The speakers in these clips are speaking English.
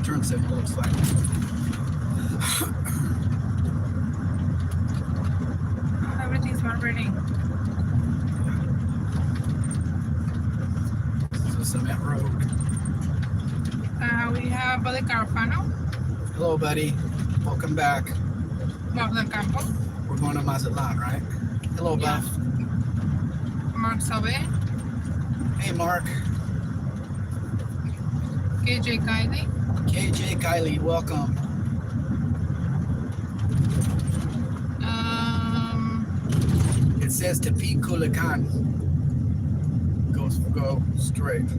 turn signal looks like. Everything's vibrating. This is Cement Road. We have Buddy Carfano. Hello, buddy. Welcome back. Buff del Campo. We're going to Mazatlan, right? Hello, Yeah. Buff. Mark Salve. Hey, Mark. KJ Kylie. KJ Kylie, welcome. It says Tepic, Culiacan. Go straight.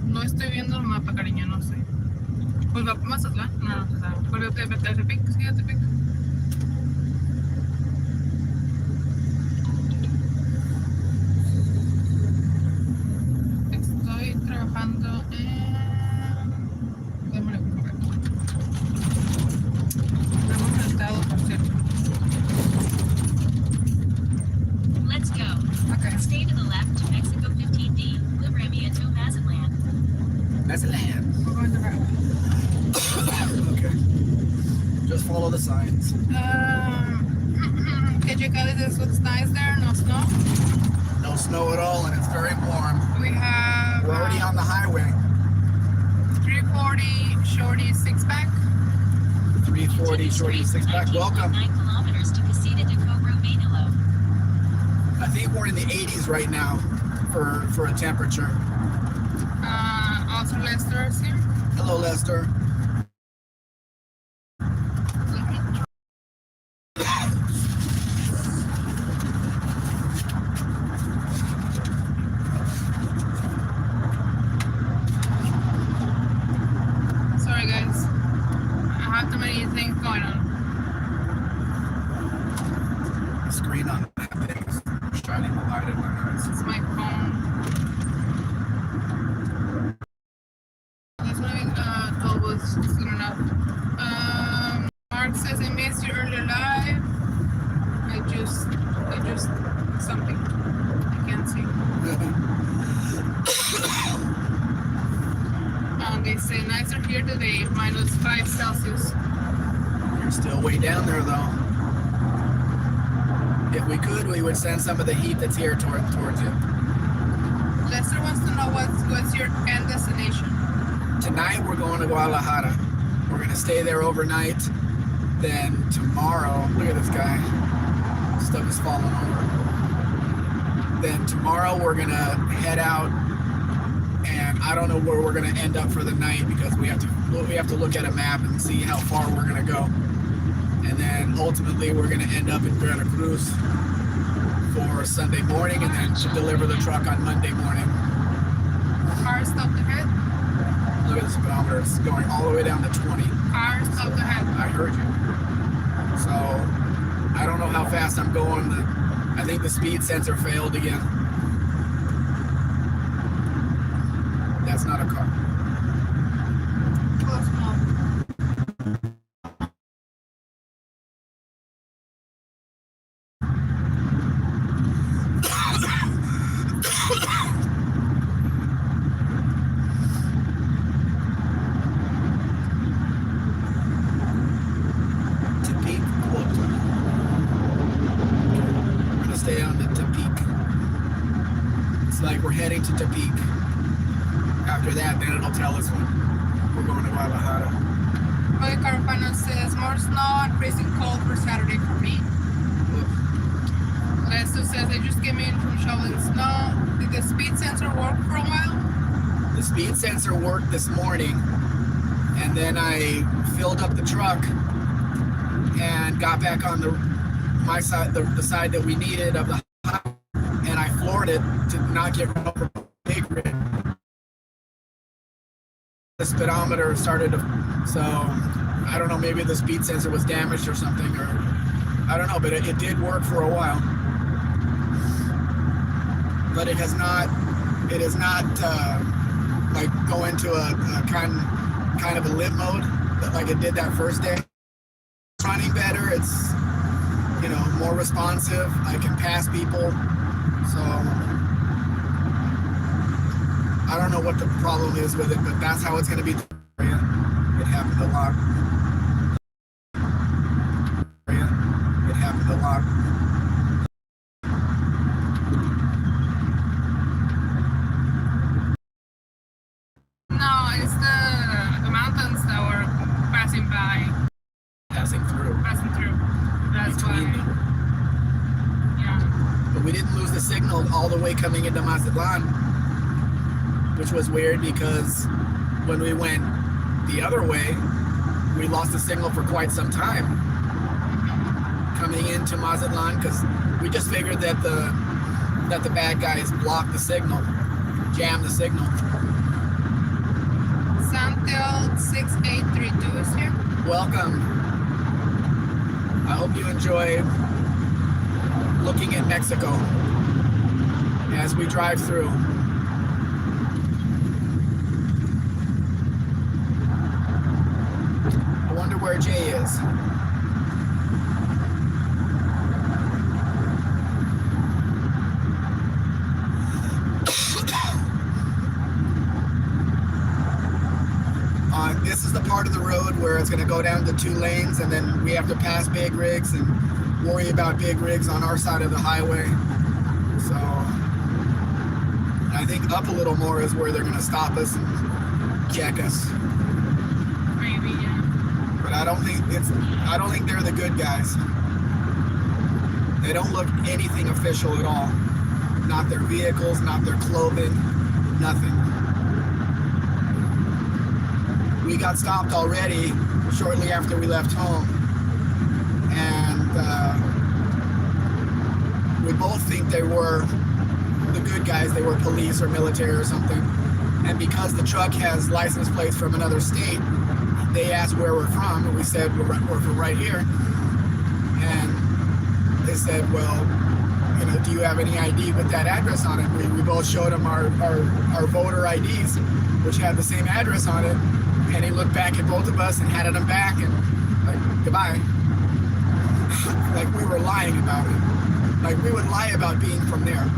No estoy viendo el mapa, cariño, no sé. Pues va a Mazatlán. No, o sea, vuelve a Tepic, sí, a Tepic. Estoy trabajando en... Démosle correcto. Hemos rentado, por cierto. Let's go. Okay. Stay to the left to Mexico 15D, Libramiento, Mazatlan. Mazatlan. We're going to route. Okay. Just follow the signs. KJ Kylie, this looks nice there. No snow. No snow at all, and it's very warm. We have... We're already on the highway. 340 shorty 6-pack. 340 shorty 6-pack. Welcome. 9 kilometers to Casita de Cobro Mainilo. I think we're in the 80s right now for a temperature. Also Lester is here. Hello, Lester. Sorry guys, I have too many things going on. The screen on that thing is shining the light in my eyes. It's my phone. That's why told was soon enough. Mark says I missed your earlier live. I just something I can't see. They say nicer here today, -5 Celsius. You're still way down there, though. If we could, we would send some of the heat that's here towards you. Lester wants to know what's your end destination. Tonight, we're going to Guadalajara. We're going to stay there overnight. Then tomorrow, look at this guy. Stuff is falling over. Then tomorrow, we're going to head out. And I don't know where we're going to end up for the night because we have to look at a map and see how far we're going to go. And then ultimately we're going to end up in Veracruz for Sunday morning and then to deliver the truck on Monday morning. Car stopped ahead. Look at the speedometer, it's going all the way down to 20. Car stopped ahead. I heard you. So I don't know how fast I'm going. I think the speed sensor failed again. That's not a car. Close enough. Tepic, look. We're gonna stay on the Tepic. It's like we're heading to Tepic. After that, then it'll tell us when we're going to Guadalajara. Buddy Carfano says more snow and freezing cold for Saturday for me. Lester says I just came in from shoveling snow. Did the speed sensor work for a while? The speed sensor worked this morning, and then I filled up the truck and got back on my side, the side that we needed of the highway, and I floored it to not get run over by the big rig. The speedometer started to, so I don't know, maybe the speed sensor was damaged or something, or I don't know, but it did work for a while. But it has not like go into a kind of a limp mode like it did that first day. It's running better, it's, you know, more responsive, I can pass people, so I don't know what the problem is with it, but that's how it's going to be. It happens. happened a lot. It happened a lot. No, it's the mountains that were passing by, Passing through. passing through. That's Between why. them. Yeah. But we didn't lose the signal all the way coming into Mazatlan, which was weird because when we went the other way, we lost the signal for quite some time coming into Mazatlan because we just figured that the bad guys blocked the signal, jammed the signal. Santel 6832 is here. Welcome. I hope you enjoy looking at Mexico as we drive through. I wonder where Jay is. This is the part of the road where it's going to go down to 2 lanes, and then we have to pass big rigs and worry about big rigs on our side of the highway. So I think up a little more is where they're going to stop us and check us. Maybe, yeah. But I don't think they're the good guys. They don't look anything official at all. Not their vehicles, not their clothing, nothing. We got stopped already shortly after we left home, and we both think they were the good guys. They were police or military or something, and because the truck has license plates from another state, they asked where we're from, and we said we're from right here, and they said, well, you know, do you have any ID with that address on it? We both showed them our voter IDs, which had the same address on it. And he looked back at both of us and handed them back and like, goodbye. Like we were lying about it. Like we would lie about being from there.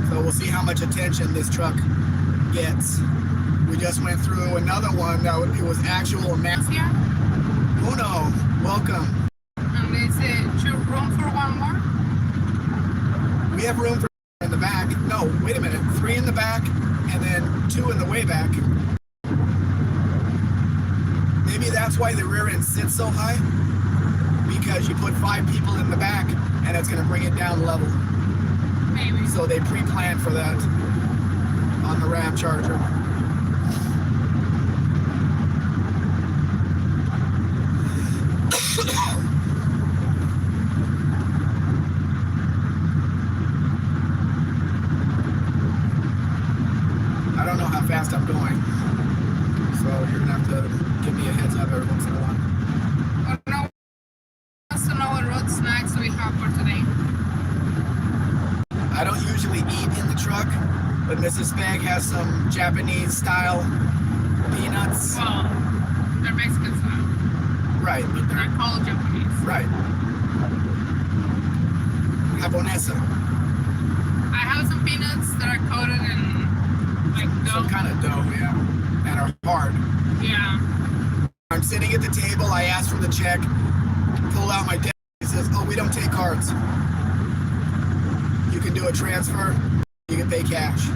So we'll see how much attention this truck gets. We just went through another one that it was actual mass. Yeah. Uno, welcome. And they said, room for one more? We have room for in the back. No, wait a minute. 3 in the back and then 2 in the way back. Maybe that's why the rear end sits so high, because you put 5 people in the back and it's going to bring it down level. Maybe. So they pre-planned for that on the Ram Charger. I don't know how fast I'm going, so you're gonna have to give me a heads up every once in a while. I don't know. Wants to know what road snacks we have for today. I don't usually eat in the truck, but Mrs. Spag has some Japanese style peanuts. Well, they're Mexican style. Right, but They're they're called Japanese. right. Japonesa, I have some peanuts that are coated in like some dough. kind of dough, yeah, and are hard. Yeah. I'm sitting at the table. I asked for the check, pull out my debit. He says, "Oh, we don't take cards. You can do a transfer. You can pay cash."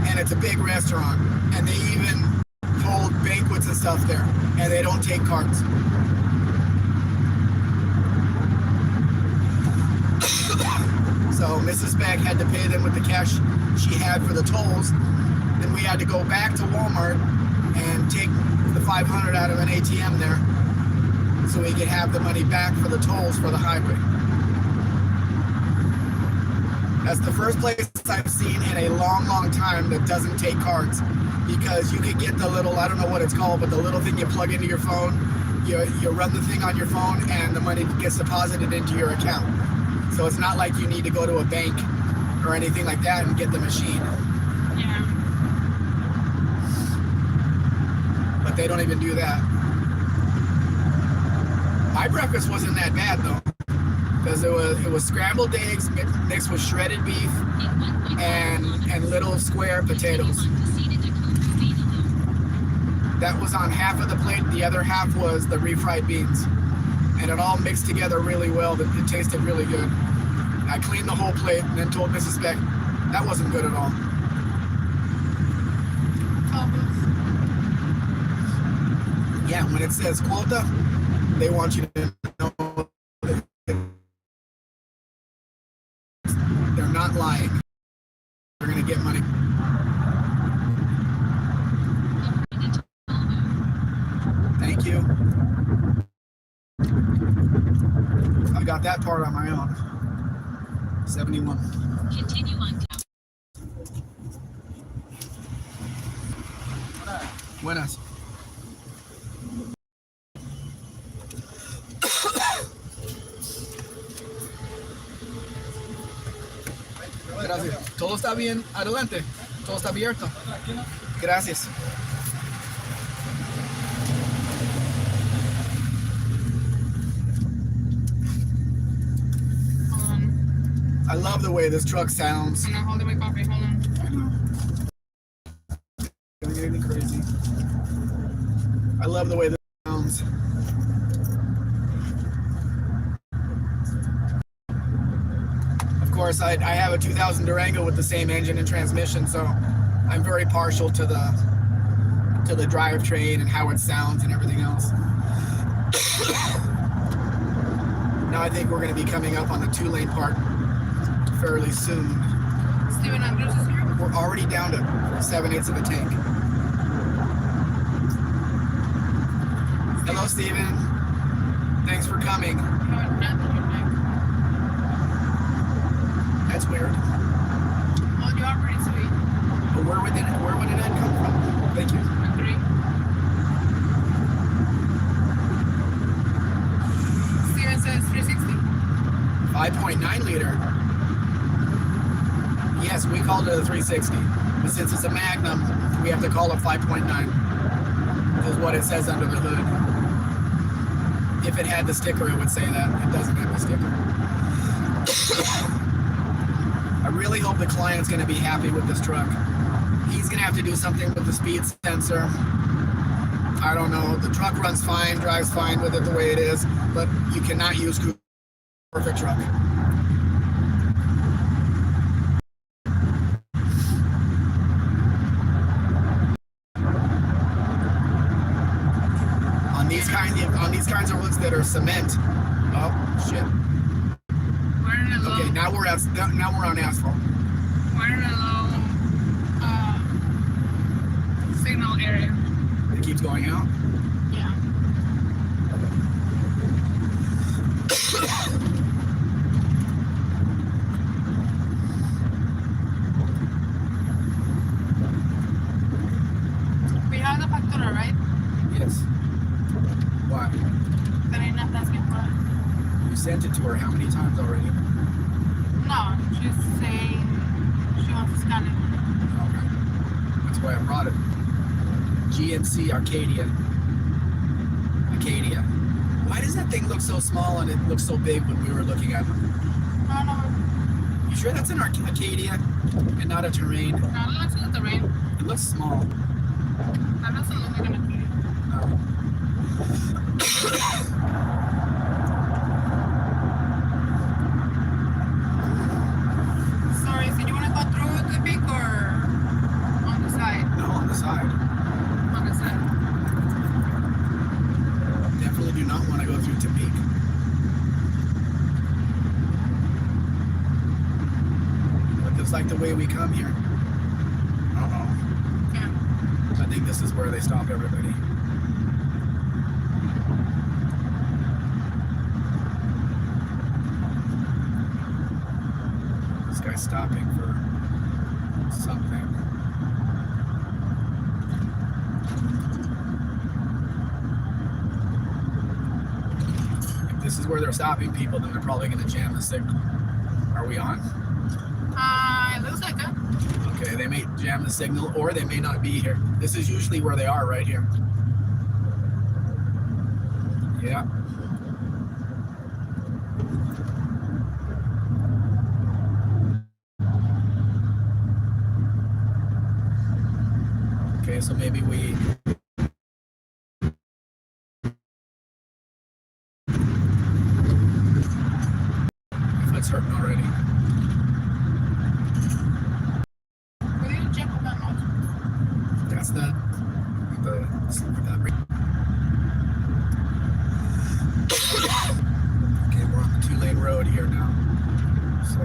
And it's a big restaurant, and they even hold banquets and stuff there, and they don't take cards. So Mrs. Beck had to pay them with the cash she had for the tolls. Then we had to go back to Walmart and take the $500 out of an ATM there so we could have the money back for the tolls for the highway. That's the first place I've seen in a long, long time that doesn't take cards, because you could get the little, I don't know what it's called, but the little thing you plug into your phone, you run the thing on your phone and the money gets deposited into your account. So it's not like you need to go to a bank or anything like that and get the machine. Yeah. But they don't even do that. My breakfast wasn't that bad though. because it was scrambled eggs mixed with shredded beef and little square potatoes. That was on half of the plate. The other half was the refried beans, and it all mixed together really well. It tasted really good. I cleaned the whole plate and then told Mrs. Beck that wasn't good at all. Yeah, when it says quota, they want you to know that they're not lying. They're going to get money. Thank you. I got that part on my own. 71. Continue on. Buenas. Gracias. Todo está bien. Adelante. Todo está abierto. Gracias. I love the way this truck sounds. I'm not holding my coffee. Hold on. I know. Gonna get anything crazy. I love the way this sounds. Of course, I have a 2000 Durango with the same engine and transmission, so I'm very partial to the drivetrain and how it sounds and everything else. Now I think we're going to be coming up on the 2-lane part fairly soon. Steven Andrews is here. We're already down to 7/8 of the tank. Hello, Steven. Thanks for coming. That's weird. Oh, you are pretty sweet. But where would it come from? Thank you. Agree. Steven says 360. 5.9 liter. Yes, we called it a 360. But since it's a Magnum, we have to call it 5.9. Is what it says under the hood. If it had the sticker, it would say that. It doesn't have the sticker. I really hope the client's going to be happy with this truck. He's going to have to do something with the speed sensor. I don't know. The truck runs fine, drives fine with it the way it is, but you cannot use Cruise. Perfect truck. On these kinds of roads that are cement. Oh shit. We're in a low. Okay, now we're on asphalt. We're in a low signal area. It keeps going out. Yeah. We have the factura, right? Yes. Why? That I'm not asking for it. You sent it to her how many times already? No, she's saying she wants to scan it. Okay. That's why I brought it. GMC Arcadia. Why does that thing look so small and it looks so big when we were looking at them? No. You sure that's an Arcadia and not a Terrain? No, it looks like the rain. It looks small. That doesn't look like an Arcadia. No. Sorry, so you want to go through the peak or on the side? No, on the side. On the side. Definitely do not want to go through Topeka. But it's like the way we come here. Uh-oh. Yeah. I think this is where they stop everybody. This guy's stopping for something. If this is where they're stopping people, then they're probably going to jam the signal. Are we on? It looks like it. Okay, they may jam the signal or they may not be here. This is usually where they are, right here. Yeah. Okay, so maybe we. If it's hurting already. What did you check on that much? That's the okay, we're on the 2-lane road here now. So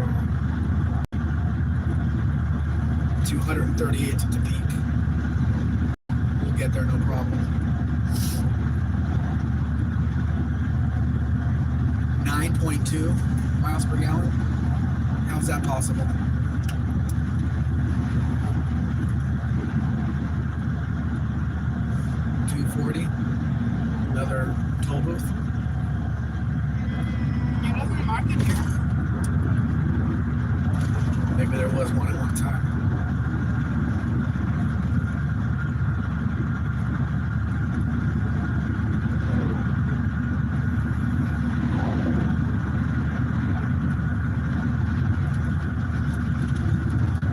238 to Topeka. We'll get there no problem. 9.2 miles per gallon. How's that possible? Another toll booth. It wasn't market here. Maybe there was one at one time.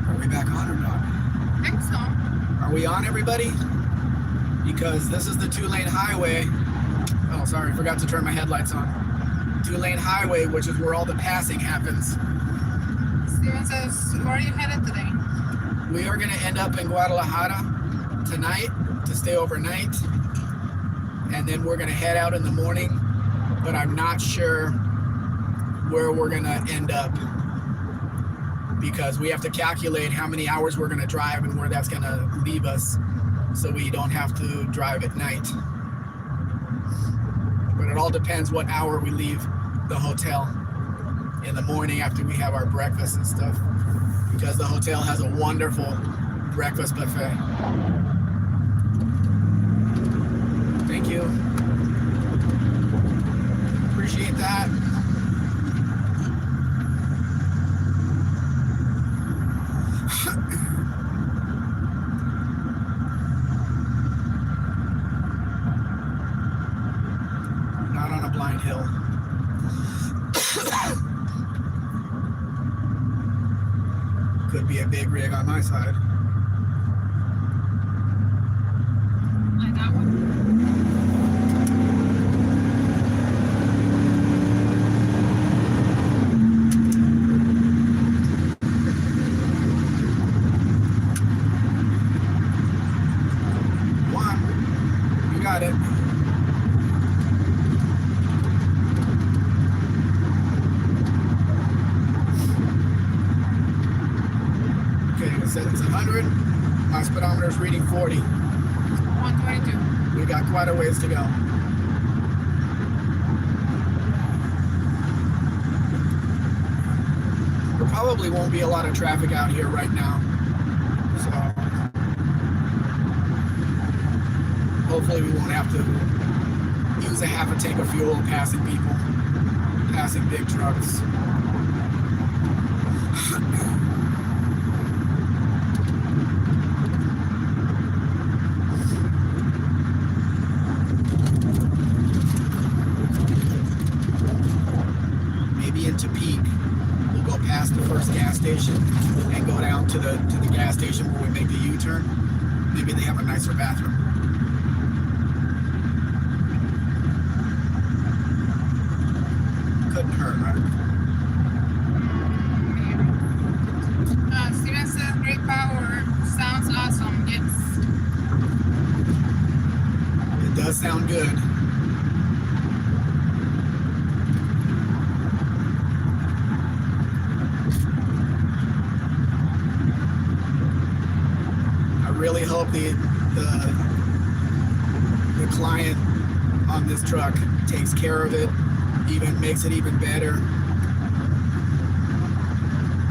Are we back on or not? I think so. Are we on, everybody? Because this is the 2-lane highway. Oh, sorry, forgot to turn my headlights on. 2-lane highway, which is where all the passing happens. Steven says, where are you headed today? We are going to end up in Guadalajara tonight to stay overnight. And then we're going to head out in the morning. But I'm not sure where we're going to end up, because we have to calculate how many hours we're going to drive and where that's going to leave us, so we don't have to drive at night. But it all depends what hour we leave the hotel in the morning after we have our breakfast and stuff, because the hotel has a wonderful breakfast buffet. Thank you. Appreciate that. Not on a blind hill. Could be a big rig on my side. I got one. One. You got it. It's 100. My speedometer is reading 40. 122. We got quite a ways to go. There probably won't be a lot of traffic out here right now. So hopefully we won't have to use a half a tank of fuel passing people, passing big trucks. To Peak, we'll go past the first gas station and go down to the gas station where we make the U-turn. Maybe they have a nicer bathroom. Couldn't hurt, right? Steven says, great power. Sounds awesome. Yes. It does sound good. Really hope the client on this truck takes care of it, even makes it even better,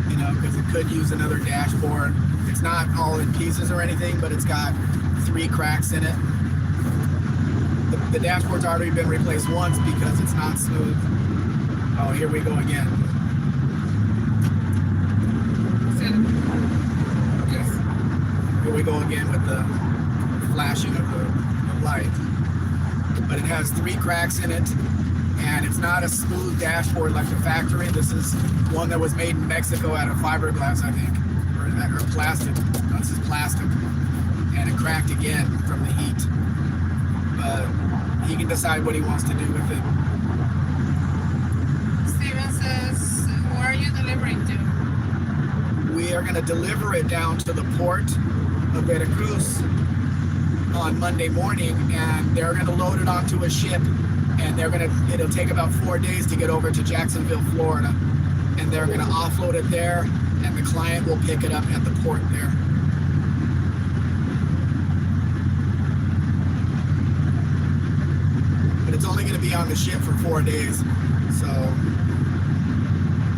you know, because it could use another dashboard. It's not all in pieces or anything, but it's got 3 cracks in it. The dashboard's already been replaced once because it's not smooth. Oh, here we go again. Here we go again with the flashing of the light. But it has 3 cracks in it, and it's not a smooth dashboard like the factory. This is one that was made in Mexico out of fiberglass, I think, or plastic. No, this is plastic. and it cracked again from the heat. But he can decide what he wants to do with it. Steven says, where are you delivering to? We are going to deliver it down to the port of Veracruz on Monday morning, and they're going to load it onto a ship, and it'll take about 4 days to get over to Jacksonville, Florida, and they're going to offload it there, and the client will pick it up at the port there. But it's only going to be on the ship for 4 days, so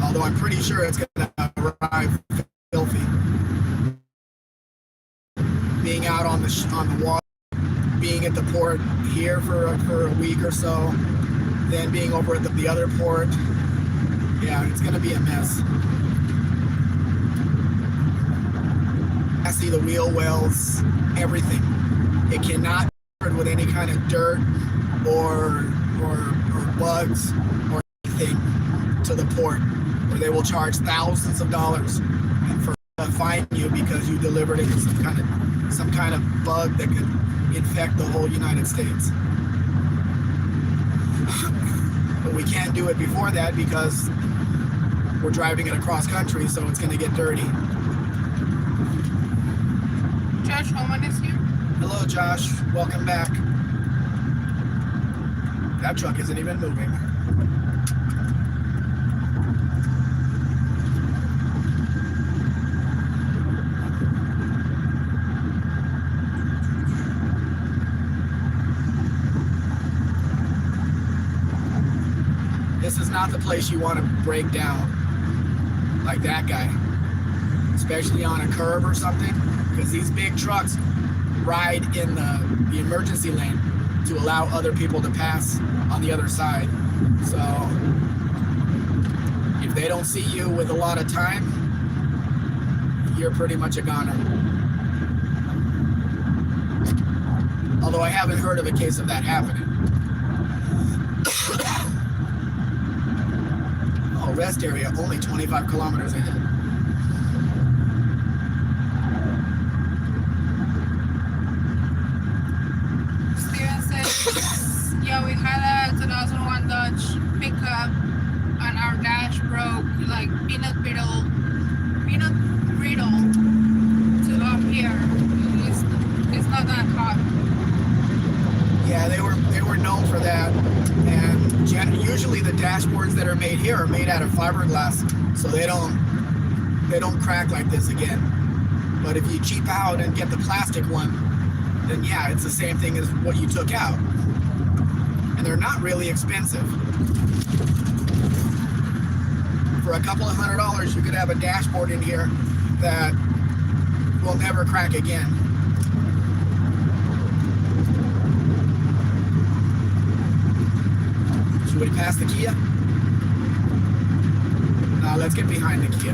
although I'm pretty sure it's going to arrive filthy. Being out on the water, being at the port here for a week or so, then being over at the other port, yeah, it's going to be a mess. I see the wheel wells, everything. It cannot be covered with any kind of dirt or bugs or anything to the port, where they will charge thousands of dollars for fine you because you delivered it with some kind of bug that could infect the whole United States. But we can't do it before that because we're driving it across country, so it's going to get dirty. Josh Holman is here. Hello, Josh. Welcome back. That truck isn't even moving. This is not the place you want to break down like that guy, especially on a curb or something, because these big trucks ride in the emergency lane to allow other people to pass on the other side. So if they don't see you with a lot of time, you're pretty much a goner. Although I haven't heard of a case of that happening. Oh, rest area, only 25 kilometers ahead. Steven says, yeah, we had a 2001 Dodge pickup and our dash broke like peanut brittle to up here. It's not that hot. Yeah, they were known for that, and usually the dashboards that are made here are made out of fiberglass, so they don't crack like this again. But if you cheap out and get the plastic one, then yeah, it's the same thing as what you took out, and they're not really expensive. For a couple of $100, you could have a dashboard in here that will never crack again. Should we pass the Kia? Let's get behind the Kia.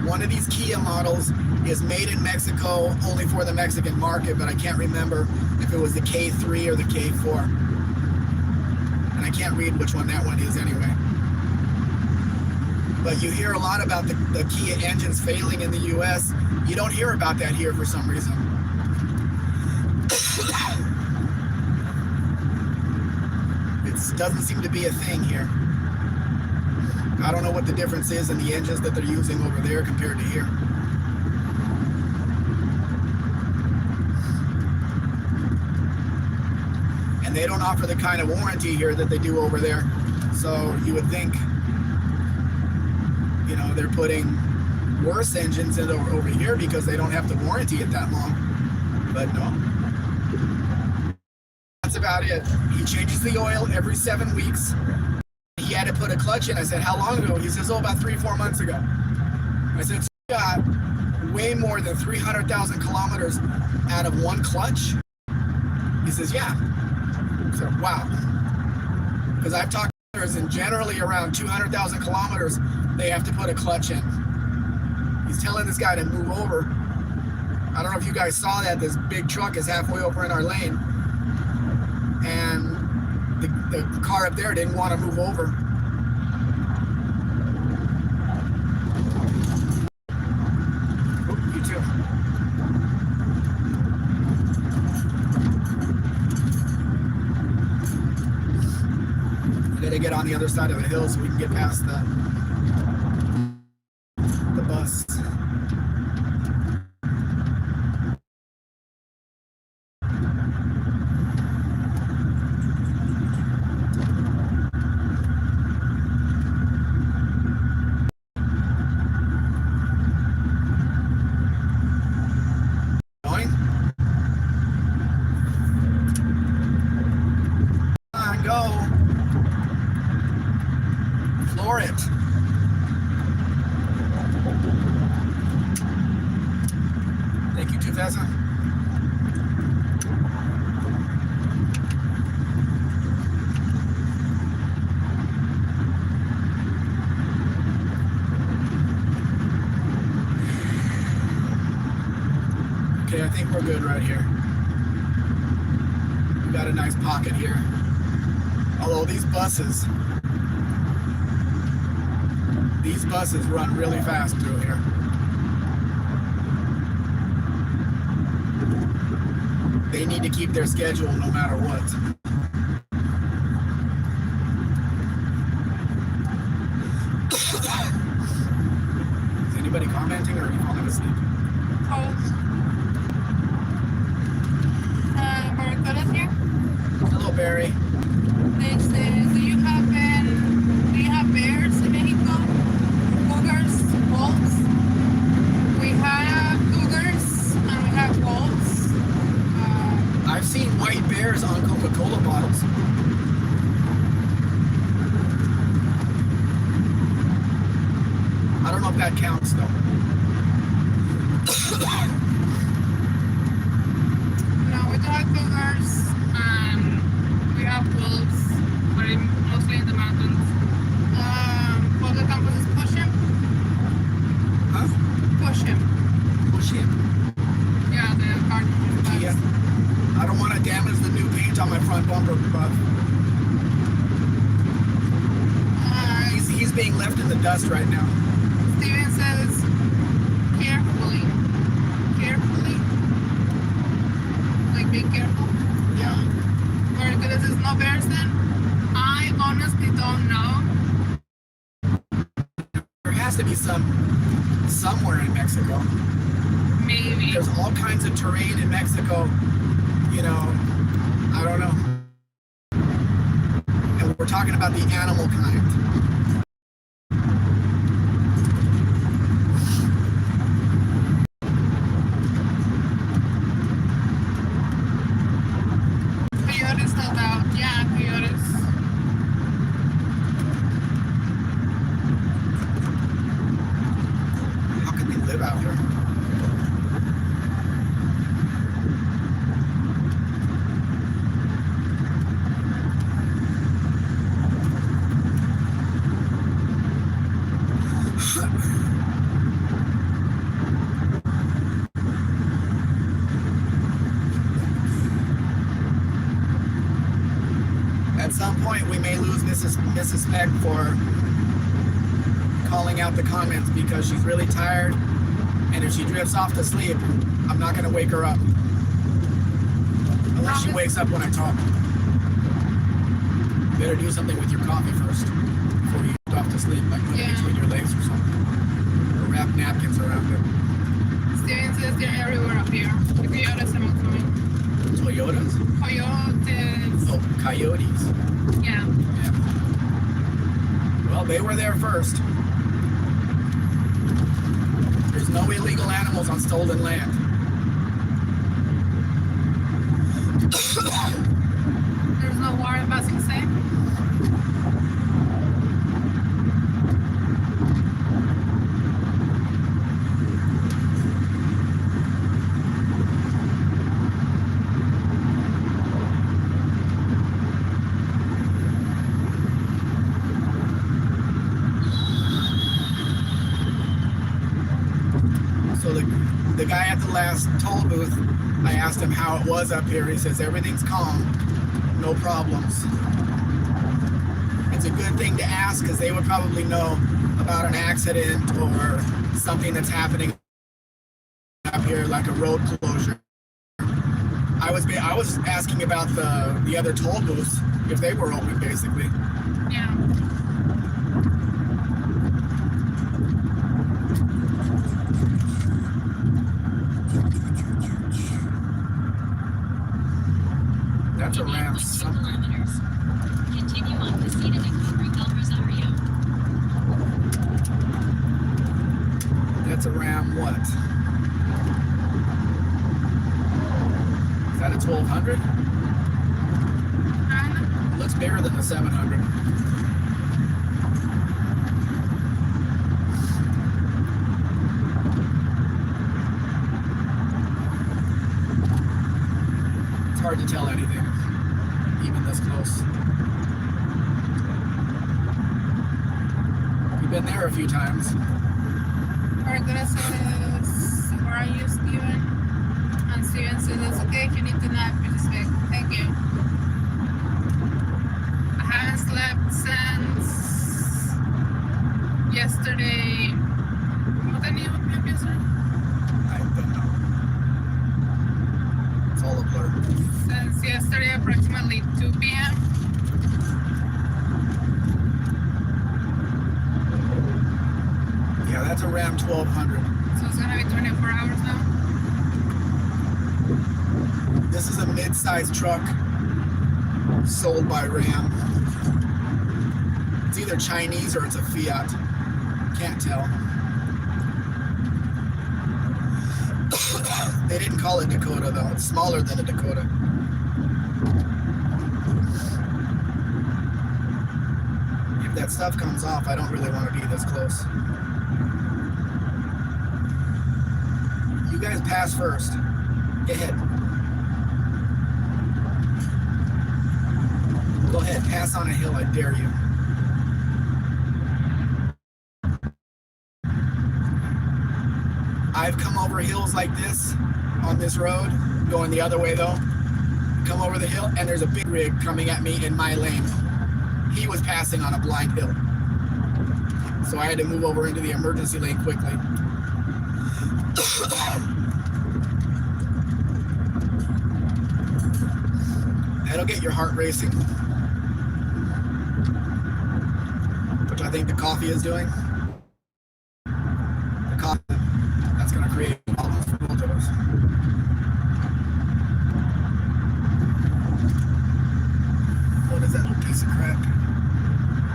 One of these Kia models is made in Mexico only for the Mexican market, but I can't remember if it was the K3 or the K4. And I can't read which one that one is anyway. But you hear a lot about the Kia engines failing in the US. You don't hear about that here for some reason. It doesn't seem to be a thing here. I don't know what the difference is in the engines that they're using over there compared to here. And they don't offer the kind of warranty here that they do over there. So you would think, you know, they're putting worse engines in over here because they don't have to warranty it that long. But no. That's about it. He changes the oil every 7 weeks. He had to put a clutch in. I said, how long ago? He says, oh, about 3-4 months ago. I said, so you got way more than 300,000 kilometers out of one clutch? He says, yeah. I said, wow. Because I've talked to others, and generally around 200,000 kilometers, they have to put a clutch in. He's telling this guy to move over, I don't know if you guys saw that. This big truck is halfway over in our lane. And the car up there didn't want to move over. Oh, you too. I gotta get on the other side of the hill so we can get past the bus. Thank you, 2000. Okay, I think we're good right here. We got a nice pocket here. Although these buses run really fast through here. They need to keep their schedule no matter what. Is anybody commenting or are you falling asleep? Barracuda's here. Hello, Barry. They say, do you have bears in Mexico? Cougars, wolves? We have cougars and we have wolves. I've seen white bears on Coca-Cola bottles. I don't know if that counts though. No, we do have cougars and we have wolves, but mostly in the mountains. What the campus is Pushim? Huh? Pushim. Bullshit. Yeah, the car. Yeah. I don't want to damage the new paint on my front bumper, but he's being left in the dust right now. Steven says, carefully. Like, be careful. Yeah. Very good. There's no bears then? I honestly don't know. There has to be somewhere in Mexico. Maybe. There's all kinds of terrain in Mexico. You know, I don't know. And we're talking about the animal kind. Coyotes, no doubt. Yeah, coyotes. How can they live out here? At some point, we may lose Mrs. Peck for calling out the comments because she's really tired, and if she drifts off to sleep, I'm not going to wake her up. Unless she wakes up when I talk. Better do something with your coffee first before you go off to sleep, like put it between your legs or something. Or wrap napkins around it. Steven says they're everywhere up here. The coyotes are coming. Toyotas? Coyotes. Oh, coyotes. Yeah. Yeah. Well, they were there first. There's no illegal animals on stolen land. There's no water passing safe. So the The guy at the last toll booth, I asked him how it was up here. He says everything's calm, no problems. It's a good thing to ask because they would probably know about an accident or something that's happening up here, like a road closure. I was asking about the other toll booths, if they were open, basically. Yeah. That's a ramp 8.2 something. kilometers. Continue on Casita de Cobre del Rosario. That's a ram what? Is that a 1200? It looks bigger than the 700. It's hard to tell anything, even this close. We've been there a few times. Alright, says, where are you, Steven? And Steven says, it's okay if you need to nap, respect. Thank you. I haven't slept since yesterday. What time did you wake up yesterday? I don't know. It's all a blur. Since yesterday, approximately 2 p.m. Yeah, that's a Ram 1200. So it's gonna be 24 hours now. This is a mid-sized truck sold by Ram. It's either Chinese or it's a Fiat. Can't tell. They didn't call it Dakota though. It's smaller than a Dakota. If that stuff comes off, I don't really want to be this close. You guys pass first. Go ahead. Go ahead, pass on a hill, I dare you. I've come over hills like this on this road, going the other way though. Come over the hill and there's a big rig coming at me in my lane. He was passing on a blind hill. So I had to move over into the emergency lane quickly. That'll get your heart racing, which I think the coffee is doing. The coffee, that's going to create problems for both of us. What is that little piece of crap?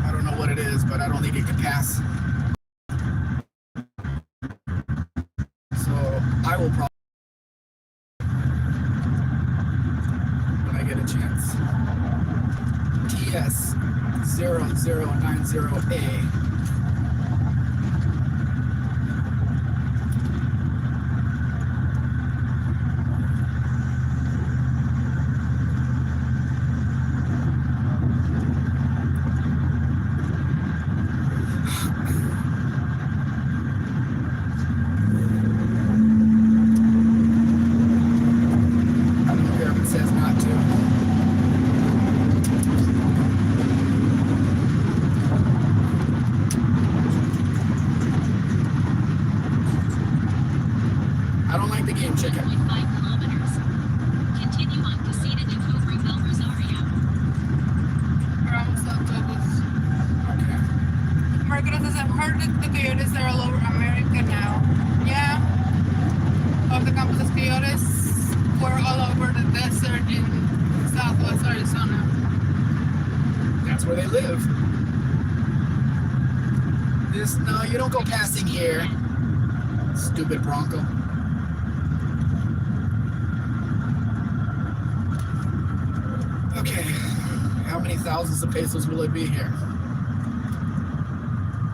I don't know what it is, but I don't think it can pass. So I will probably, when I get a chance. TS 0090A. I don't like the game chicken. 1.5 kilometers. Continue on Casita de Cobre del Rosario. We're almost up to this. Okay. Margaret says, I've heard that the coyotes are all over America now. Yeah. Of the Campos Coyotes were all over the desert in southwest Arizona. That's where they live. No, you don't go passing here. Stupid Bronco. Okay, how many thousands of pesos will it be here?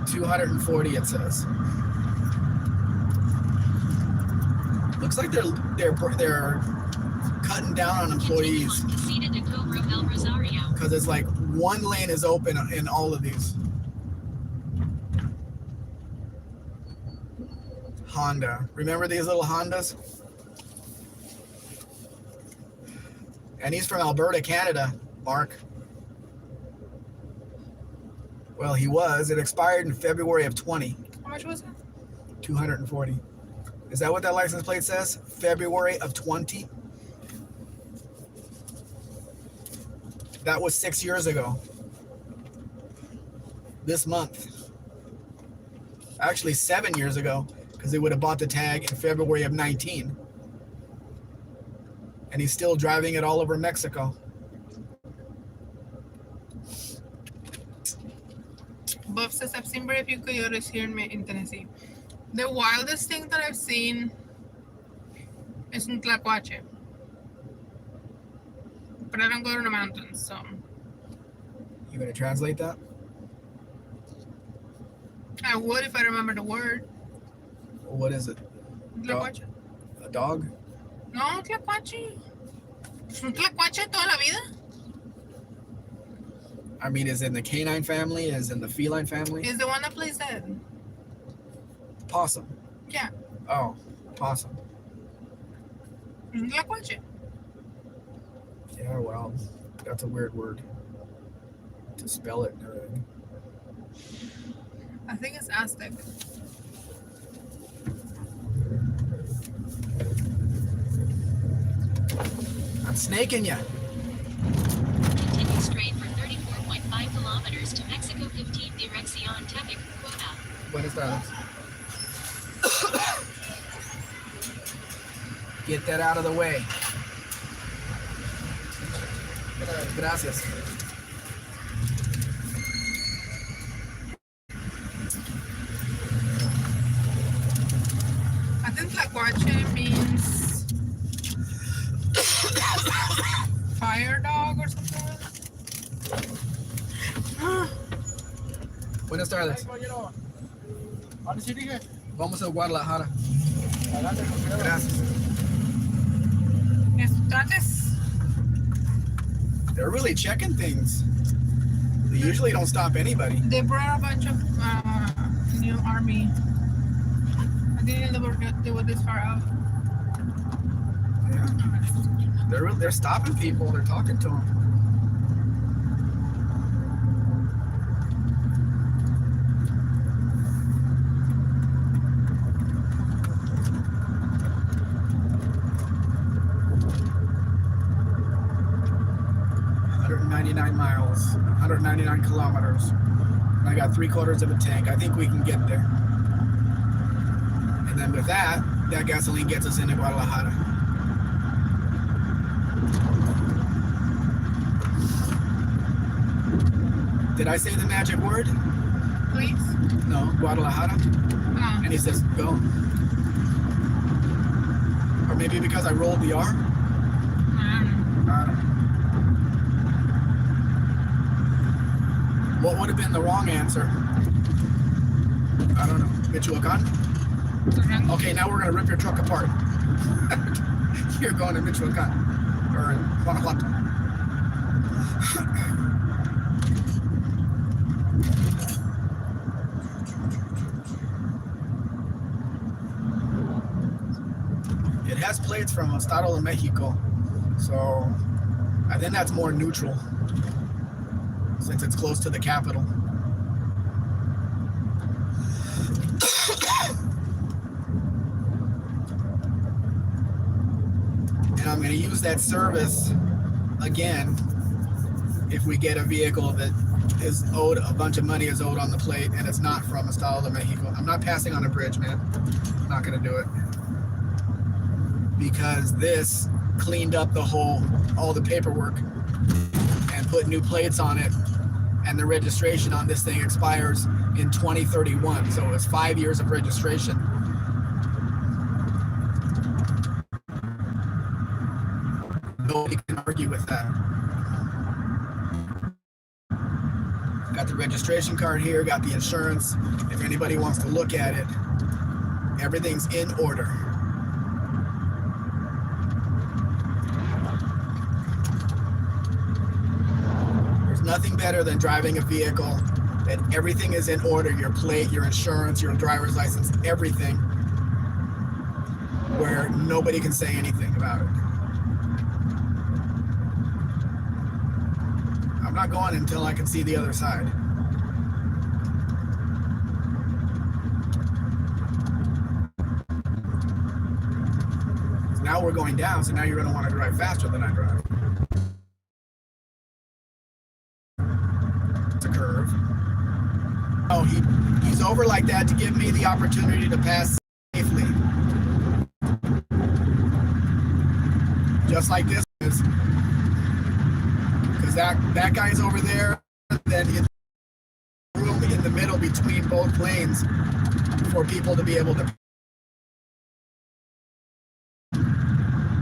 240 it says. Looks like they're cutting down on employees Casita de Cobre del Rosario. because it's like one lane is open in all of these. Honda. Remember these little Hondas? And he's from Alberta, Canada, Mark. Well, he was. It expired in February of 20. How much was it? 240. Is that what that license plate says? February of 20? That was 6 years ago. This month. Actually, 7 years ago, because they would have bought the tag in February of 19. And he's still driving it all over Mexico. 12 says, I've seen very few coyotes here in Tennessee. The wildest thing that I've seen is un tlacuache. But I don't go to the mountains, so. You gonna translate that? I would if I remember the word. What is it? Tlacuache. A dog? No, tlacuache. ¿Es un tlacuache toda la vida? I mean, is it in the canine family? Is it in the feline family? Is the one that plays dead. Possum. Yeah. Oh, possum. Es un tlacuache. Yeah, well, that's a weird word to spell it and everything. I think it's Aztec. I'm snaking you. Continue straight for 34.5 kilometers to Mexico 15 Dirección Tepic, Puebla. Buenas tardes. Get that out of the way. Gracias. I think tlacuache means fire dog or something like that. Buenas tardes. Vamos a Guadalajara. Gracias. Estudiantes. They're really checking things. They usually don't stop anybody. They brought a bunch of new army. I didn't know they were this far out. Yeah. They're stopping people. They're talking to them. Miles, 199 kilometers. And I got 3/4 of a tank. I think we can get there. And then with that gasoline gets us into Guadalajara. Did I say the magic word? Please? No, Guadalajara. No. And he says, go. Or maybe because I rolled the R? I don't know. What would have been the wrong answer? I don't know. Michoacan? Okay, now we're going to rip your truck apart. You're going to Michoacan. Or Guanajuato. It has plates from Estado de Mexico. So I think that's more neutral, since it's close to the capital. And I'm going to use that service again if we get a vehicle that is owed, a bunch of money is owed on the plate and it's not from Estado de Mexico. I'm not passing on a bridge, man. I'm not going to do it. Because this cleaned up all the paperwork and put new plates on it. And the registration on this thing expires in 2031. So it's 5 years of registration. Nobody can argue with that. Got the registration card here, got the insurance. If anybody wants to look at it, everything's in order. Nothing better than driving a vehicle that everything is in order, your plate, your insurance, your driver's license, everything. where nobody can say anything about it. I'm not going until I can see the other side. So now we're going down, so now you're going to want to drive faster than I drive. It's a curve. Oh, he's over like that to give me the opportunity to pass safely. Just like this is. Because that guy's over there, then in the room in the middle between both lanes for people to be able to.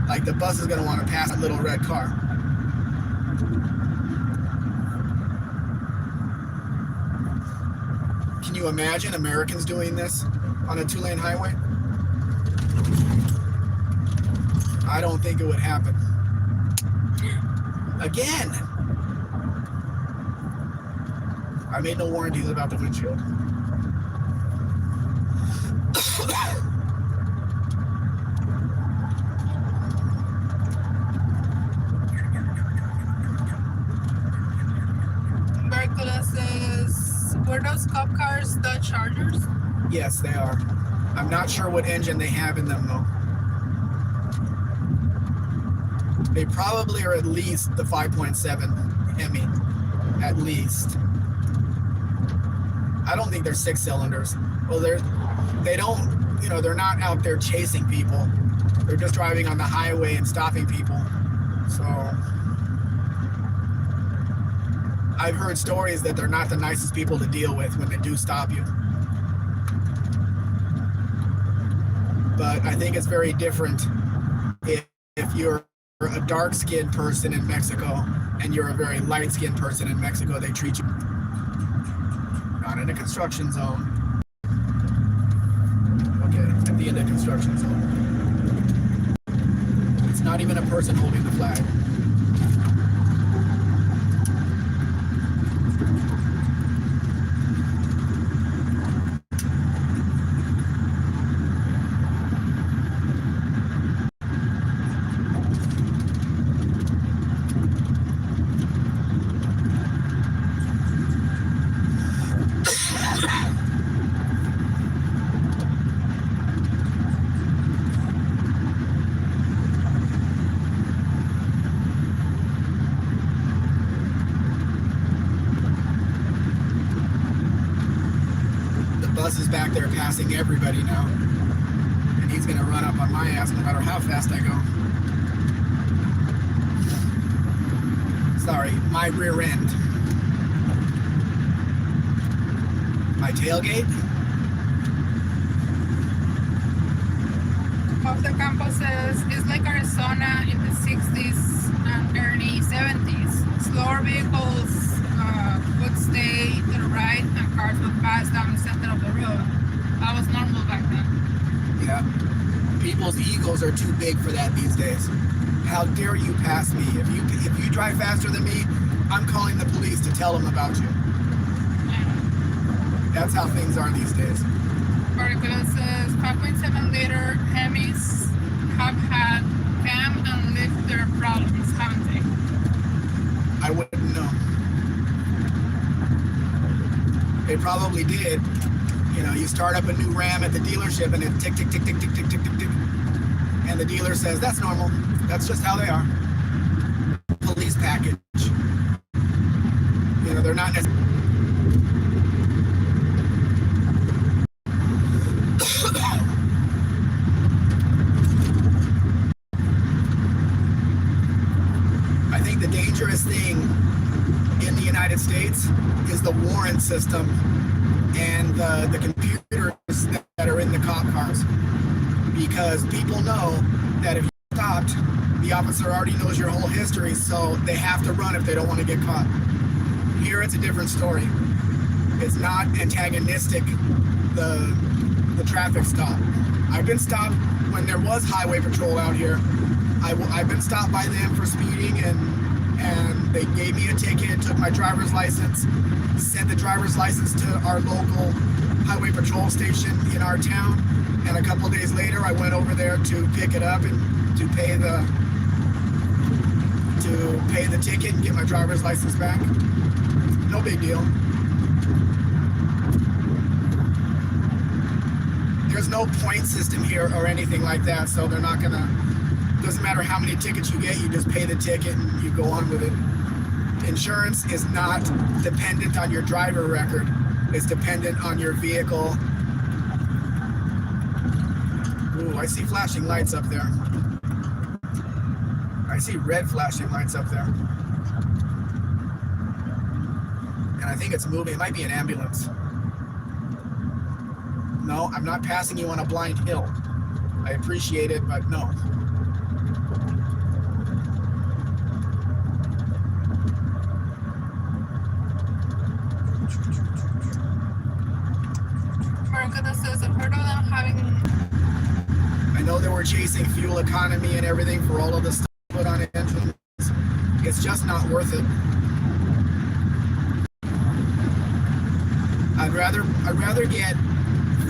Like the bus is going to want to pass a little red car. Can you imagine Americans doing this on a 2-lane highway? I don't think it would happen. Again, I made no warranties about the windshield. Berkula says, were those cop cars the Chargers? Yes, they are. I'm not sure what engine they have in them though. They probably are at least the 5.7 Hemi, at least. I don't think they're 6 cylinders. Well, they don't, you know, they're not out there chasing people. They're just driving on the highway and stopping people. So I've heard stories that they're not the nicest people to deal with when they do stop you. But I think it's very different if you're a dark-skinned person in Mexico and you're a very light-skinned person in Mexico. They treat you not in a construction zone. Okay, at the end of construction zone. It's not even a person holding the flag. Is back there passing everybody now, and he's gonna run up on my ass no matter how fast I go. Sorry, my rear end. My tailgate. Off the campus says, it's like Arizona in the 60s and early 70s. Slower vehicles would stay to the right and cars would pass down the center of the road. That was normal back then. Yeah. People's egos are too big for that these days. How dare you pass me? If you drive faster than me, I'm calling the police to tell them about you. Yeah. That's how things are these days. Article says 5.7 liter Hemis have had cam and lifter problems, haven't they? I wouldn't know. They probably did. You know, you start up a new Ram at the dealership and it tick, tick, tick, tick, tick, tick, tick, tick, tick. And the dealer says, that's normal. That's just how they are. Police package. You know, they're not necessarily. I think the dangerous thing in the United States is the warrant system and the computers that are in the cop cars. Because people know that if you're stopped, the officer already knows your whole history, so they have to run if they don't want to get caught. Here it's a different story. It's not antagonistic, the traffic stop. I've been stopped when there was highway patrol out here. I've been stopped by them for speeding, and they gave me a ticket, took my driver's license, sent the driver's license to our local highway patrol station in our town, and a couple of days later I went over there to pick it up and to pay the ticket and get my driver's license back. No big deal. There's no point system here or anything like that, so they're not gonna, doesn't matter how many tickets you get, you just pay the ticket and you go on with it. Insurance is not dependent on your driver record. It's dependent on your vehicle. Ooh, I see flashing lights up there. I see red flashing lights up there. And I think it's moving. It might be an ambulance. No, I'm not passing you on a blind hill. I appreciate it, but no. America says, I've heard of them having... I know they were chasing fuel economy and everything for all of the stuff put on engines. It's just not worth it. I'd rather get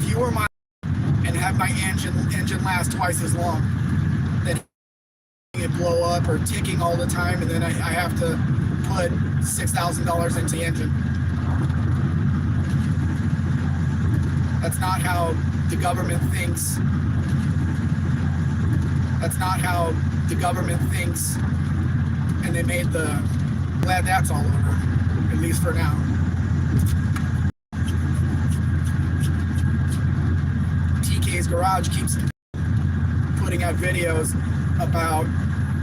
fewer miles and have my engine last twice as long than it blow up or ticking all the time, and then I have to put $6,000 into the engine. That's not how the government thinks. That's not how the government thinks. And they made glad that's all over, at least for now. TK's Garage keeps putting out videos about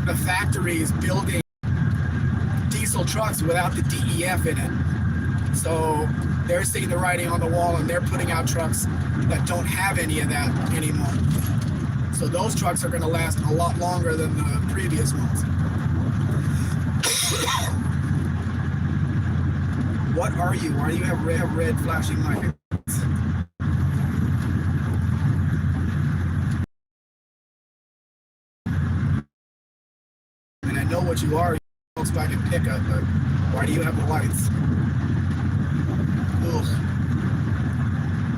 the factories building diesel trucks without the DEF in it. So they're seeing the writing on the wall and they're putting out trucks that don't have any of that anymore. So those trucks are going to last a lot longer than the previous ones. What are you? Why do you have red flashing lights? And I know what you are, Volkswagen pickup, but why do you have the lights? Ugh.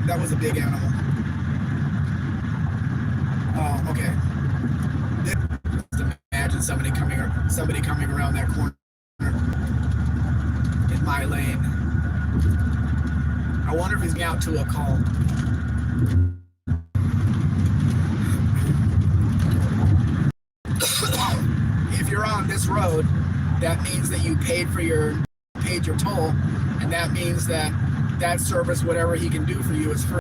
That was a big animal. Oh, okay. Just imagine somebody coming around that corner in my lane. I wonder if he's out to a call. If you're on this road, that means that you paid your toll, and that means that service, whatever he can do for you, is free.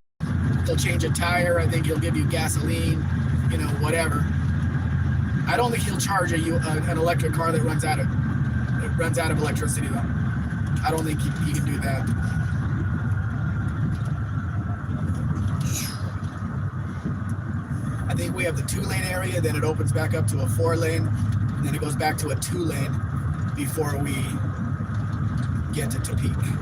He'll change a tire. I think he'll give you gasoline, whatever. I don't think he'll charge you an electric car that runs out of electricity, though. I don't think he can do that. I think we have the 2-lane area, then it opens back up to a 4-lane, and then it goes back to a 2-lane before we get to Topeka.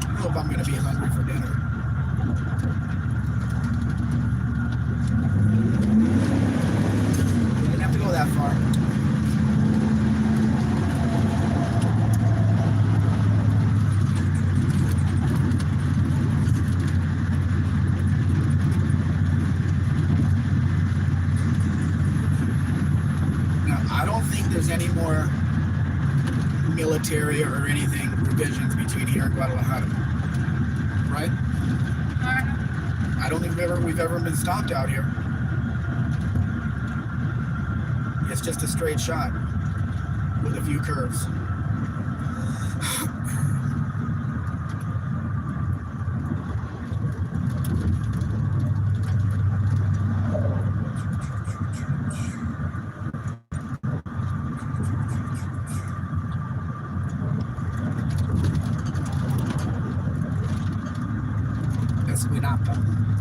I hope I'm going to be hungry for dinner. Didn't have to go that far. There's any more military or anything provisions between here and Guadalajara, right? I don't think we've ever been stopped out here. It's just a straight shot with a few curves.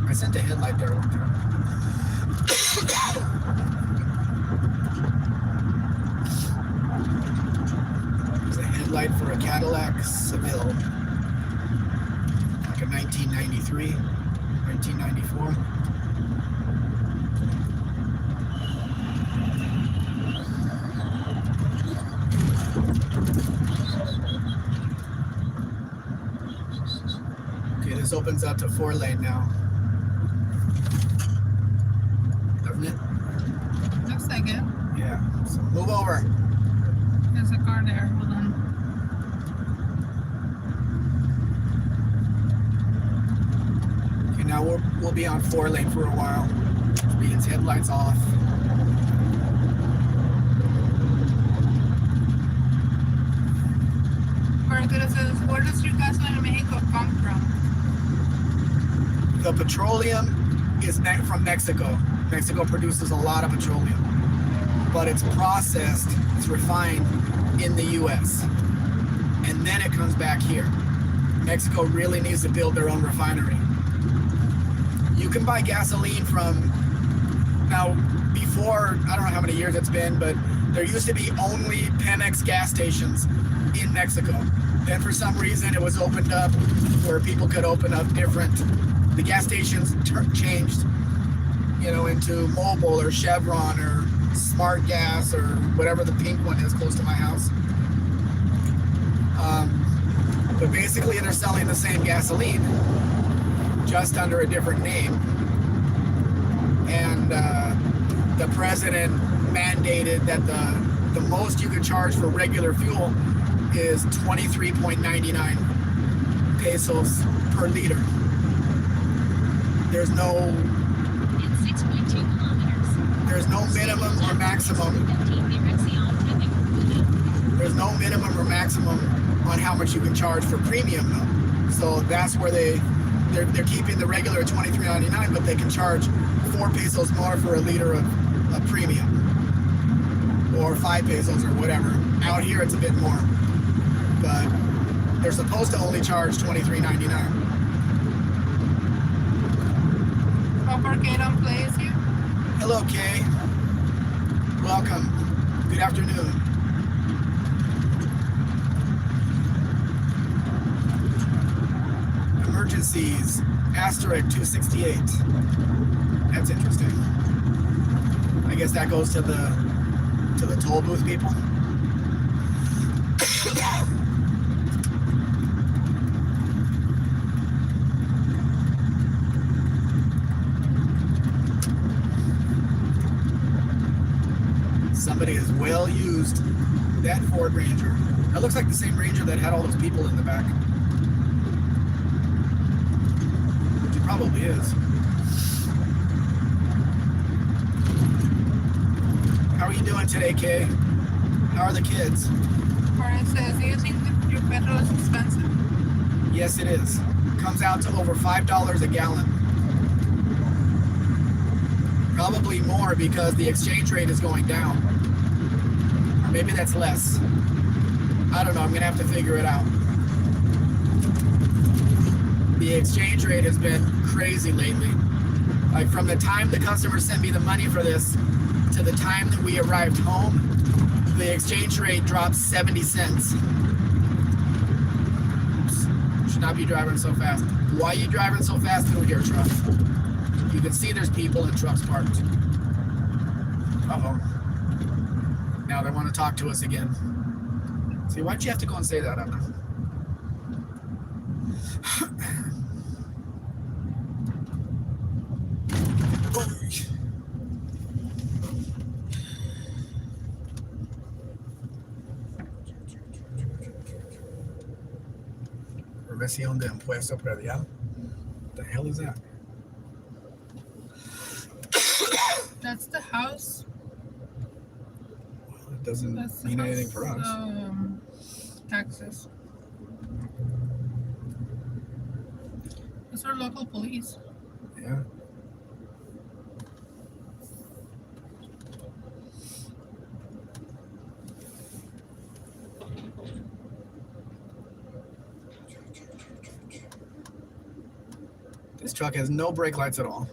I sent a headlight there one time. There's a headlight for a Cadillac Seville, like a 1993, 1994. this opens up to 4-lane now. Doesn't it? Looks like it. Yeah. So move over. There's a car there. Hold on. Okay, now we'll be on 4-lane for a while. Beans headlights off. Margarita says, where does your gasoline in Mexico come from? The petroleum is from Mexico. Mexico produces a lot of petroleum, but it's processed, it's refined in the U.S. and then it comes back here. Mexico really needs to build their own refinery. You can buy gasoline from, now before, I don't know how many years it's been, but there used to be only Pemex gas stations in Mexico. Then for some reason it was opened up where people could open up different, the gas stations changed, you know, into Mobil or Chevron or Smart Gas or whatever the pink one is close to my house. But basically they're selling the same gasoline, just under a different name. And the president mandated that the most you could charge for regular fuel is 23.99 pesos per liter. There's no In 6.2 kilometers. there's no minimum or maximum. 15 dirección Tepic. There's no minimum or maximum on how much you can charge for premium though. So that's where they're keeping the regular at $23.99, but they can charge 4 pesos more for a liter of premium, or 5 pesos or whatever. Out here it's a bit more, but they're supposed to only charge $23.99. Upper Gaydon Place here. Hello, Kay. Welcome. Good afternoon. Emergencies. Asterisk 268. That's interesting. I guess that goes to the toll booth people. Somebody has well used that Ford Ranger. That looks like the same Ranger that had all those people in the back. Which it probably is. How are you doing today, Kay? How are the kids? Where it says, do you think that your petrol is expensive? Yes, it is. Comes out to over $5 a gallon. Probably more because the exchange rate is going down. Or maybe that's less. I don't know. I'm going to have to figure it out. The exchange rate has been crazy lately. Like from the time the customer sent me the money for this to the time that we arrived home, the exchange rate dropped 70 cents. Oops. Should not be driving so fast. Why are you driving so fast through here, truck? You can see there's people in trucks parked. Uh-oh. Now they want to talk to us again. See, why'd you have to go and say that, Anna? Revisión de impuesto predial? What the hell is that? That's the house. Well, it doesn't That's the mean house, anything for us. Taxes. Those are local police. Yeah. This truck has no brake lights at all.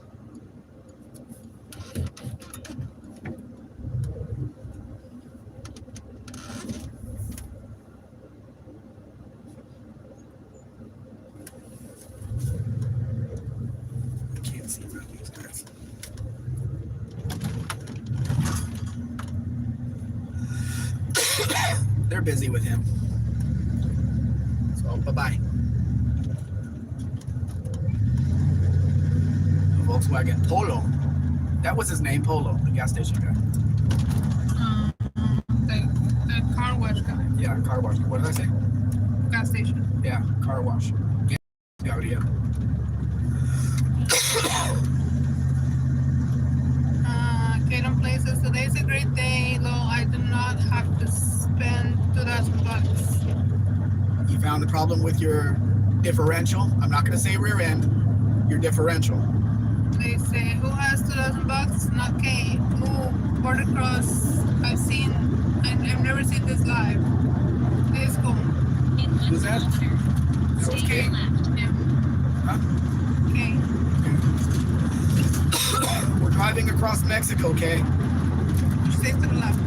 I can't see through these guys. They're busy with him. So, bye-bye. Volkswagen Polo. That was his name, Polo, the gas station guy. The car wash guy. Yeah, car wash. What did I say? Gas station. Yeah, car wash. Yeah. Caden Places. Today's a great day, though I do not have to spend $2,000. You found the problem with your differential. I'm not going to say rear end. Your differential. They say, who has $2,000? Not Kate. Who? Border Cross. I've never seen this live. It's cool. In 1 Who's that? kilometer, That was stay Kate. left. Yeah. Huh? Okay. We're driving across Mexico, okay? Stay to the left.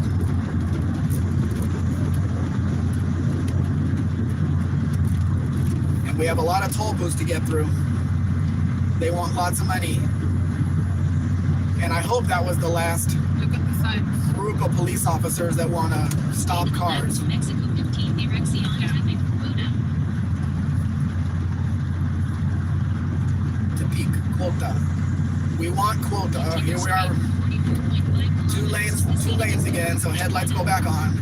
And we have a lot of toll booths to get through. They want lots of money. And I hope that was the last Look at the signs. group of police officers that want to stop Keep it left cars. to Mexico 15 Dirección Tepic Quota. To peak quota. We want quota. Here we are, 44.5 two lanes again, so headlights go back on.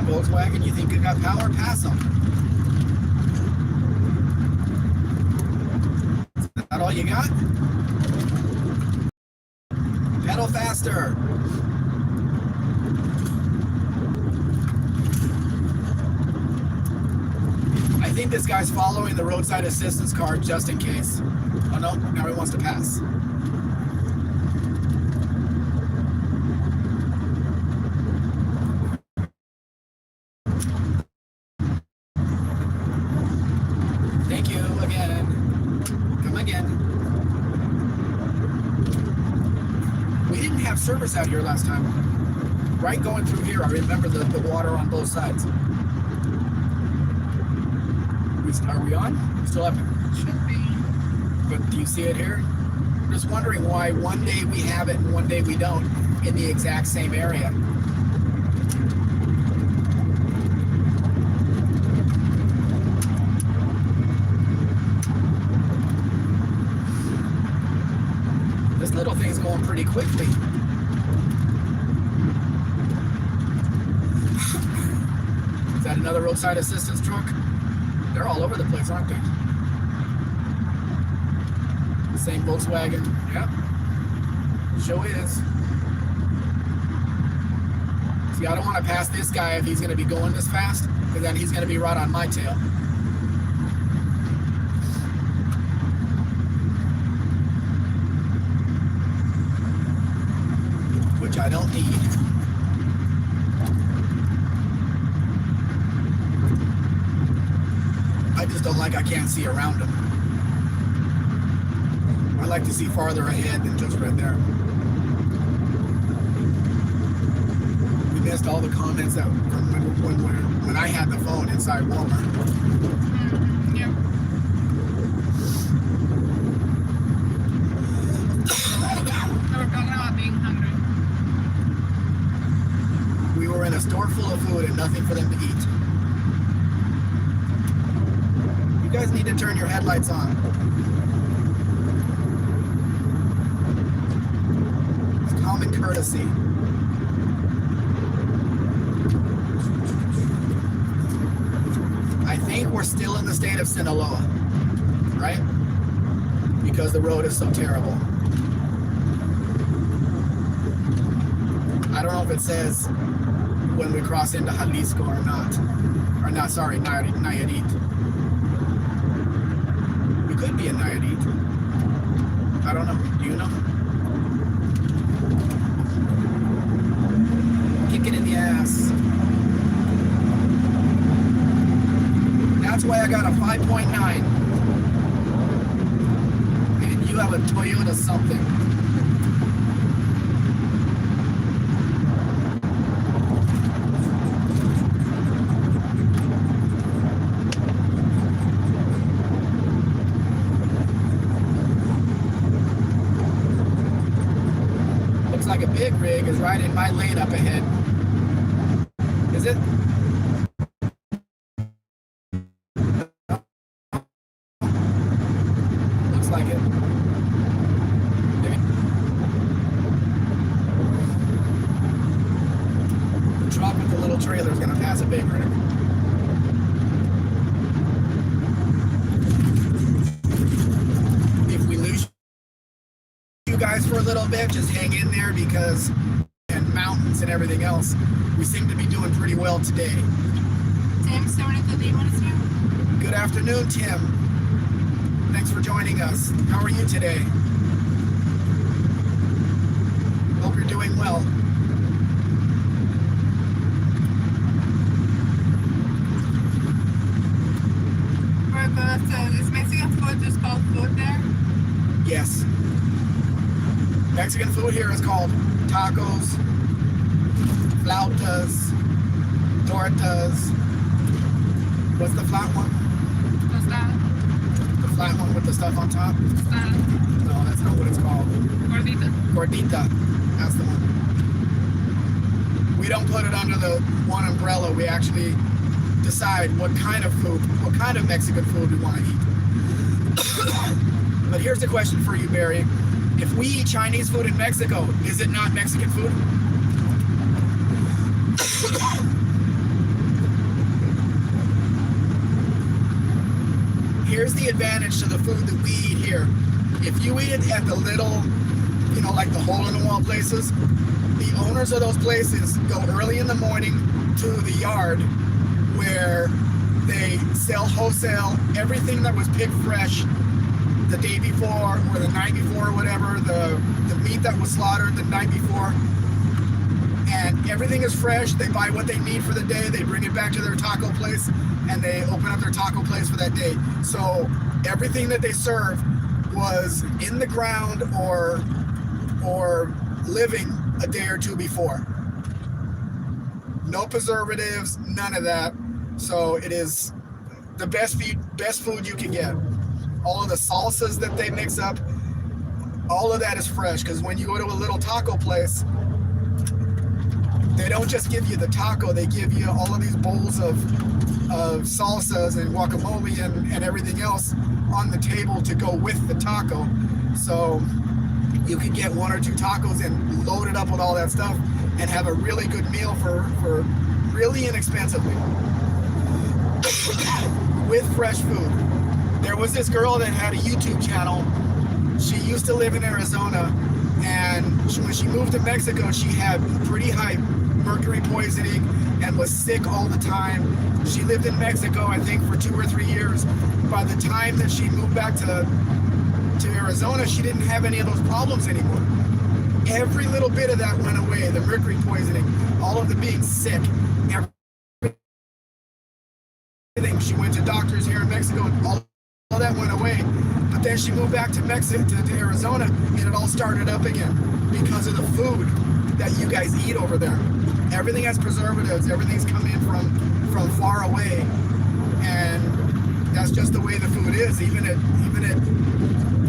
Volkswagen, you think you got power? Pass them. Is that all you got? Pedal faster. I think this guy's following the roadside assistance car just in case. Oh no, now he wants to pass. Thank you again. Come again. We didn't have service out here last time. Right going through here, I remember the water on both sides. Are we on? Still up? Should be. But do you see it here? I'm just wondering why one day we have it and one day we don't in the exact same area. This little thing's going pretty quickly. Is that another roadside assistance truck? They're all over the place, aren't they? The same Volkswagen. Yep. Sure is. See, I don't want to pass this guy if he's going to be going this fast, because then he's going to be right on my tail. Which I don't need. I just don't like I can't see around them. I like to see farther ahead than just right there. We missed all the comments that when I had the phone inside Walmart. Yep. They were talking about being hungry. We were in a store full of food and nothing for them to eat. You guys need to turn your headlights on. It's common courtesy. I think we're still in the state of Sinaloa, right? Because the road is so terrible. I don't know if it says when we cross into Jalisco or not. Or not, sorry, Nayarit. We could be in Nayarit. I don't know. Do you know? Kick it in the ass. That's why I got a 5.9. And you have a Toyota something. like a big rig is right in my lane up ahead. Is it? Looks like it. Maybe. The truck with the little trailer is going to pass a big rig. If we lose you guys for a little bit, just hang in there because and mountains and everything else, we seem to be doing pretty well today. Tim, starting the day one is here. Good afternoon, Tim. Thanks for joining us. How are you today? Hope you're doing well. Is Mexican food just called food there? Yes. Mexican food here is called tacos, flautas, tortas. What's the flat one? What's that? The flat one with the stuff on top? What's that? No, that's not what it's called. Gordita. Gordita. That's the one. We don't put it under the one umbrella. We actually decide what kind of food, what kind of Mexican food we want to eat. But here's the question for you, Barry. If we eat Chinese food in Mexico, is it not Mexican food? Here's the advantage to the food that we eat here. If you eat it at the little, you know, like the hole-in-the-wall places, the owners of those places go early in the morning to the yard where they sell wholesale everything that was picked fresh the day before or the night before or whatever, the meat that was slaughtered the night before, and everything is fresh. They buy what they need for the day, they bring it back to their taco place, and they open up their taco place for that day. So everything that they serve was in the ground or living a day or two before. No preservatives, none of that. So it is the best food you can get. All of the salsas that they mix up, all of that is fresh, because when you go to a little taco place, they don't just give you the taco, they give you all of these bowls of salsas and guacamole and everything else on the table to go with the taco. So you can get one or two tacos and load it up with all that stuff and have a really good meal for really inexpensively with fresh food. There was this girl that had a YouTube channel. She used to live in Arizona, and when she moved to Mexico, she had pretty high mercury poisoning and was sick all the time. She lived in Mexico, I think, for 2 or 3 years. By the time that she moved back to Arizona, she didn't have any of those problems anymore. Every little bit of that went away. The mercury poisoning, all of the being sick, everything. She went to doctors here in Mexico, and all that went away. But then she moved back to Mexico, to Arizona, and it all started up again because of the food that you guys eat over there. Everything has preservatives. Everything's come in from far away, and that's just the way the food is. Even at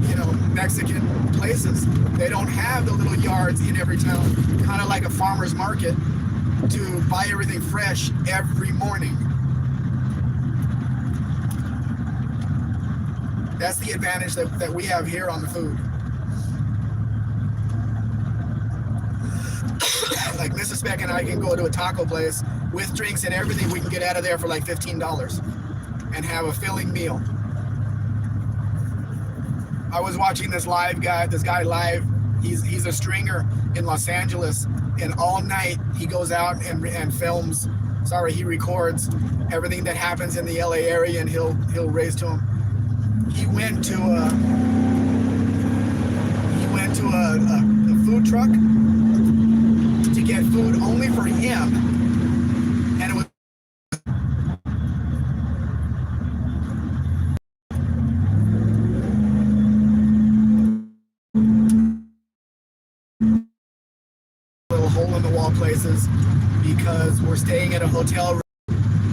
you know, Mexican places, they don't have the little yards in every town, kind of like a farmer's market, to buy everything fresh every morning. That's the advantage that we have here on the food. Like Mrs. Speck and I can go to a taco place with drinks and everything. We can get out of there for like $15 and have a filling meal. I was watching this guy live. He's a stringer in Los Angeles, and all night he goes out and films. He records everything that happens in the LA area, and he'll raise to him. He went to a food truck to get food only for him, and it was little hole-in-the-wall places, because we're staying at a hotel room,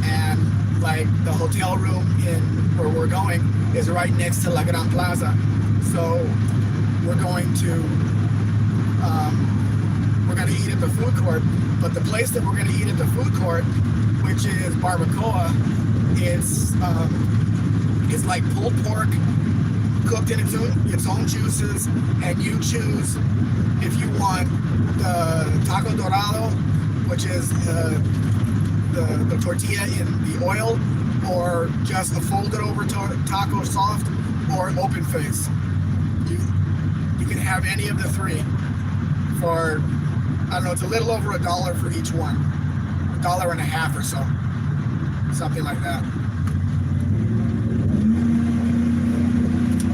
and like the hotel room in where we're going is right next to La Gran Plaza. So we're going to we're going to eat at the food court. But the place that we're going to eat at the food court, which is Barbacoa, it's like pulled pork cooked in its own juices, and you choose if you want the taco dorado, which is the tortilla in the oil, or just a folded over taco soft, or open face. You can have any of the three for, I don't know, it's a little over $1 for each one. $1.50 or so. Something like that.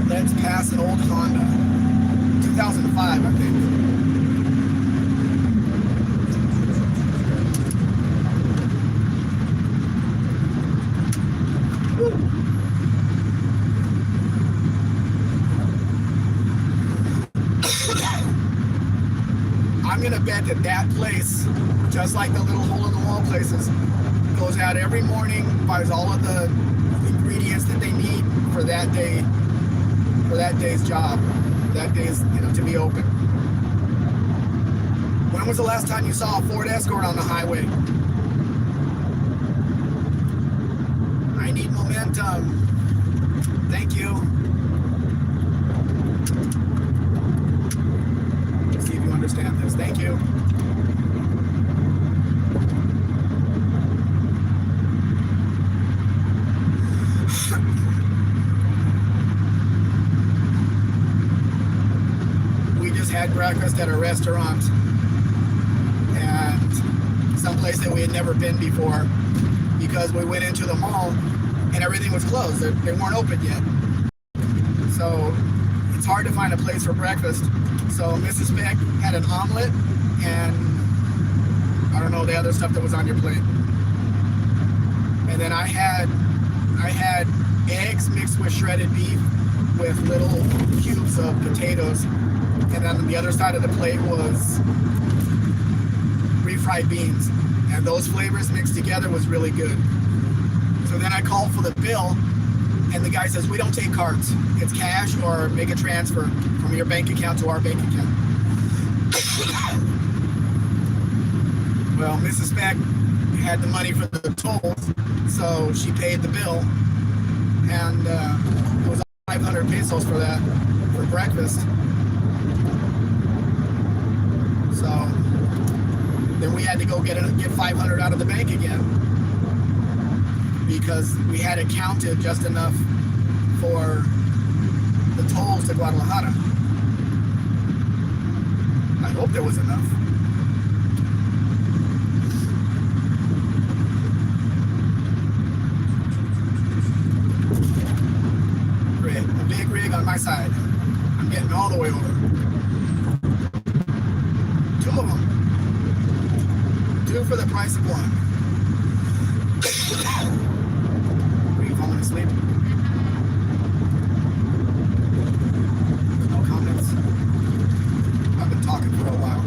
Let's pass an old Honda. 2005, I think. I'm gonna bet that place, just like the little hole-in-the-wall places, goes out every morning, buys all of the ingredients that they need for that day, for that day's job, that day's, to be open. When was the last time you saw a Ford Escort on the highway? I need momentum. Thank you. Let's see if you understand this. Thank you. We just had breakfast at a restaurant, and someplace that we had never been before, because we went into the mall and everything was closed. They weren't open yet. So it's hard to find a place for breakfast. So Mrs. Beck had an omelet and I don't know the other stuff that was on your plate. And then I had eggs mixed with shredded beef with little cubes of potatoes. And then on the other side of the plate was refried beans. And those flavors mixed together was really good. So then I called for the bill, and the guy says, we don't take cards. It's cash or make a transfer from your bank account to our bank account. Well, Mrs. Beck had the money for the tolls, so she paid the bill, and it was 500 pesos for that, for breakfast. So then we had to go get 500 out of the bank again, because we had it counted just enough for the tolls to Guadalajara. I hope there was enough. Rig, a big rig on my side. I'm getting all the way over. 2 of them. 2 for the price of 1. Are you falling asleep? No comments? I've been talking for a while.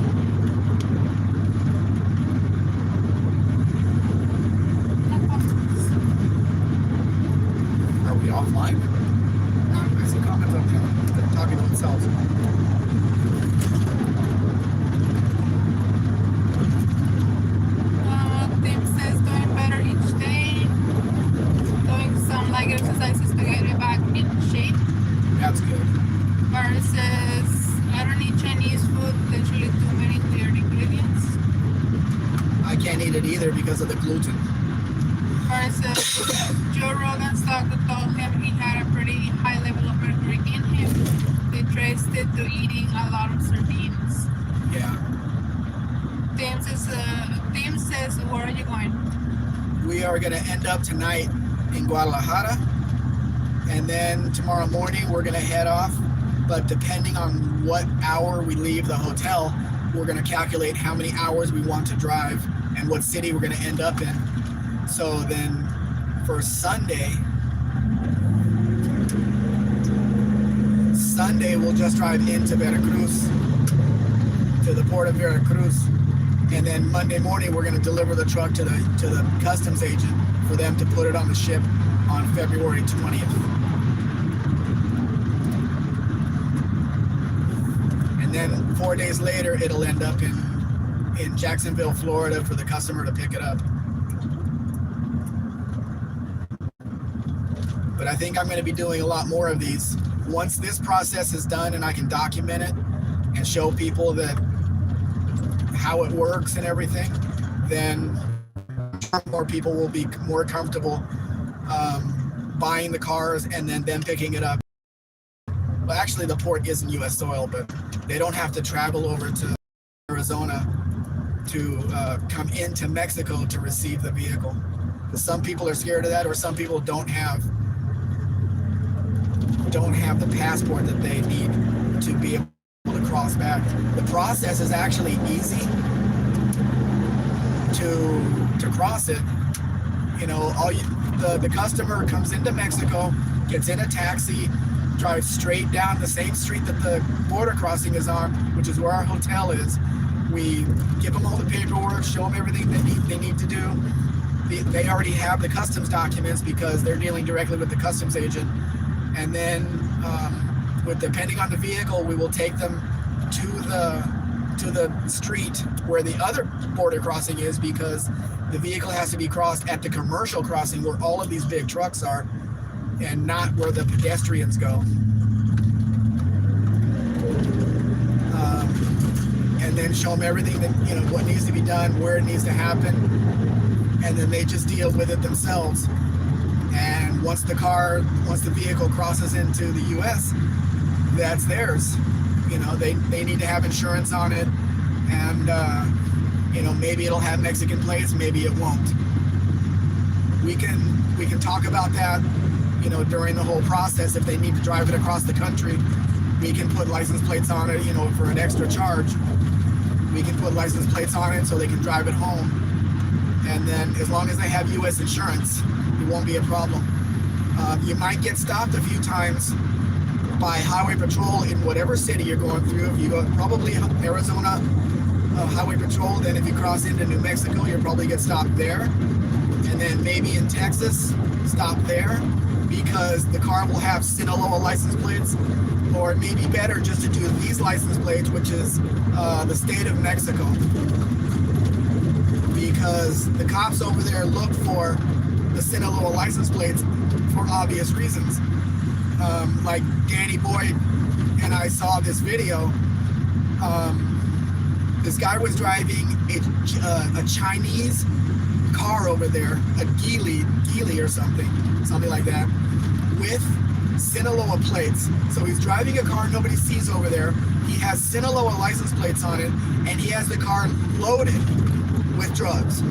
Are we offline? I see comments up there. They're talking to themselves. Tim says doing better each day. Doing some leg exercises to get it back in shape. That's good. Versus, I don't eat Chinese food, literally too many weird ingredients. I can't eat it either because of the gluten. Versus, Joe Rogan's doctor told him he had a pretty high level of mercury in him. They traced it to eating a lot of sardines. Yeah. Tim says, where are you going? We are going to end up tonight in Guadalajara, and then tomorrow morning we're going to head off. But depending on what hour we leave the hotel, we're going to calculate how many hours we want to drive and what city we're going to end up in. So then for Sunday we'll just drive into Veracruz, to the port of Veracruz. And then Monday morning, we're going to deliver the truck to the customs agent for them to put it on the ship on February 20th. And then 4 days later, it'll end up in in Jacksonville, Florida for the customer to pick it up. But I think I'm going to be doing a lot more of these. Once this process is done and I can document it and show people that how it works and everything, then more people will be more comfortable buying the cars and then them picking it up. Well, actually, the port is in U.S. soil, but they don't have to travel over to Arizona to come into Mexico to receive the vehicle. Some people are scared of that, or some people don't have the passport that they need to be able to cross back. The process is actually easy to cross it. You know, the customer comes into Mexico, gets in a taxi, drives straight down the same street that the border crossing is on, which is where our hotel is. We give them all the paperwork, show them everything they need to do. They already have the customs documents because they're dealing directly with the customs agent. And then, depending on the vehicle, we will take them to the street where the other border crossing is, because the vehicle has to be crossed at the commercial crossing where all of these big trucks are, and not where the pedestrians go. And then show them everything that, you know, what needs to be done, where it needs to happen, and then they just deal with it themselves. And once the vehicle crosses into the U.S., that's theirs. You know, they need to have insurance on it, and you know, maybe it'll have Mexican plates, maybe it won't. We can talk about that, you know, during the whole process. If they need to drive it across the country, we can put license plates on it, you know, for an extra charge. We can put license plates on it so they can drive it home. And then as long as they have U.S. insurance, it won't be a problem. You might get stopped a few times by Highway Patrol in whatever city you're going through. If you go probably Arizona Highway Patrol, then if you cross into New Mexico, you'll probably get stopped there. And then maybe in Texas, stop there, because the car will have Sinaloa license plates. Or it may be better just to do these license plates, which is the state of Mexico. Because the cops over there look for the Sinaloa license plates for obvious reasons. Like Danny Boyd and I saw this video. This guy was driving a Chinese car over there, a Geely or something like that, with Sinaloa plates. So he's driving a car nobody sees over there. He has Sinaloa license plates on it, and he has the car loaded with drugs.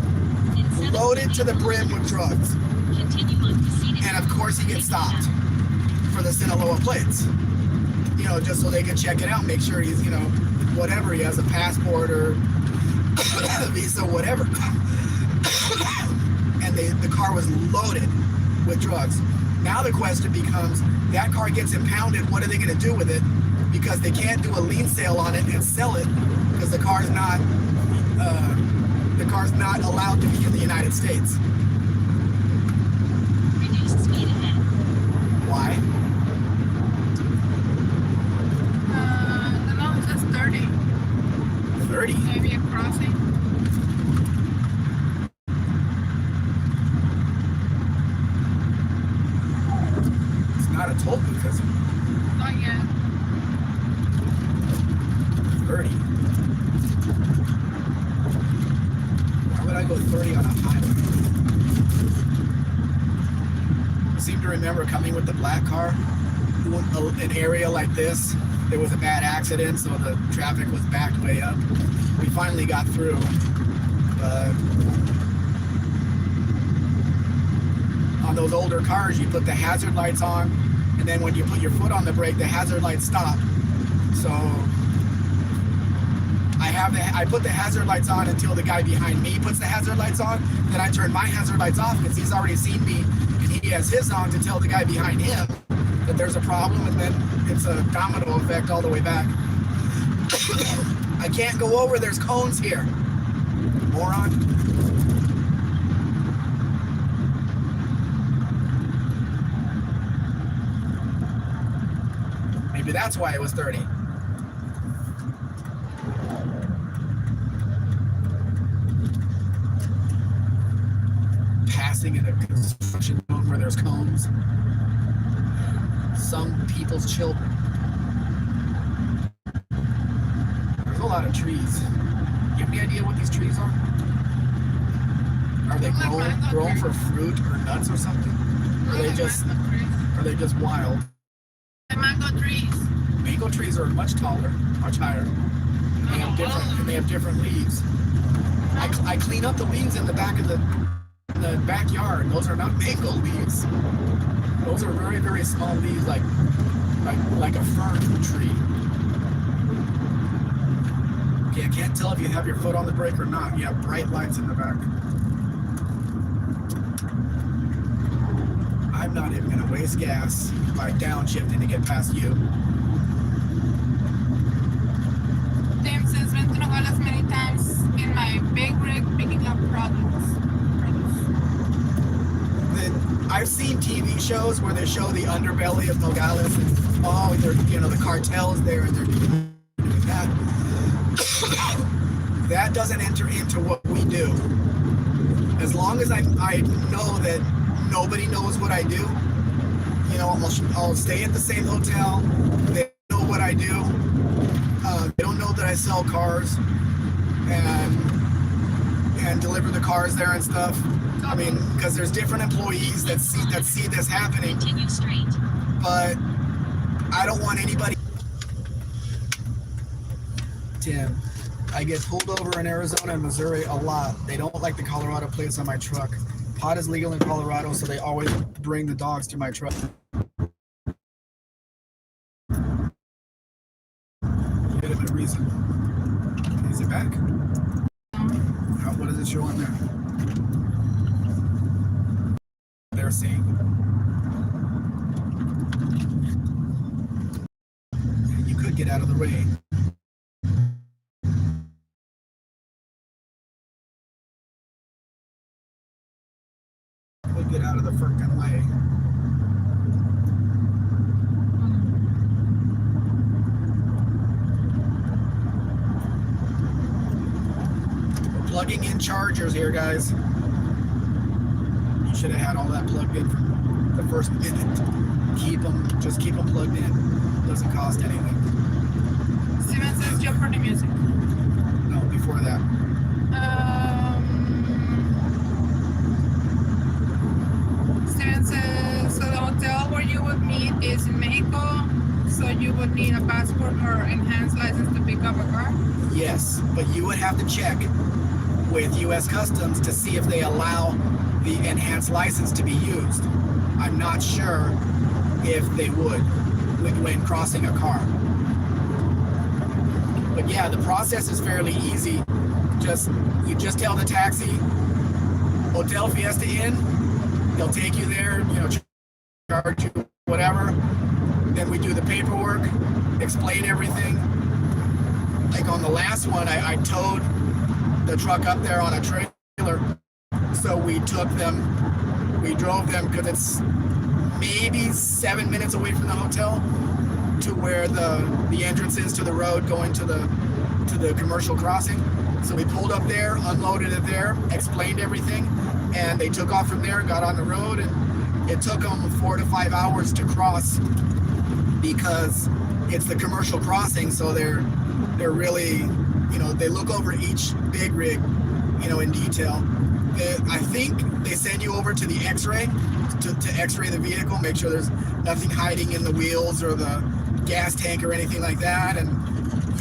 Loaded to the brim with drugs. And of course he gets stopped for the Sinaloa plates. You know, just so they can check it out, make sure he's, you know, whatever, he has a passport or a visa, whatever. And the car was loaded with drugs. Now the question becomes, that car gets impounded, what are they going to do with it? Because they can't do a lien sale on it and sell it, because the car's not allowed to be in the United States. Reduce speed ahead. Why? The law says 30. 30? Maybe a crossing. It's not a toll booth, is it? Not yet. 30. Why would I go 30 on a highway? I seem to remember coming with the black car, an area like this, there was a bad accident, so the traffic was backed way up. We finally got through, but on those older cars, you put the hazard lights on, and then when you put your foot on the brake, the hazard lights stop. So I put the hazard lights on until the guy behind me puts the hazard lights on. Then I turn my hazard lights off because he's already seen me, and he has his on to tell the guy behind him that there's a problem, and then it's a domino effect all the way back. I can't go over, there's cones here. Moron. Maybe that's why it was 30. crossing in a construction zone where there's cones. Some people's children. There's a lot of trees. You have any idea what these trees are? Are they grown for fruit or nuts or something? Or are they just wild? The mango trees. Mango trees are much taller, much higher. They have different leaves. I clean up the leaves in the back of the backyard. Those are not mango leaves. Those are very, very small leaves, like a fern tree. Okay, I can't tell if you have your foot on the brake or not. You have bright lights in the back. I'm not even gonna waste gas by downshifting to get past you. Tim says, been to Nogales many times in my big rig picking up products. I've seen TV shows where they show the underbelly of Nogales and the cartel's there and they're doing that. That doesn't enter into what we do. As long as I know that nobody knows what I do, I'll stay at the same hotel. They know what I do. They don't know that I sell cars and deliver the cars there and stuff. I mean, because there's different employees that see this happening. Continue straight. But I don't want anybody. Tim, I get pulled over in Arizona and Missouri a lot. They don't like the Colorado plates on my truck. Pot is legal in Colorado, so they always bring the dogs to my truck. Legitimate reason. Is it back? What does it show on there? They're saying. You could get out of the way. Could get out of the frickin' way. We're plugging in chargers here, guys. You should have had all that plugged in from the first minute. Just keep them plugged in. Doesn't cost anything. Steven says Jeopardy music. No, before that. Steven says, so the hotel where you would meet is in Mexico, so you would need a passport or enhanced license to pick up a car? Yes, but you would have to check with U.S. Customs to see if they allow the enhanced license to be used. I'm not sure if they would when crossing a car. But yeah, the process is fairly easy. You just tell the taxi, Hotel Fiesta Inn, they'll take you there, charge you whatever. Then we do the paperwork, explain everything. Like on the last one, I towed the truck up there on a trailer. So we drove them because it's maybe 7 minutes away from the hotel to where the entrance is to the road going to the commercial crossing. So we pulled up there, unloaded it there, explained everything, and they took off from there, got on the road, and it took them 4 to 5 hours to cross because it's the commercial crossing. So they're really, they look over each big rig, in detail. I think they send you over to the X-ray to X-ray the vehicle, make sure there's nothing hiding in the wheels or the gas tank or anything like that, and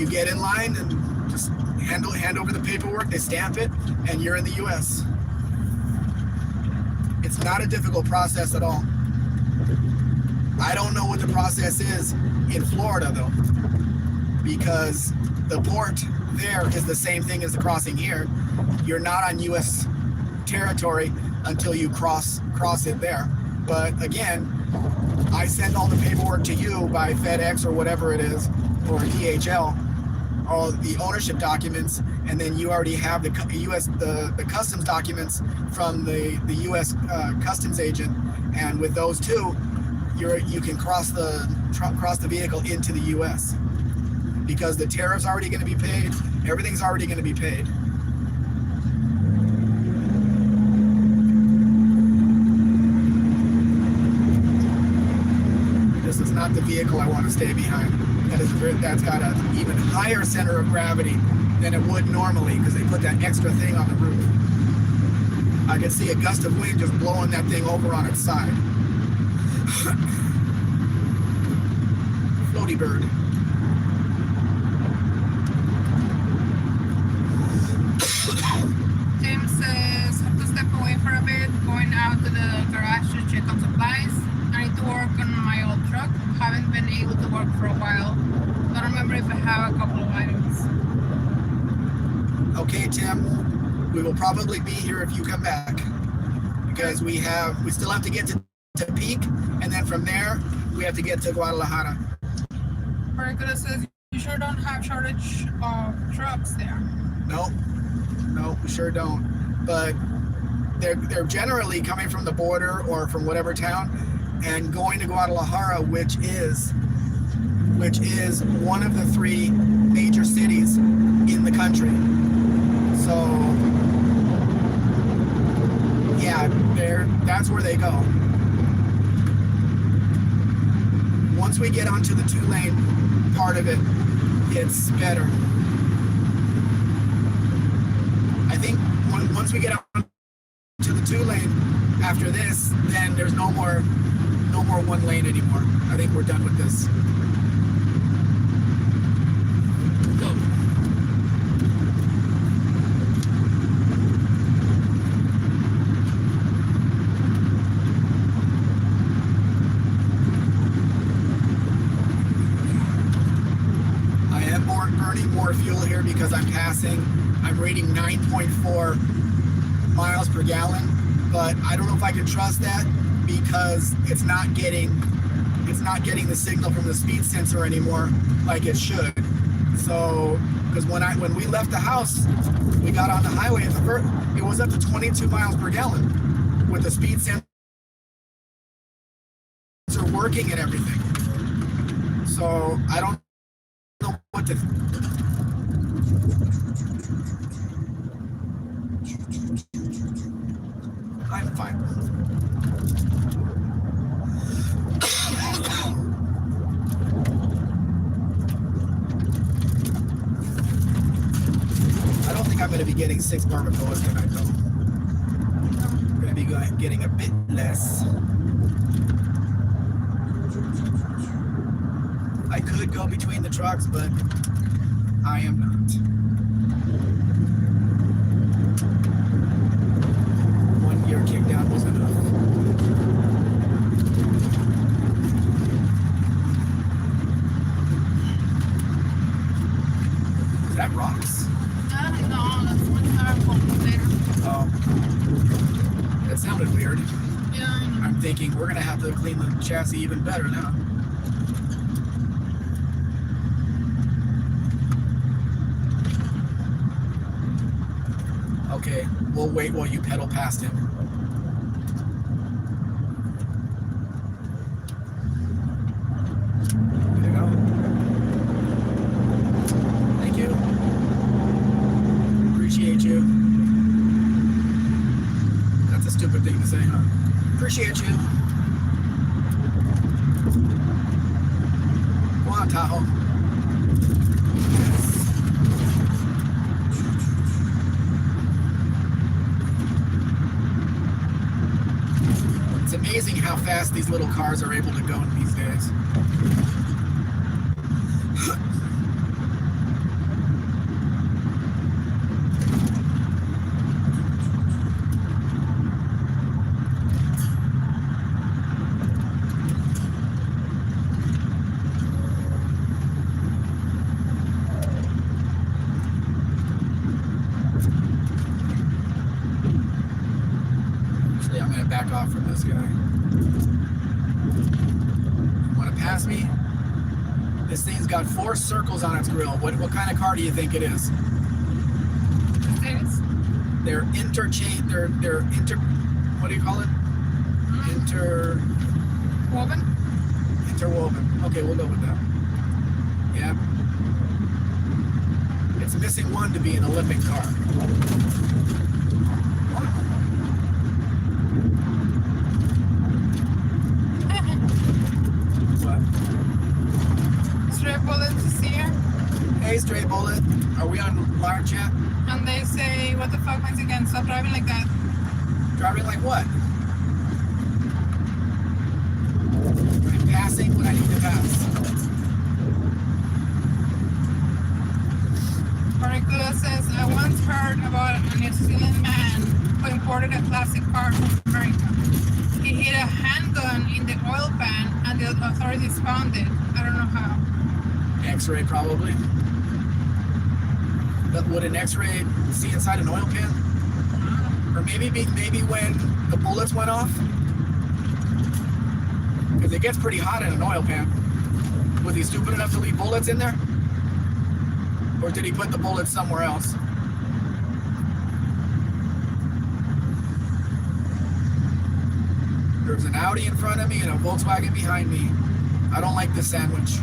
you get in line and just hand over the paperwork, they stamp it, and you're in the U.S. It's not a difficult process at all. I don't know what the process is in Florida, though, because the port there is the same thing as the crossing here. You're not on U.S. territory until you cross it there. But again, I send all the paperwork to you by FedEx or whatever it is, or DHL, all the ownership documents, and then you already have the customs documents from the U.S. customs agent, and with those two, you can cross the vehicle into the U.S. because the tariff's already going to be paid. Everything's already going to be paid. vehicle I want to stay behind. That's got an even higher center of gravity than it would normally because they put that extra thing on the roof. I can see a gust of wind just blowing that thing over on its side. Floaty bird. Tim says, have to step away for a bit, going out to the garage to check on supplies. I need to work on my old truck. Haven't been able to work for a while. Don't remember if I have a couple of items. Okay, Tim, we will probably be here if you come back because we still have to get to Peak, and then from there we have to get to Guadalajara. Barracuda says, you sure don't have shortage of trucks there. No, we sure don't. But they're generally coming from the border or from whatever town and going to Guadalajara, which is one of the 3 major cities in the country. So yeah, that's where they go. Once we get onto the 2-lane part of it, it's better. I think once we get on to the 2-lane after this, then there's no more 1 lane anymore. I think we're done with this. Go. I am burning more fuel here because I'm rating 9.4 miles per gallon, but I don't know if I can trust that because it's not getting the signal from the speed sensor anymore like it should. So, because when we left the house, we got on the highway, it was up to 22 miles per gallon with the speed sensor working and everything. So I don't know what to. I'm fine. I don't think I'm going to be getting 6 barbacoas tonight, though. I'm going to be getting a bit less. I could go between the trucks, but I am not. 1 year kickdown was enough. Is that rocks? No, that's what's our later. Oh. That sounded weird. Yeah, I know. I'm thinking we're going to have to clean the chassis even better now. Okay, we'll wait while you pedal past him. There you go. Thank you. Appreciate you. That's a stupid thing to say, huh? Appreciate you. Go on, Tahoe. It's amazing how fast these little cars are able to go these days. Actually, I'm going to back off from this guy. Want to pass me? This thing's got 4 circles on its grill. What kind of car do you think it is? Mercedes? They're what do you call it? Interwoven. Okay, we'll go with that. Yeah. It's missing one to be an Olympic car. What? Stray Bullet is here, Hey, Stray Bullet. Are we on large yet? and they say, "What the fuck, Mexican? Stop driving like that." Driving like what? I'm passing when I need to pass. Maricula says, "I once heard about a New Zealand man who imported a classic car from America. He hid a handgun in the oil pan, and the authorities found it. I don't know how." X-ray probably. But would an X-ray see inside an oil pan? Or maybe when the bullets went off? Because it gets pretty hot in an oil pan. Was he stupid enough to leave bullets in there? Or did he put the bullets somewhere else? There's an Audi in front of me and a Volkswagen behind me. I don't like this sandwich.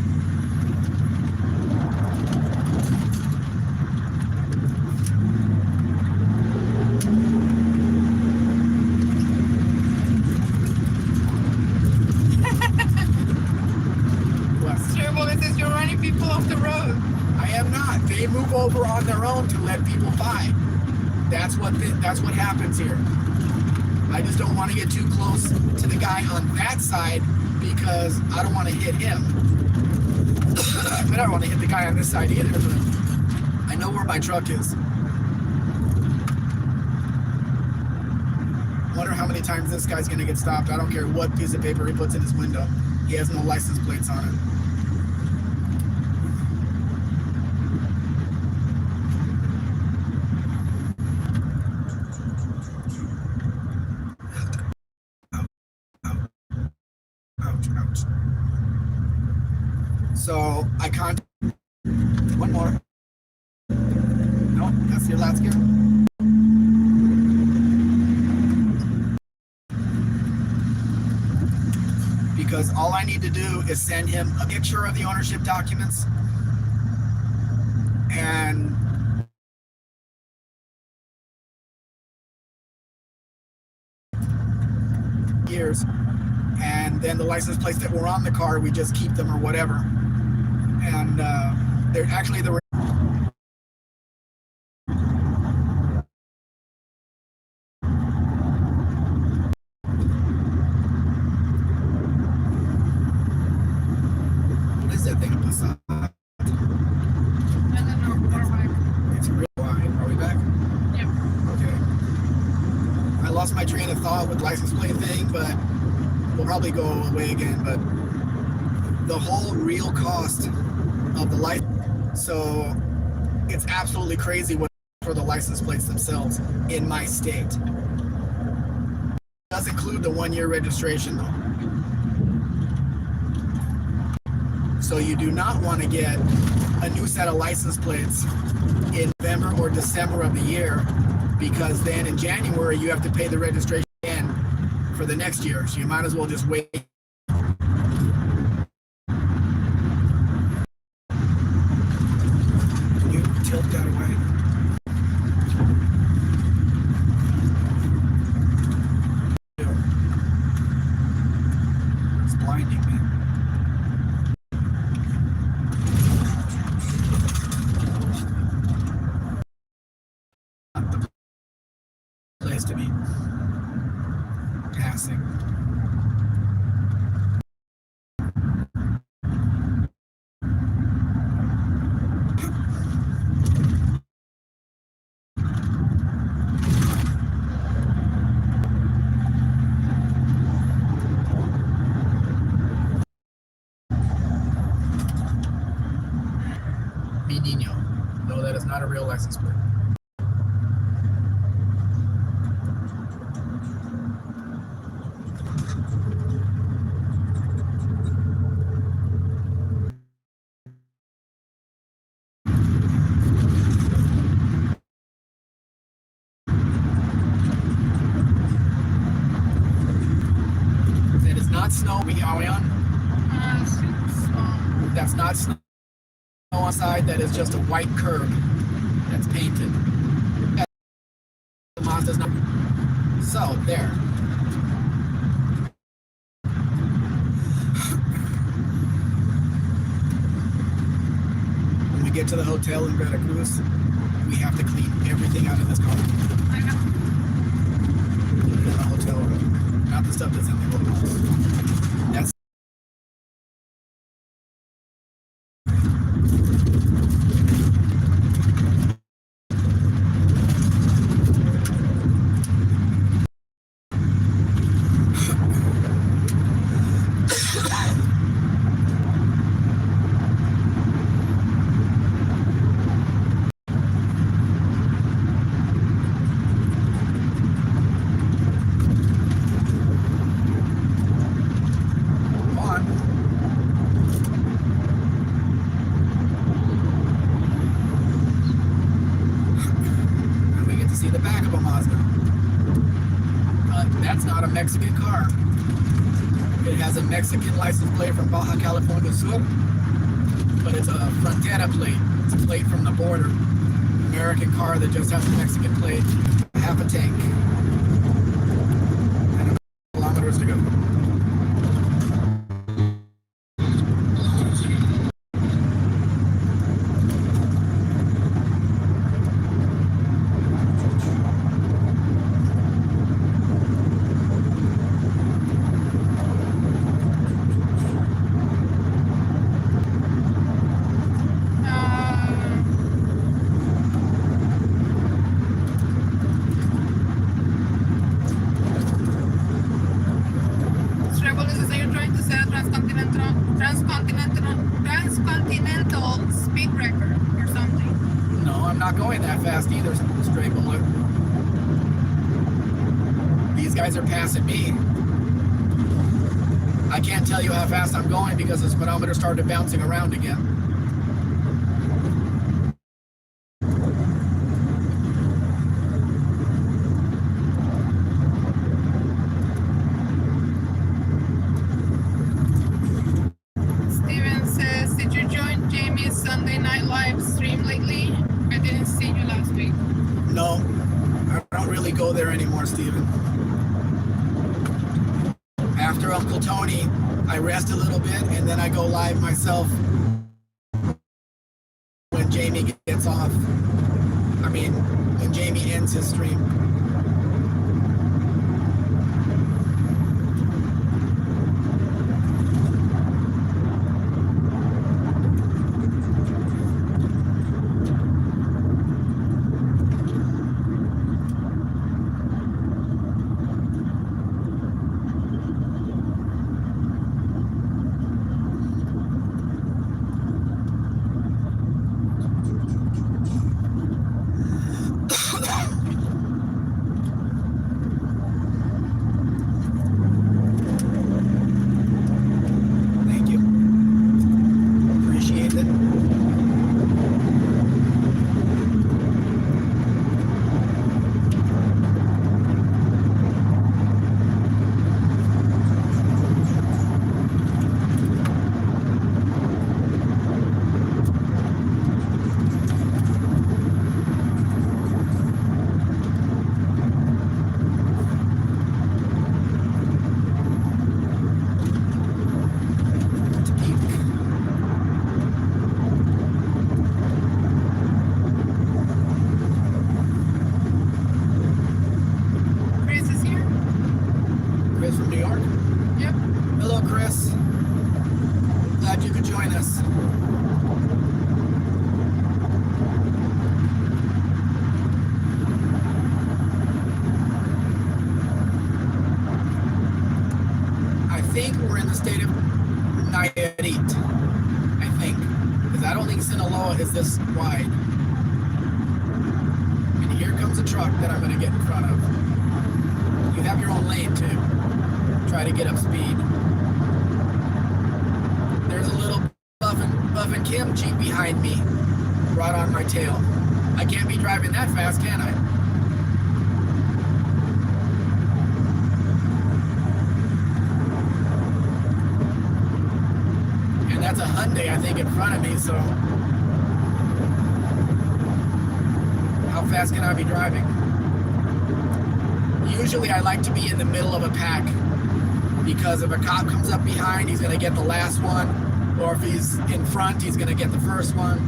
Stray Bullet says, "You're running people off the road." I am not. They move over on their own to let people by. That's what happens here. I just don't want to get too close to the guy on that side because I don't want to hit him. I don't want to hit the guy on this side either. I know where my truck is. Wonder how many times this guy's gonna get stopped. I don't care what piece of paper he puts in his window. He has no license plates on it. Ouch. So I can't. One more. No, that's your last gear. Because all I need to do is send him a picture of the ownership documents and years, and then the license plates that were on the car, we just keep them or whatever. And they're actually the what is that thing up the side? I don't know. We're back. It's real wide. Are we back? Yeah. Okay. I lost my train of thought with license plate thing, but we'll probably go away again. But the whole real cost of the license, so it's absolutely crazy what for the license plates themselves in my state. It does include the 1-year registration though. So you do not want to get a new set of license plates in November or December of the year, because then in January you have to pay the registration again for the next year. So you might as well just wait. Can you tilt that away? It's blinding me. Not the place to be passing. Mi niño. No, that is not a real license plate. It is not snow. Are we on? That's not snow outside. That is just a white curb that's painted. The Mazda's not. So there. get to the hotel in Veracruz, we have to clean everything out of this car. I know. Put it in the hotel room. Not the stuff that's in the hotel. That's Mexican car. It has a Mexican license plate from Baja California Sur, but it's a Frontera plate. It's a plate from the border. American car that just has a Mexican plate, half a tank, and kilometers to go. Transcontinental speed record or something. No, I'm not going that fast either, Stray Bullet. These guys are passing me. I can't tell you how fast I'm going because the speedometer started bouncing around again. Sunday Night Live stream lately? I didn't see you last week. No, I don't really go there anymore, Steven. After Uncle Tony, I rest a little bit and then I go live myself when Jamie gets off. I mean, when Jamie ends his stream. Is this wide? And here comes a truck that I'm going to get in front of. You have your own lane too. Try to get up speed. There's a little Buff and Kim Jeep behind me, right on my tail. I can't be driving that fast, can I? And that's a Hyundai, I think, in front of me, so how fast can I be driving? Usually I like to be in the middle of a pack because if a cop comes up behind, he's going to get the last one, or if he's in front, he's going to get the first one.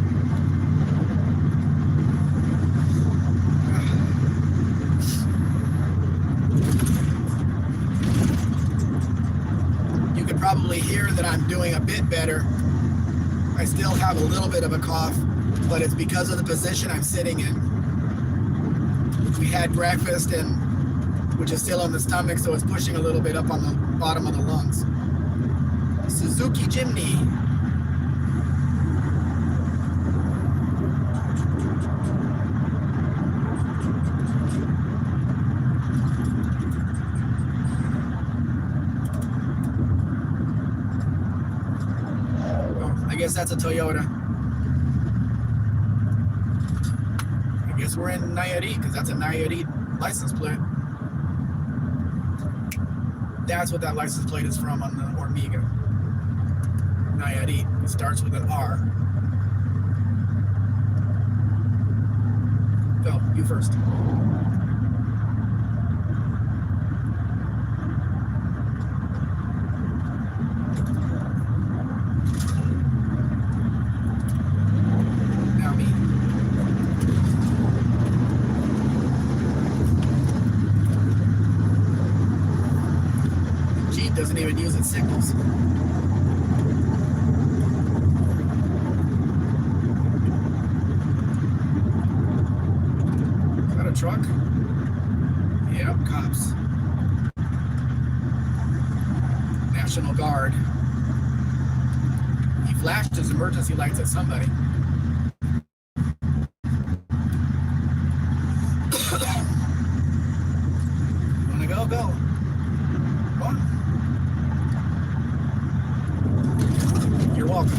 hear that I'm doing a bit better. I still have a little bit of a cough, but it's because of the position I'm sitting in. We had breakfast, and which is still on the stomach, so it's pushing a little bit up on the bottom of the lungs. Suzuki Jimny. I guess that's a Toyota. I guess we're in Nayarit because that's a Nayarit license plate. That's what that license plate is from on the Ormiga. Nayarit. It starts with an R. Go, you first. Doesn't even use its signals. Is that a truck? Yep, cops. National Guard. He flashed his emergency lights at somebody. Wanna go? Go. Come on. You're welcome.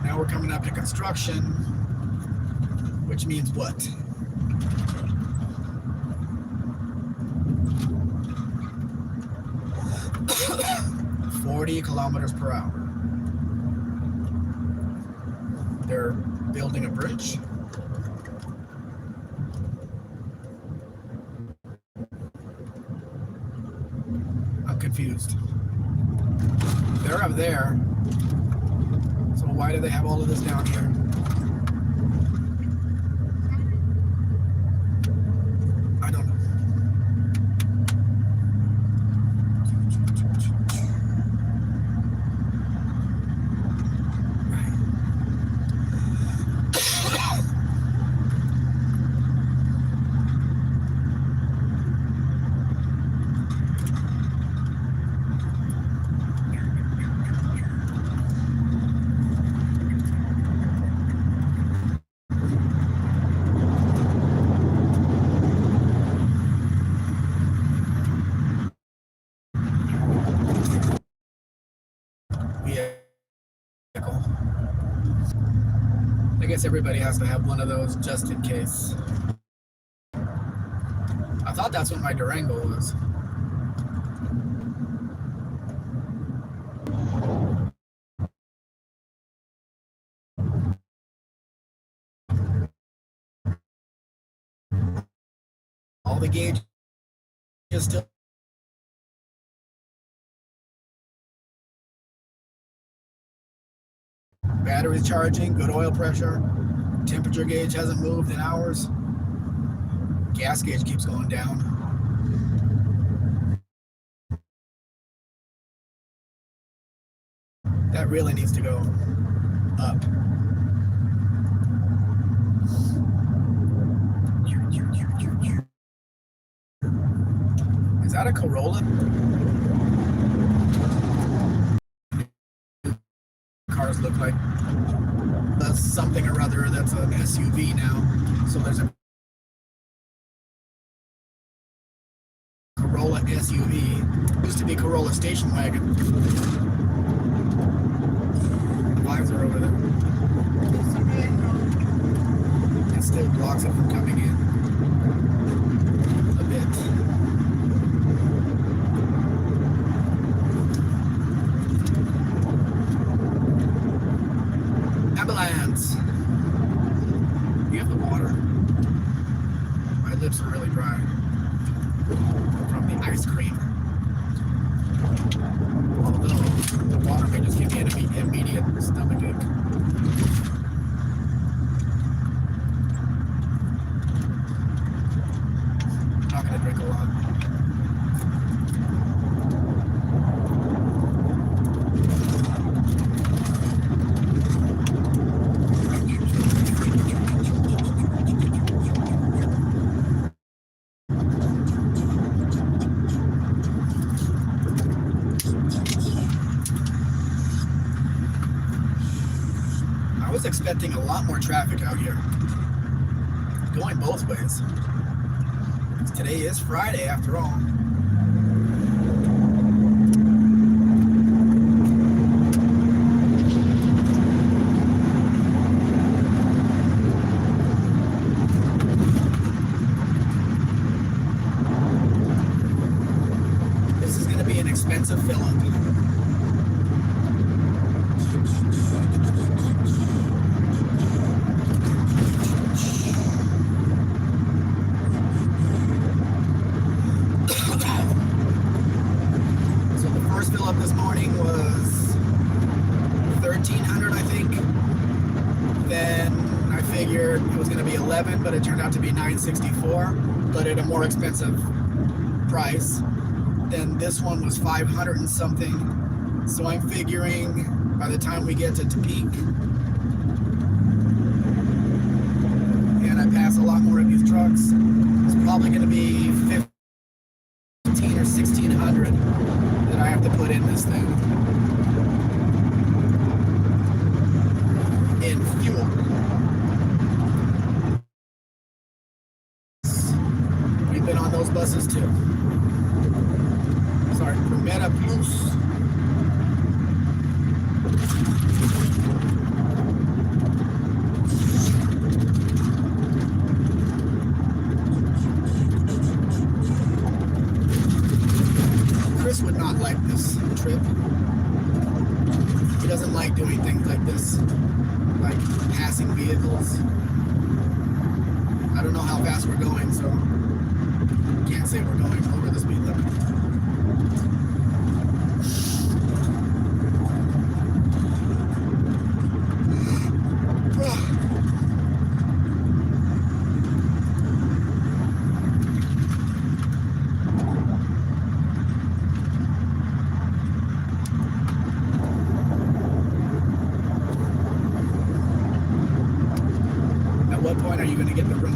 Now we're coming up to construction, which means what? .40 km/h. They're building a bridge. I'm confused. They're up there. So why do they have all of this down here? I don't know. I guess everybody has to have one of those just in case. I thought that's what my Durango was. All the gauge is still battery's charging, good oil pressure, temperature gauge hasn't moved in hours, gas gauge keeps going down. That really needs to go up. Is that a Corolla? Cars look like something or other that's an SUV now. So there's a Corolla SUV. Used to be Corolla station wagon. The vibes are over there. It still blocks it from coming in a bit. Ambulance. You have the water. My lips are really dry from the ice cream. Although the water may just give me an immediate getting a stomach ache. I'm not gonna drink a lot. I was expecting a lot more traffic out here, going both ways. Today is Friday after all. This is going to be an expensive fill-up. This morning was 1,300, I think. Then I figured it was going to be 11, but it turned out to be 964, but at a more expensive price. Then this one was 500 and something. So I'm figuring by the time we get to Topeka and I pass a lot more of these trucks, it's probably going to be 15 or 1,600 that I have to put in this thing. In fuel. We've been on those buses too. Sorry, Primera Plus. Chris would not like this trip. He doesn't like doing things like this, like passing vehicles. I don't know how fast we're going, so can't say we're going over the speed limit. At what point are you going to get the room?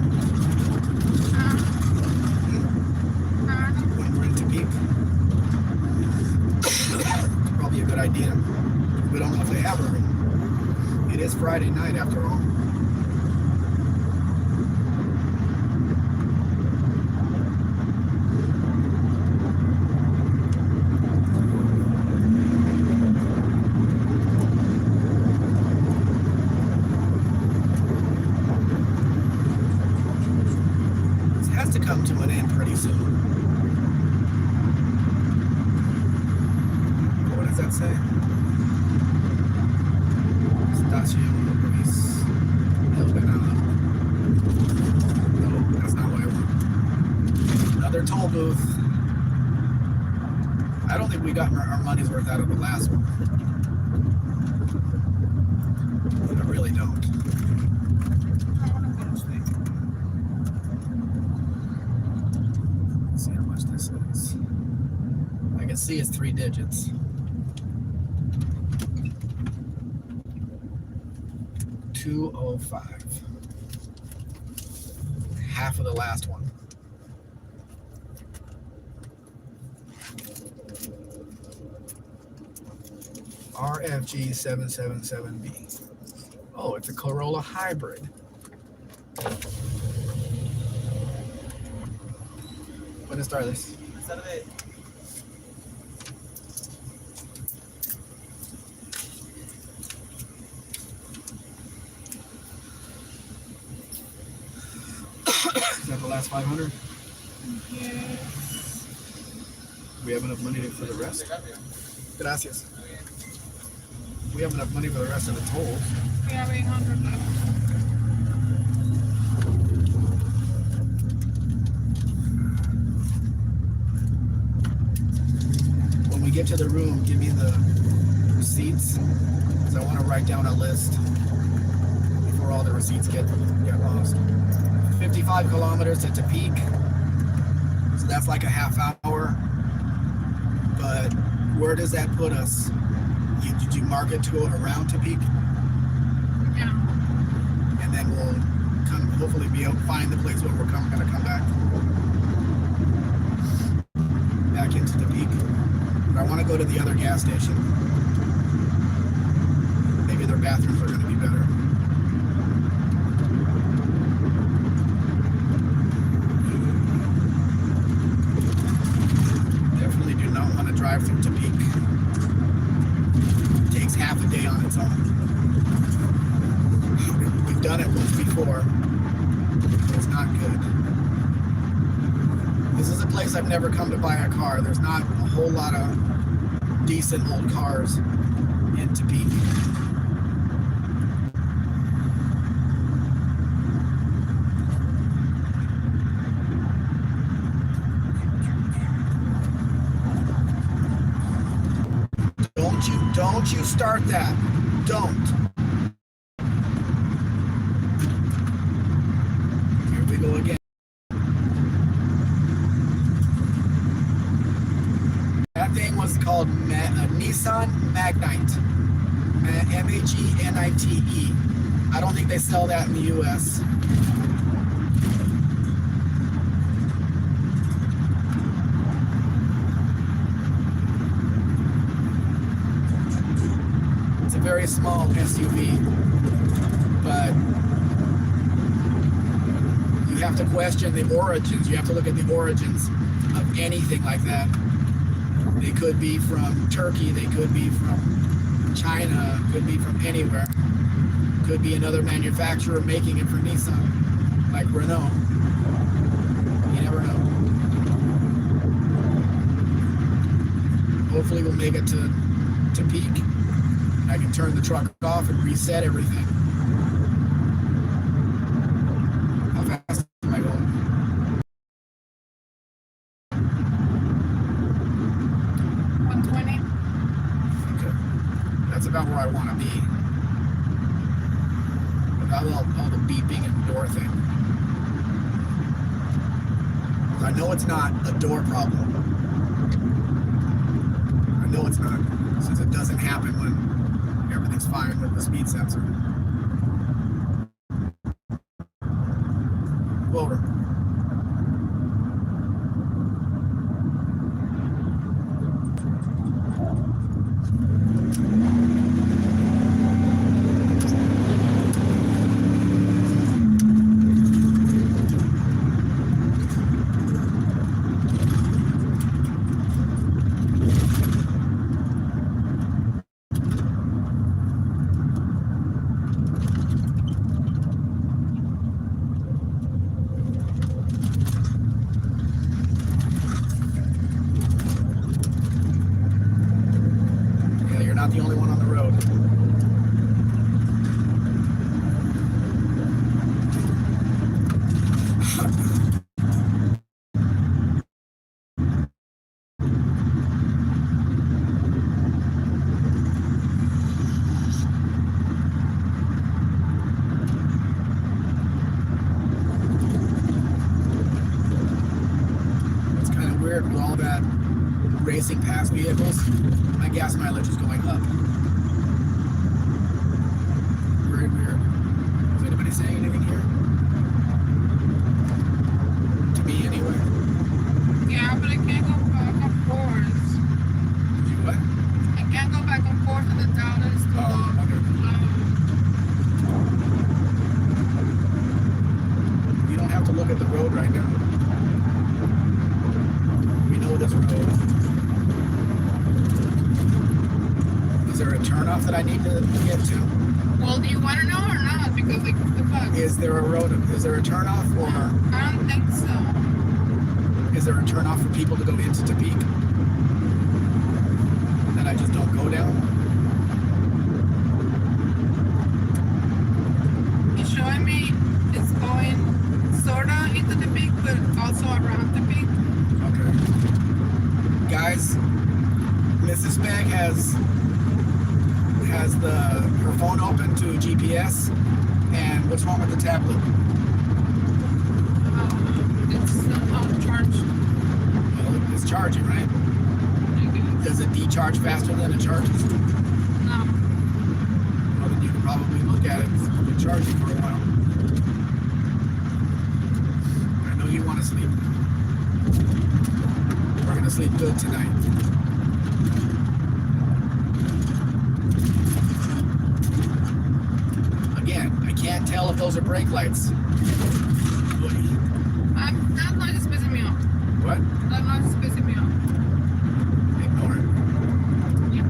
When we're in Topeka. Probably a good idea. We don't know if they have a room. It is Friday night after all. To come to an end pretty soon. What does that say? Estación Luis El Venado. No, that's not what I want. Another toll booth. I don't think we got our money's worth out of the last one. I really don't. See how much this is. I can see it's 3 digits. $205. Half of the last one. RFG 777B. Oh, it's a Corolla hybrid. Buenas tardes. Buenas tardes. Is that the last 500? Yes. Do we have enough money for the rest? Gracias. We have enough money for the rest of the tolls. We have 800 left. When we get to the room, give me the receipts because I want to write down a list before all the receipts get lost. 55 kilometers to Tepic, so that's like a half hour. But where does that put us? Did you mark it to go around Tepic? Yeah. And then we'll hopefully be able to find the place where we're going to come back into Tepic. But I want to go to the other gas station. Maybe their bathrooms are going to be better. Definitely do not want to drive through Tepic. It takes half a day on its own. We've done it once before. It's not good. This is a place I've never come to buy a car. There's not a whole lot of decent old cars in Tepic. Don't you start that. Don't. Here we go again. That thing was called Nissan Magnite. M-A-G-N-I-T-E. I don't think they sell that in the U.S. It's a very small SUV, but you have to question the origins. You have to look at the origins of anything like that. They could be from Turkey, they could be from China, could be from anywhere. Could be another manufacturer making it for Nissan, like Renault. You never know. Hopefully we'll make it to Tepic. I can turn the truck off and reset everything. How fast am I going? That's about where I want to be. Without all the beeping and door thing. I know it's not a door problem. I know it's not, since it doesn't happen when everything's fine with the speed sensor. Over. Not the only one on the road. It's kind of weird with all that racing past vehicles. My gas mileage is going up. Very weird. Is anybody saying anything here? To me, anyway. Yeah, but I can't go back and forth. You what? I can't go back and forth to the Dallas to You don't have to look at the road right now. We know this road. Is there a turnoff that I need to get to? Well, do you want to know or not? Because like, what the fuck? Is there a road? Is there a turnoff, or I don't think so. is there a turnoff for people to go into Tepic that I just don't go down? He's showing me it's going sorta into the peak, but also around the peak. Okay. Guys, Mrs. Spag has has her phone open to GPS. And what's wrong with the tablet? It's on charge. Well, it's charging, right? Does it decharge faster than it charges? No. Well, then you can probably look at it. It's been charging for a while. I know you want to sleep. We're going to sleep good tonight. Again, I can't tell if those are brake lights. That noise is pissing me off. What? That noise is pissing me off. Ignore it. Yeah.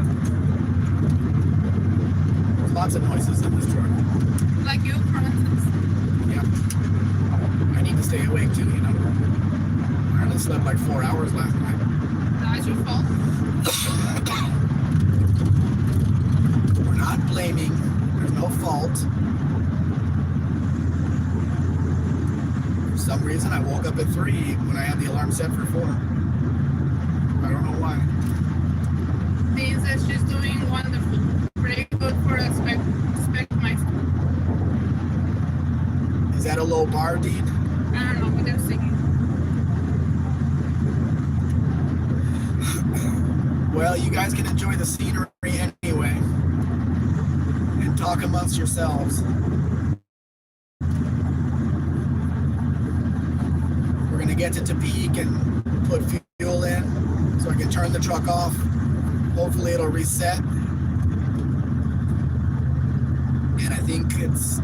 There's lots of noises in this truck. Like you, for instance. Yeah. I need to stay awake too, you know. I only slept like 4 hours last night. That's your fault. We're not blaming. There's no fault. For some reason, I woke up at 3 when I had the alarm set for 4. I don't know why. Means that she's doing wonderful. Pretty good for a Specmeister. Is that a low bar, Dean? I don't know, but they're singing. Well, you guys can enjoy the scenery anyway. And talk amongst yourselves. We're going to get to Tepic and put fuel in so I can turn the truck off. Hopefully it'll reset. And I think it's a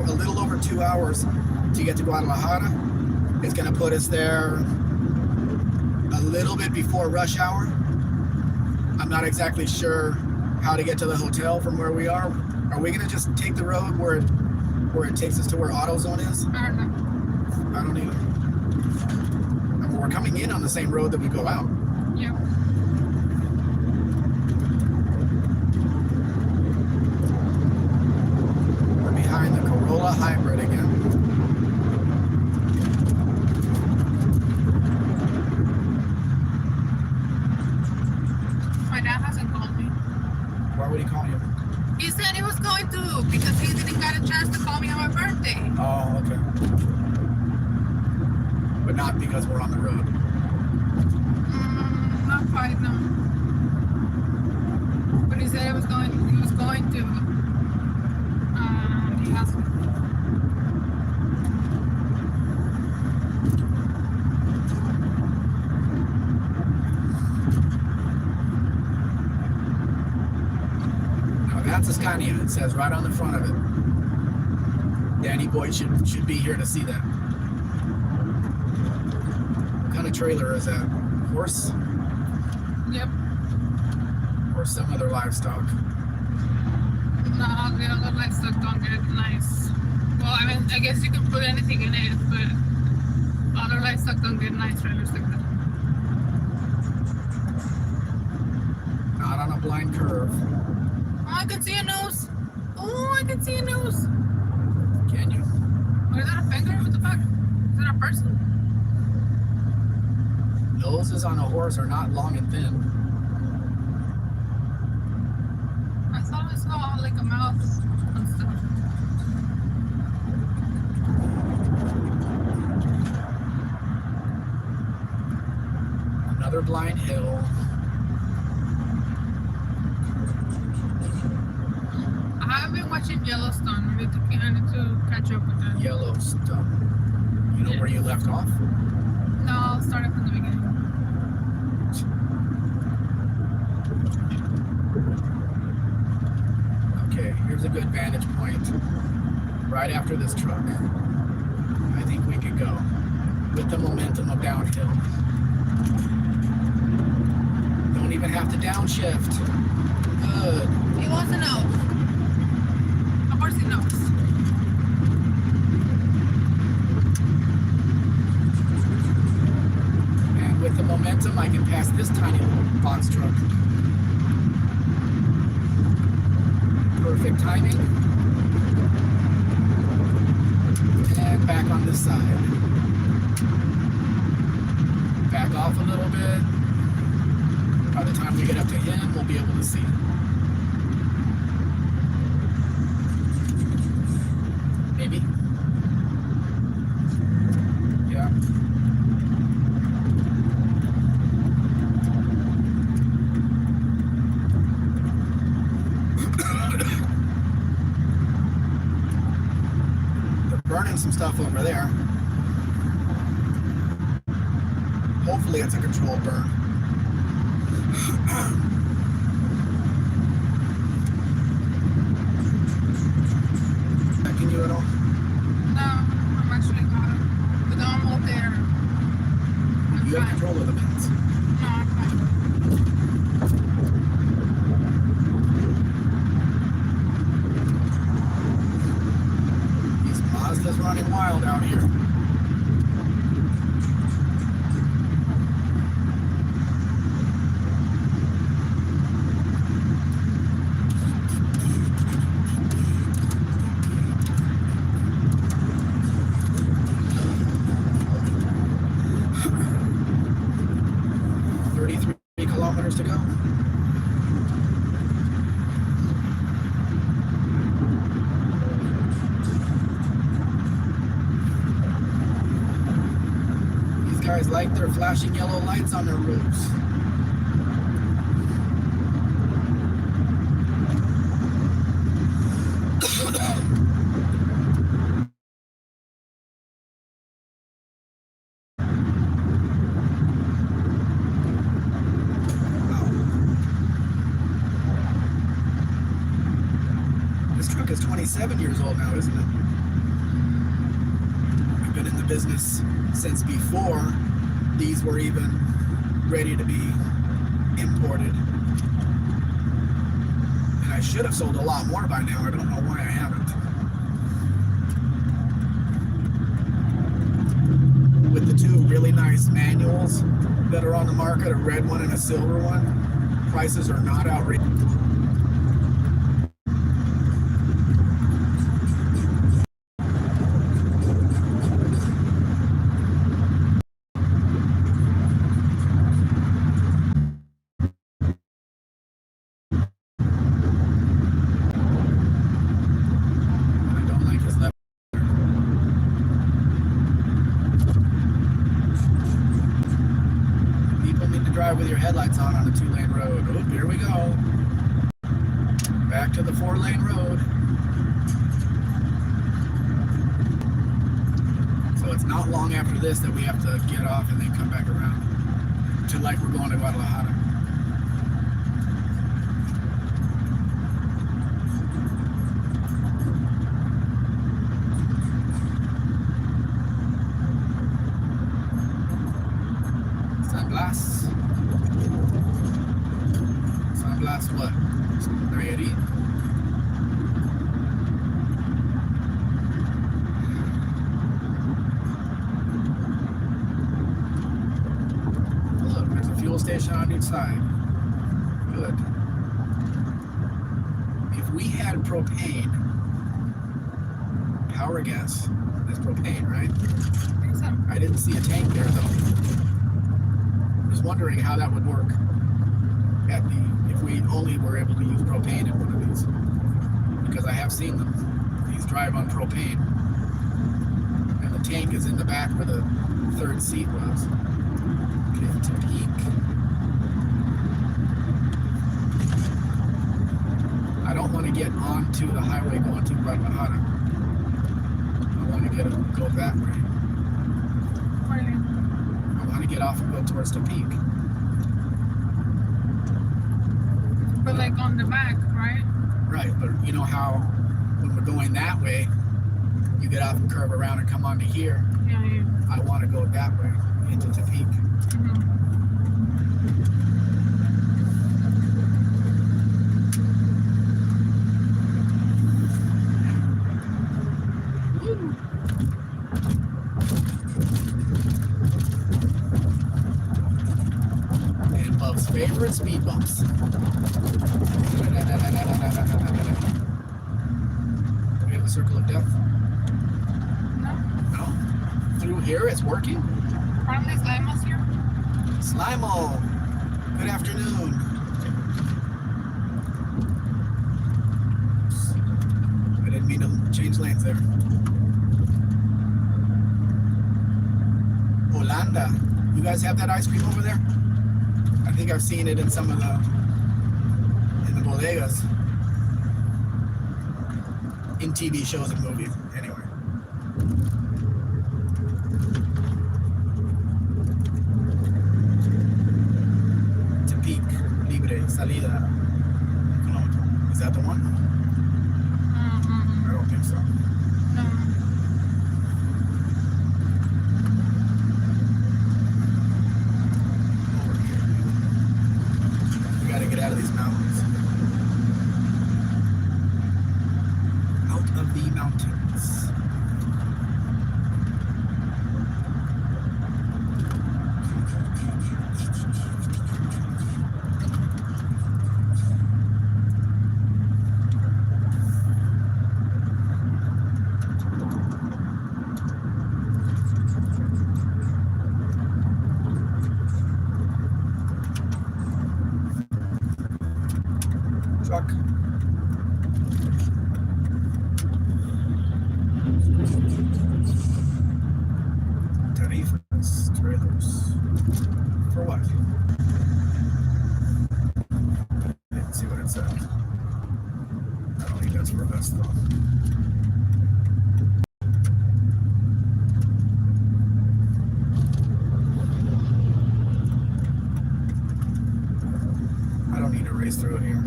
little over 2 hours to get to Guadalajara. It's going to put us there a little bit before rush hour. I'm not exactly sure how to get to the hotel from where we are. Are we going to just take the road where it takes us to where AutoZone is? I don't know. I don't either. I mean, we're coming in on the same road that we go out. Yeah. We're behind the Corolla Hybrid again. My dad hasn't called me. Why would he call you? He said he was going to because he didn't get a chance to call me on my birthday. Oh, okay. But not because we're on the road. Not quite, no. But he said he was going to. He asked me. Now that's a Scania. It says right on the front of it. Danny Boy should be here to see that. What kind of trailer is that? Horse? Yep. Or some other livestock? No, the other livestock don't get nice. Well, I mean, I guess you can put anything in it, but other livestock don't get nice trailers like that. Not on a blind curve. Oh, I can see a nose. Oh, I can see a nose. Can you? Or is that a finger? What the fuck? Is that a person? Noses on a horse are not long and thin. I thought I saw like a mouth and stuff. Another blind hill. I haven't been watching Yellowstone. I need to catch up with that. Yellowstone. You know where you left off? No, I'll start it from the beginning. Okay, here's a good vantage point. Right after this truck. I think we could go with the momentum of downhill. Don't even have to downshift. Good. He wants to know. Of course he knows. And with the momentum, I can pass this tiny little box truck. Perfect timing. And back on this side. Back off a little bit. By the time we get up to him, we'll be able to see. some stuff over there. Hopefully it's a controlled burn. Checking you at all? No, I'm actually not. But I'm out there. I'm You have fine. control of the vents. No, I'm fine. These Mazda's running wild out here. Kilometers to go. These guys like their flashing yellow lights on their roofs. This truck is 27 years old now, isn't it? I've been in the business since before these were even ready to be imported. And I should have sold a lot more by now. I don't know why I haven't. With the two really nice manuals that are on the market, a red one and a silver one, prices are not outrageous. With your headlights on a 2-lane road. Oh, here we go. Back to the 4-lane road. So it's not long after this that we have to get off and then come back around to like we're going to Guadalajara. San Blas. Last what? Ready? Look, there's a fuel station on each side. Good. If we had propane, power gas, that's propane, right? I think so. I didn't see a tank there though. I was wondering how that would work at the if we only were able to use propane in one of these, because I have seen them. These drive on propane, and the tank is in the back where the third seat was. Okay, to peak. I don't want to get onto the highway going to Guadalajara. I want to go that way. Really? I want to get off and go towards Tepic. But like on the back, right? Right, but you know how when we're going that way, you get off and curve around and come onto here. Yeah, yeah. I want to go that way into Tepic. Mm-hmm. And Bub's favorite speed bumps. Do we have the circle of death? No? No. Through here it's working? Probably Slimo's here. Slimo, good afternoon. I didn't mean to change lanes there. Holanda, you guys have that ice cream over there? I think I've seen it in some of in the bodegas. In TV shows and movies, anyway. truck. Tarifas, trailers. For what? Let's see what it says. I don't think that's for us though. I don't need to race through it here.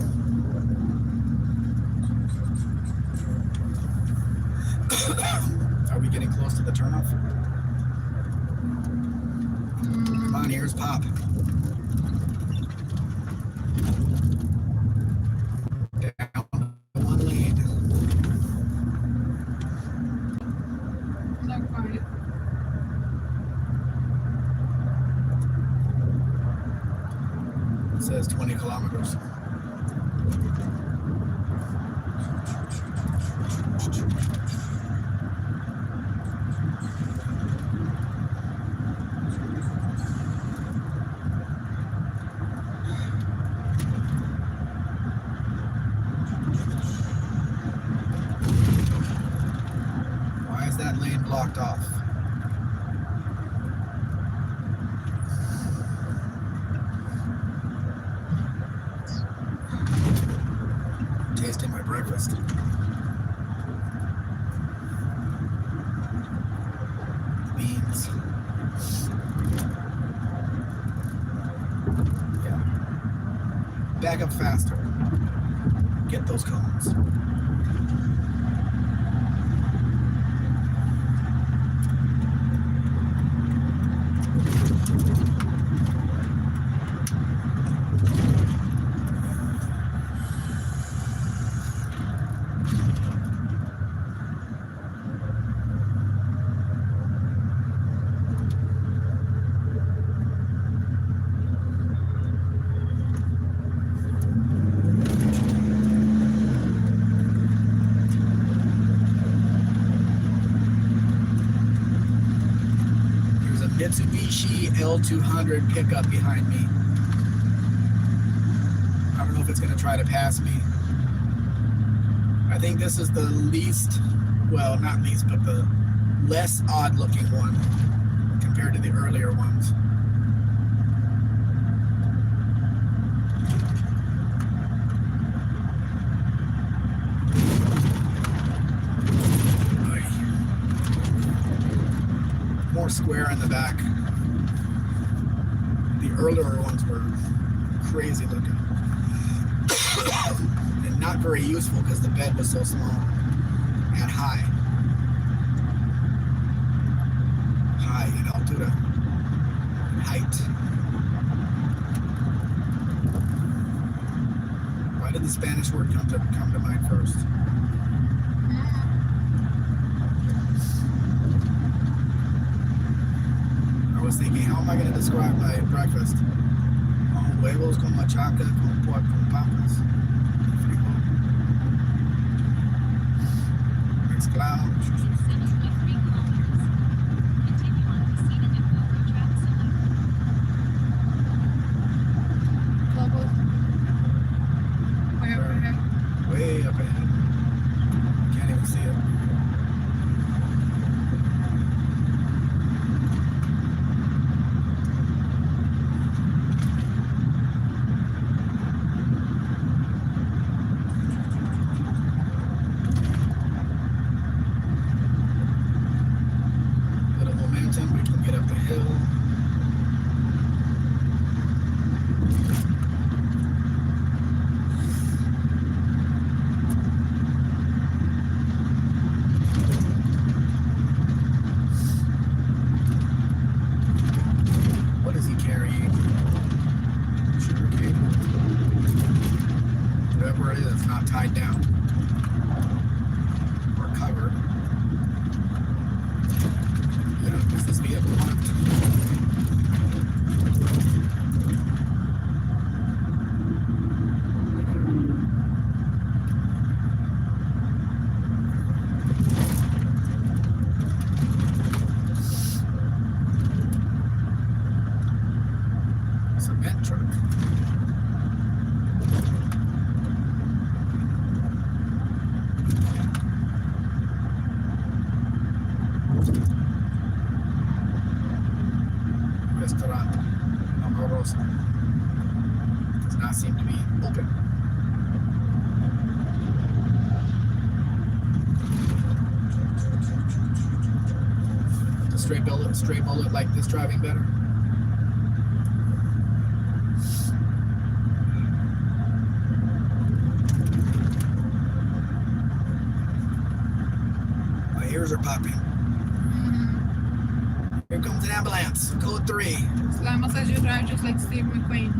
Are we getting close to the turnoff? Come on, here's Pop. Down one lane. Not quite. It says 20 kilometers. Why is that lane blocked off? Tasting my breakfast. Beans. Yeah. Back up faster. Get those cones. Mitsubishi L200 pickup behind me. I don't know if it's going to try to pass me. I think this is the least, well, not least, but the less odd looking one compared to the earlier ones. More square in the back. The earlier ones were crazy looking and not very useful because the bed was so small and high in Altura, height. Why did the Spanish word come to mind first? I was thinking, how am I going to describe my breakfast? Huevos con machaca, con pork, con papas. Frijol. Mezclado. 7.3 kilometers. Continue on to Cena de Boca Traxila. Lobos. Way over here. Way up ahead. Can't even see it. Restaurant Amorosa does not seem to be open. The stray bullet like this driving better. My ears are popping. Here comes an ambulance. Code 3. Slama says you drive just like Steve McQueen.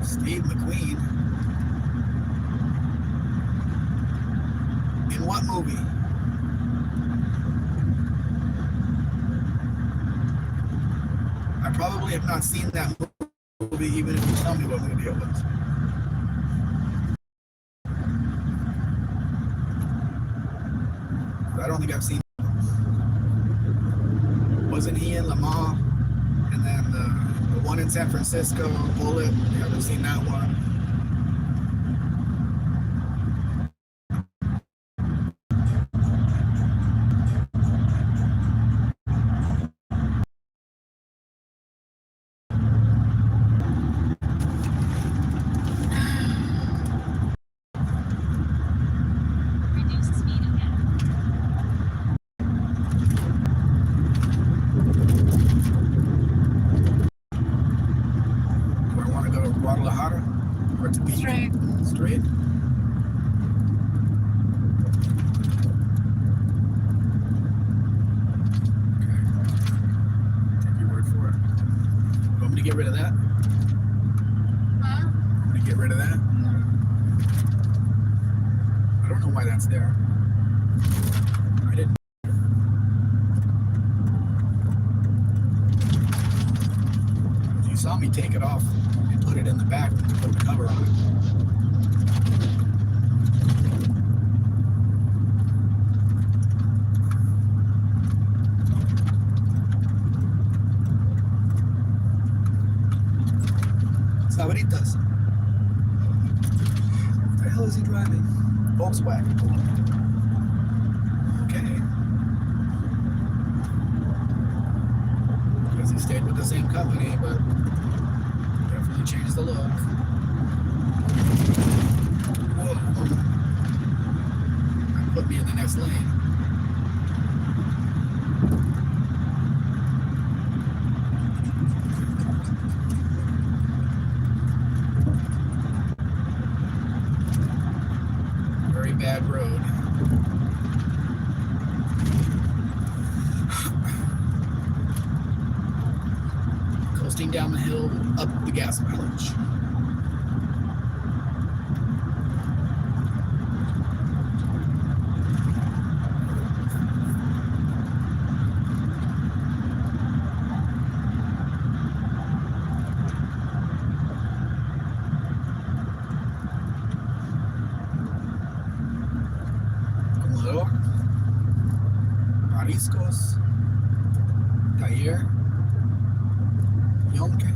Steve McQueen? In what movie? I probably have not seen that movie, even if you tell me what movie it was. I don't think I've seen it. Wasn't he in Le Mans? And then the one in San Francisco, Bullet, you haven't seen that one. Reduce speed again. Do I want to go to Guadalajara or to beach? Straight. Straight? Okay. Take your word for it. You want me to get rid of that? Huh? Want me to get rid of that? No. I don't know why that's there. I didn't. You saw me take it off and put it in the back to put the cover on it. Sabritas. What the hell is he driving? Volkswagen. Okay. Because he stayed with the same company, but definitely changed the look. Whoa. That put me in the next lane. Very bad road. Coasting down the hill, up the gas mileage. Acumulador, Mariscos, Taller, Yonke.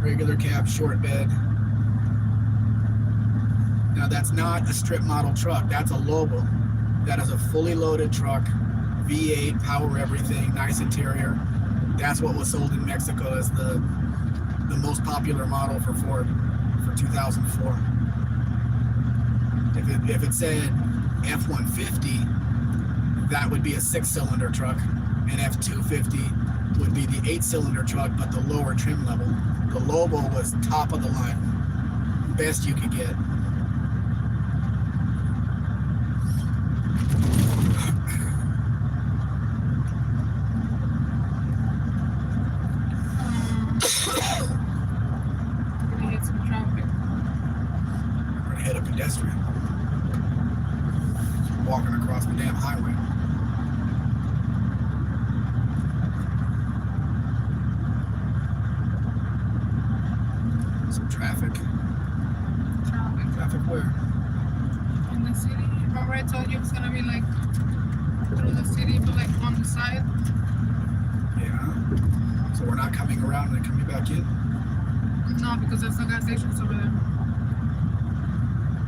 Regular cab, short bed. Now that's not a strip model truck. That's a Lobo. That is a fully loaded truck, V8, power everything, nice interior. That's what was sold in Mexico as the most popular model for Ford for 2004. If it said F-150, that would be a 6-cylinder truck, and F-250 would be the 8-cylinder truck, but the lower trim level. The Lobo was top of the line, best you could get. We hit some traffic. We're gonna hit a pedestrian walking across the damn highway. Some traffic. Traffic Traffic where? in the city. From right I told you it's gonna be like through the city, but like on the side. Yeah. So we're not coming around and coming back in? No, because there's no gas stations over there.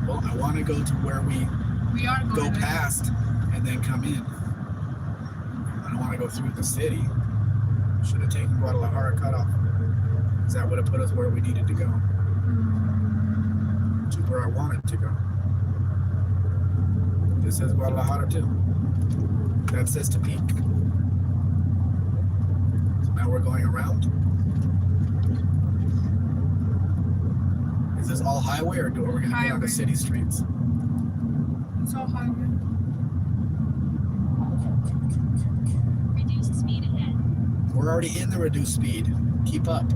Well, I want to go to where we We are go going there. past and then come in. I don't want to go through the city. Should have taken Guadalajara cutoff. Because that would have put us where we needed to go. To where I wanted to go. This says Guadalajara too. That says Tepic. So now we're going around. Is this all highway or are we going to get on Highway. the city streets? It's all highway. Reduced speed ahead. We're already in the reduced speed. Keep up.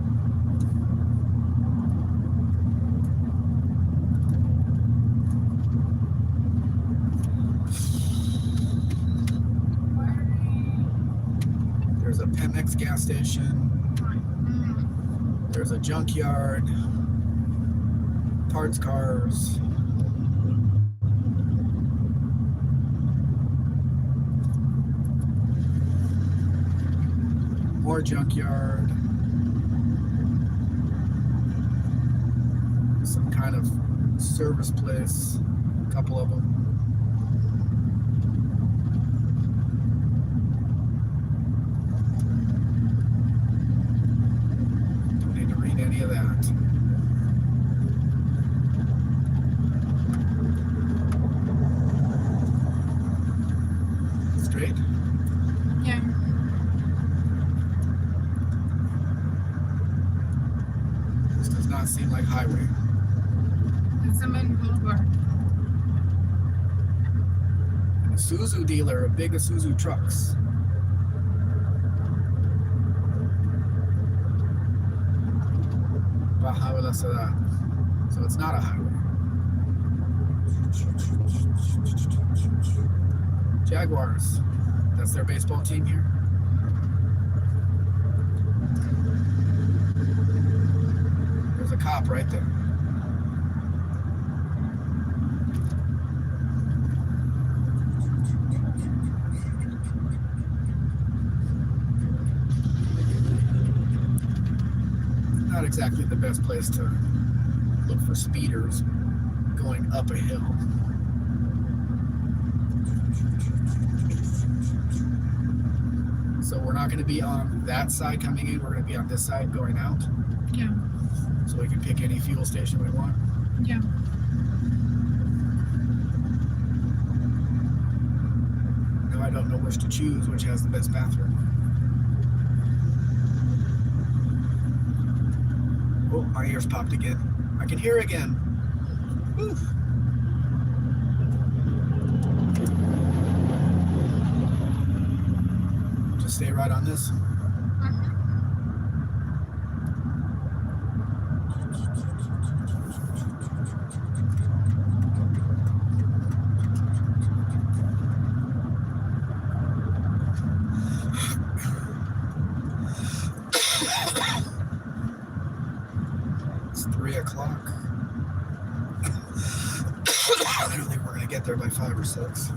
There's a Pemex gas station. There's a junkyard. Parts cars. More junkyard. Some kind of service place. A couple of them. Don't need to read any of that. Straight? Yeah. This does not seem like highway. It's the main boulevard. And a Isuzu dealer, a big Isuzu trucks. Baja de la Ciudad. So it's not a highway. Jaguars. That's their baseball team here. There's a cop right there. Not exactly the best place to look for speeders going up a hill. So we're not going to be on that side coming in. We're going to be on this side going out. Yeah. So we can pick any fuel station we want. Yeah. Now I don't know which to choose, which has the best bathroom. Oh, my ears popped again. I can hear again. Whew. Just stay right on this. It's 3 o'clock. I don't think we're gonna get there by 5 or 6.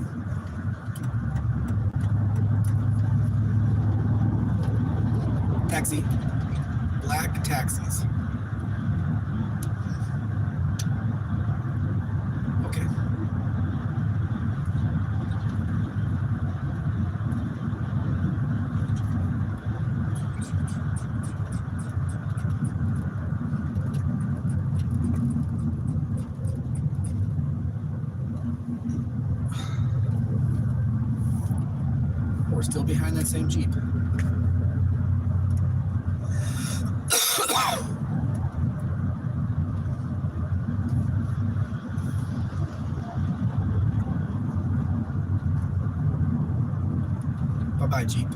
Taxi. Black taxis. Okay. We're still behind that same Jeep. Bye-bye, Jeep.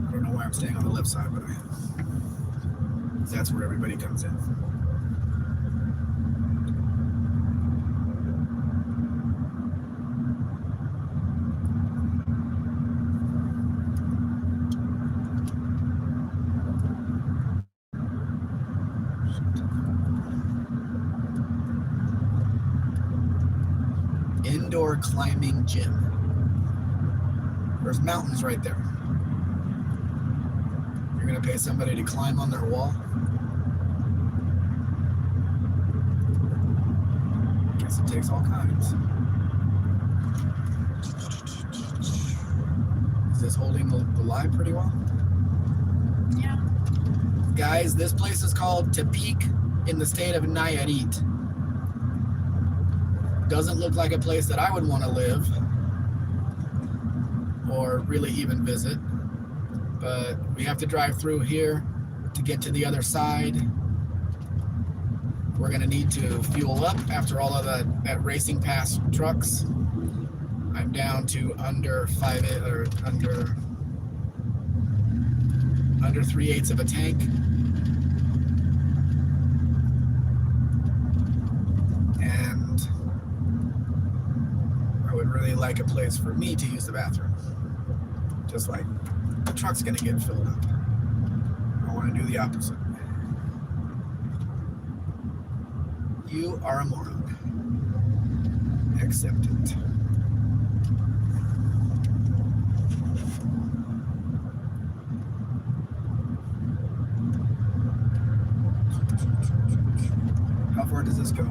I don't know why I'm staying on the left side, but that's where everybody comes in. indoor climbing gym. There's mountains right there. You're gonna pay somebody to climb on their wall? Guess it takes all kinds. Is this holding the live pretty well? Yeah. Guys, this place is called Tepic in the state of Nayarit. Doesn't look like a place that I would want to live or really even visit, but we have to drive through here to get to the other side. We're gonna need to fuel up after all of that racing past trucks. I'm down to under 3/8 of a tank. And I would really like a place for me to use the bathroom. Just like the truck's gonna get filled up. I want to do the opposite. You are a moron. Accept it. How far does this go?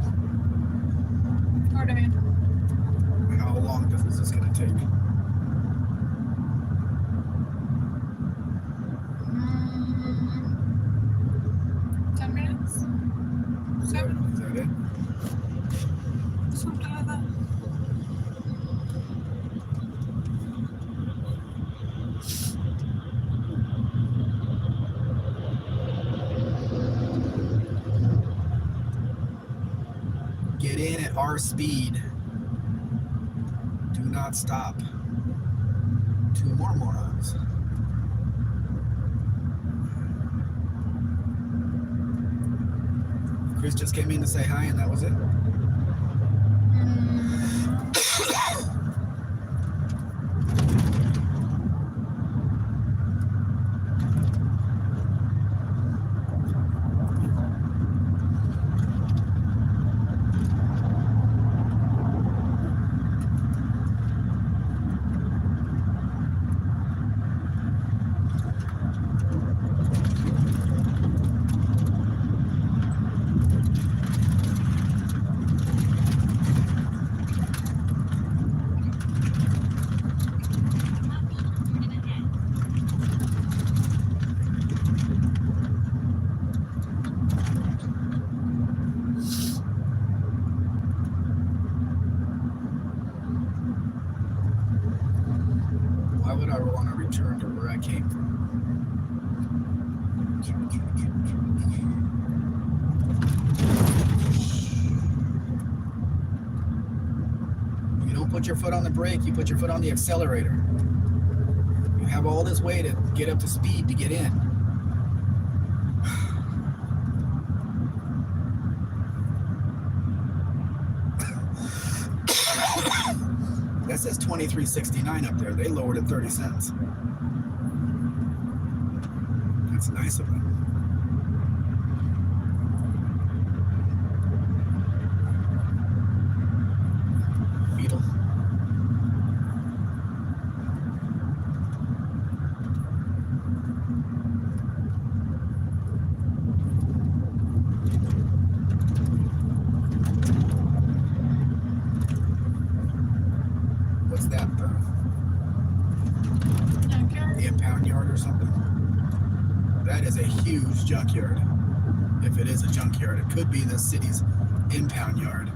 What do you mean? How long is this going to take? 10 minutes? Is that it? Something like that. Get in at our speed. Do not stop. 2 more morons. Chris just came in to say hi and that was it? Why would I want to return to where I came from? You don't put your foot on the brake, you put your foot on the accelerator. You have all this way to get up to speed to get in. That says $23.69 up there. They lowered it 30 cents. That's nice of them. Beetle. What's that? The impound yard or something? That is a huge junkyard. If it is a junkyard, it could be the city's impound yard.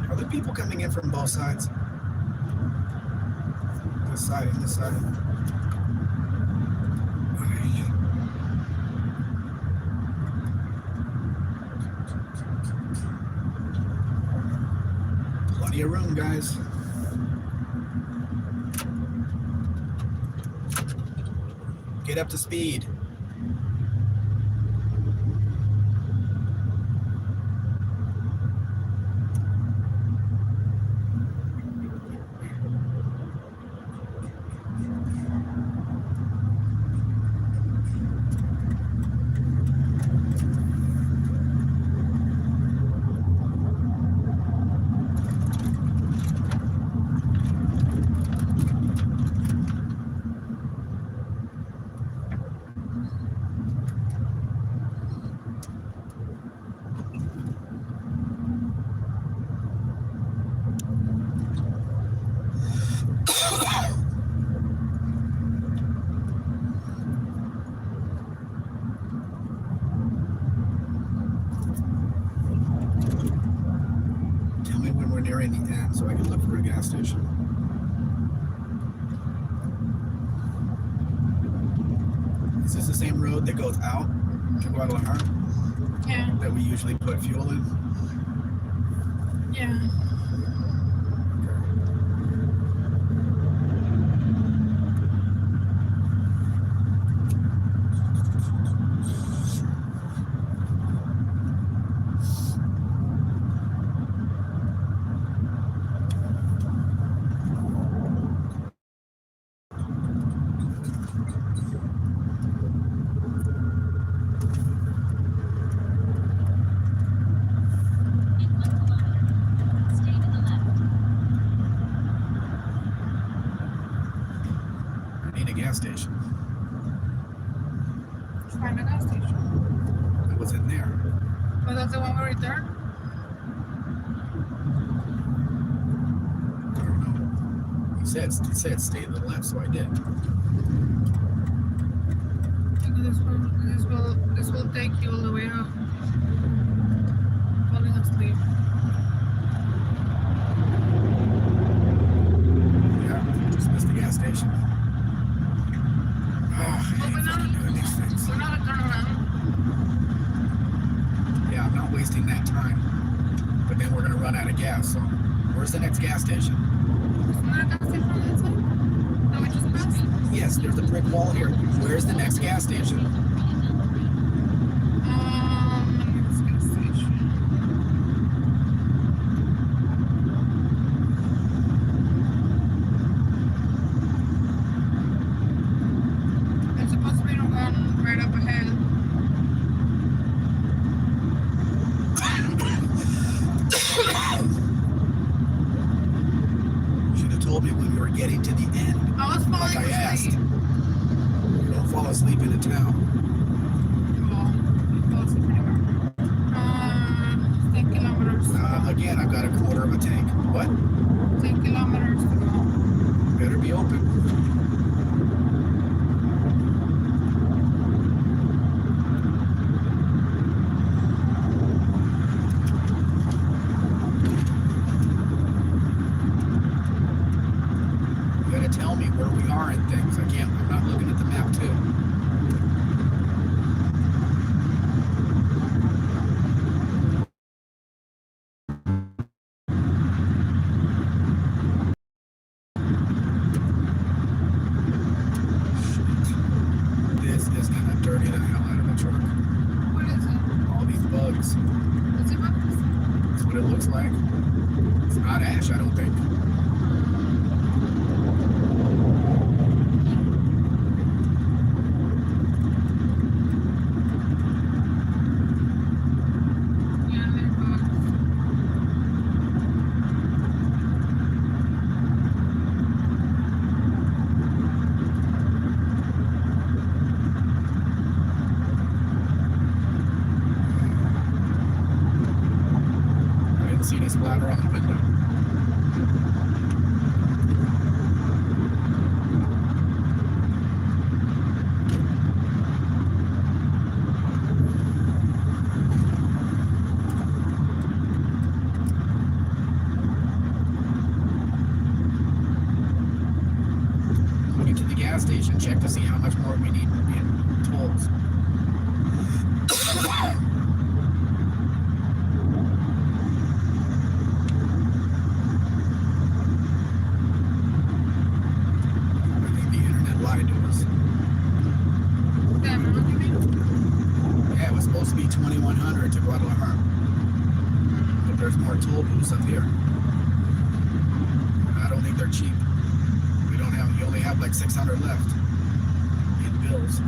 Are there people coming in from both sides? This side and this side. Plenty of room, guys. Get up to speed. nearing the end, so I can look for a gas station. Is this the same road that goes out to Guadalajara Yeah. that we usually put fuel in? Yeah. In 1 kilometer, stay to the left. I need a gas station. Find a gas station. It was in there. Was that the one we returned? I don't know. He said stay to the left, so I did. This will take you all the way up. Falling asleep. Yeah, just missed the gas station. Oh, I Well, hate we're fucking doing these things. not a turnaround. Yeah, I'm not wasting that time. But then we're gonna run out of gas. So, where's the next gas station? Isn't there a gas station on that side? That we just passed? Yes, there's a brick wall here. Where's the next gas station? Next gas station. It's supposed to be the one right up ahead. You should have told me when we were getting to the end. I was falling Like I asked. asleep. You don't fall asleep in a town. Oh, I was asleep anywhere. 10 kilometers. Again, I've got a quarter of a tank. What? 10 kilometers to go. Better be open. You gotta tell me where we are and things. I'm not looking at the map too. This is gonna dirty the hell out of the truck. What is it? All these bugs. Is it bugs? That's what it looks like. It's not ash, I don't think. Yeah, they're bugs. I didn't see any splatter on the window. We get to the gas station, check to see how much more we need in tolls. I think the internet lied to us. Damn, I don't think they- Yeah, it was supposed to be 2100 to Guadalajara. But there's more toll booths up here. I don't think they're cheap. You only have like 600 left in bills.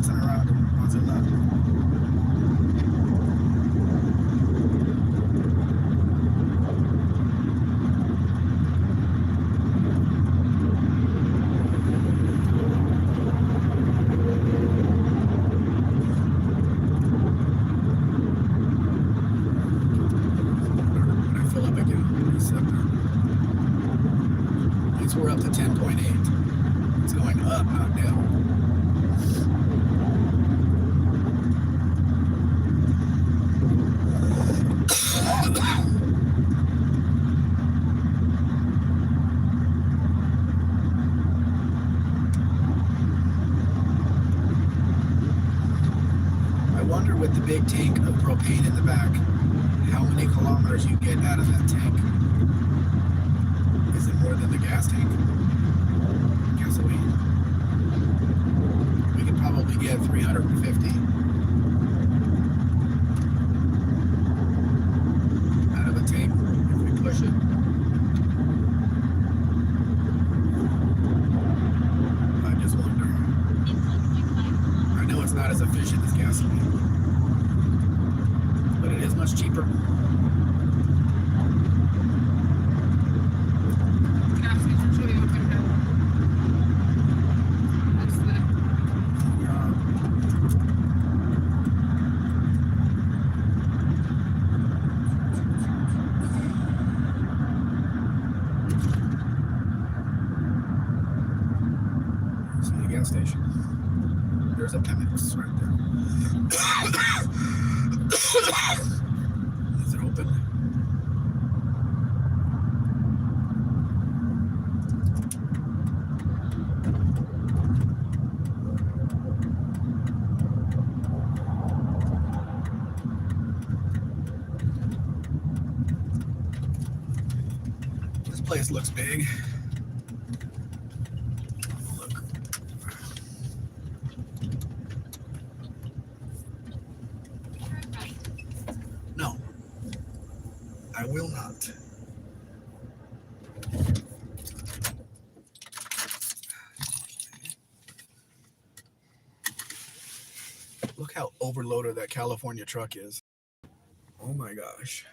bouncing around, bouncing up. When I fill up again, reset that. At least we're up to 10.8. It's going up, not down. I wonder with the big tank of propane in the back, how many kilometers you get out of that tank. Is it more than the gas tank? Gasoline. We could probably get 350 out of a tank if we push it. I just wonder. I know it's not as efficient as gasoline, but it is much cheaper. Station. There's a Pemex right there. Is it open? This place looks big. No, I will not. Look how overloaded that California truck is. Oh my gosh.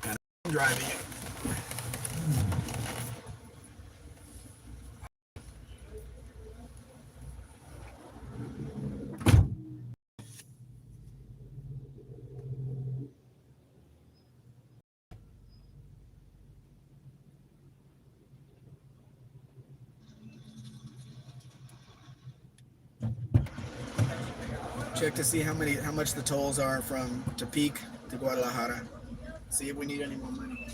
And I'm driving it. Check to see how much the tolls are from Tepic to Guadalajara. See if we need any more money.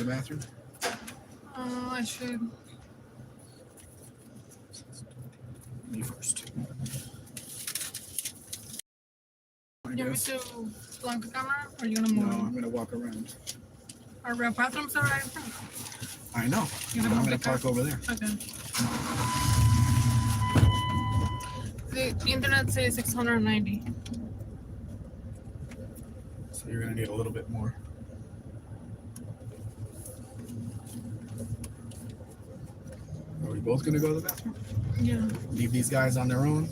bathroom? I should. Me first. I You want me guess. to lock the camera, or you gonna No, move? I'm gonna walk around. Our real bathrooms are right in front. I know. You But gonna I'm move gonna the park over there. Okay. The internet says 690. So you're gonna need a little bit more. Are we both gonna go to the bathroom? Yeah. Leave these guys on their own?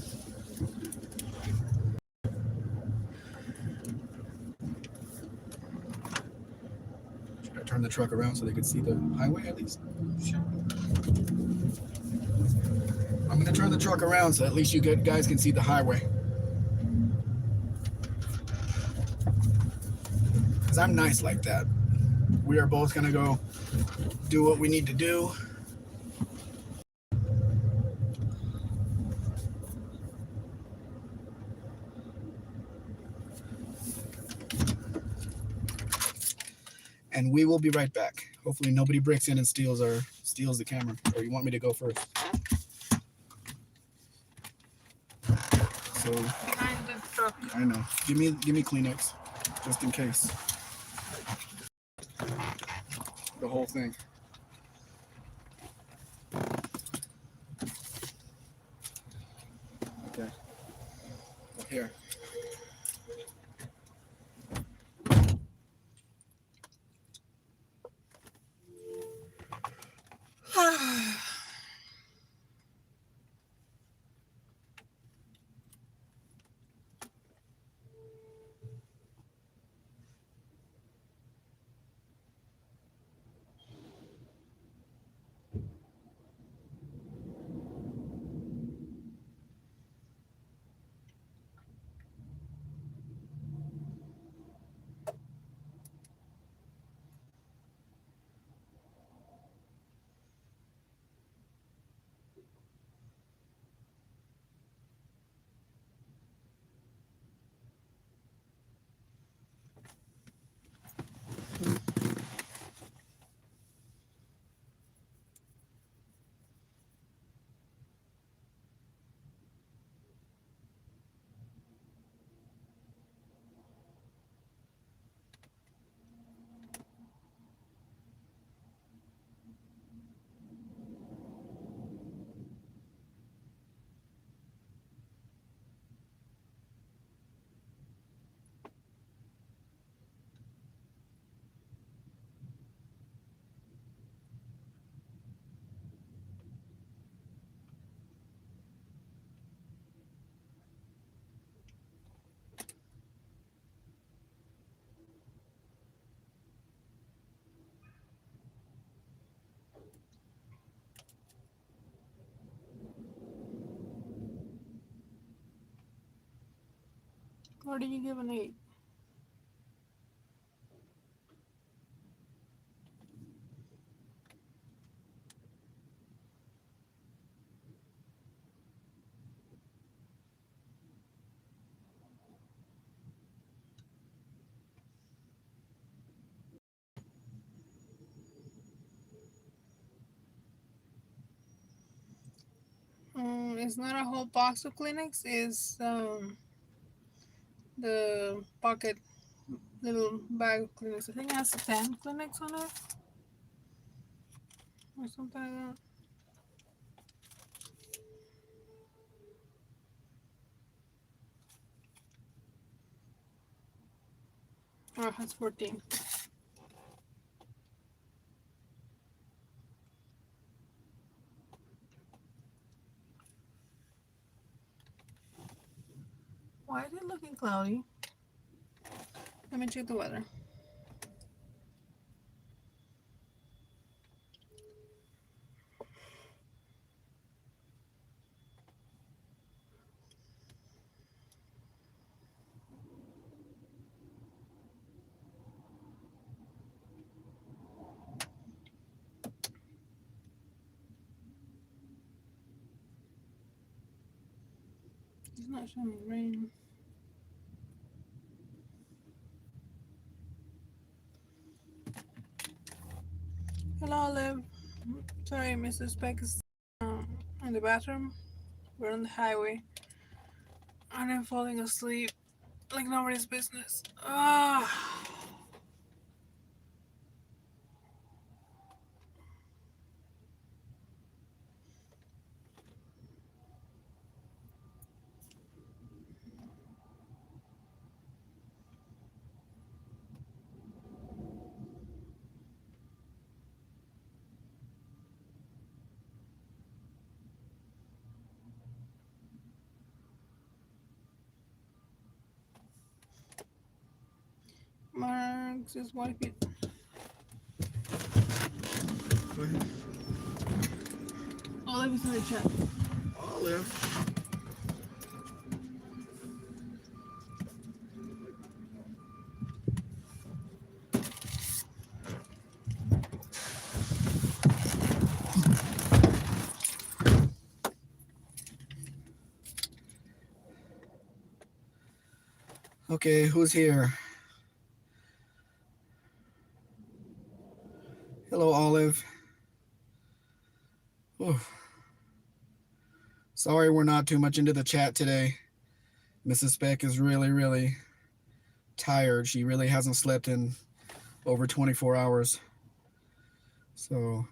Should I turn the truck around so they can see the highway at least? Sure. I'm gonna turn the truck around so at least you guys can see the highway. Cause I'm nice like that. We are both gonna go do what we need to do. And we will be right back. Hopefully nobody breaks in and steals the camera. Or you want me to go first? So Behind the truck. I know. Give me Kleenex, just in case. The whole thing. Okay. Well, here. What do you give an 8? It's not a whole box of Kleenex. It's the pocket little bag of Kleenex. I think it has 10 Kleenex on it. Or something like that. Oh, it has 14. Why is it looking cloudy? Let me check the weather. It's not showing rain. Sorry, Mrs. Beck is in the bathroom. We're on the highway. And I'm falling asleep like nobody's business. Ah. Mark's is wiping. Go ahead. Olive is in the chat. Olive. Okay, who's here? Hello, Olive. Oof. Sorry we're not too much into the chat today. Mrs. Speck is really tired. She really hasn't slept in over 24 hours. So,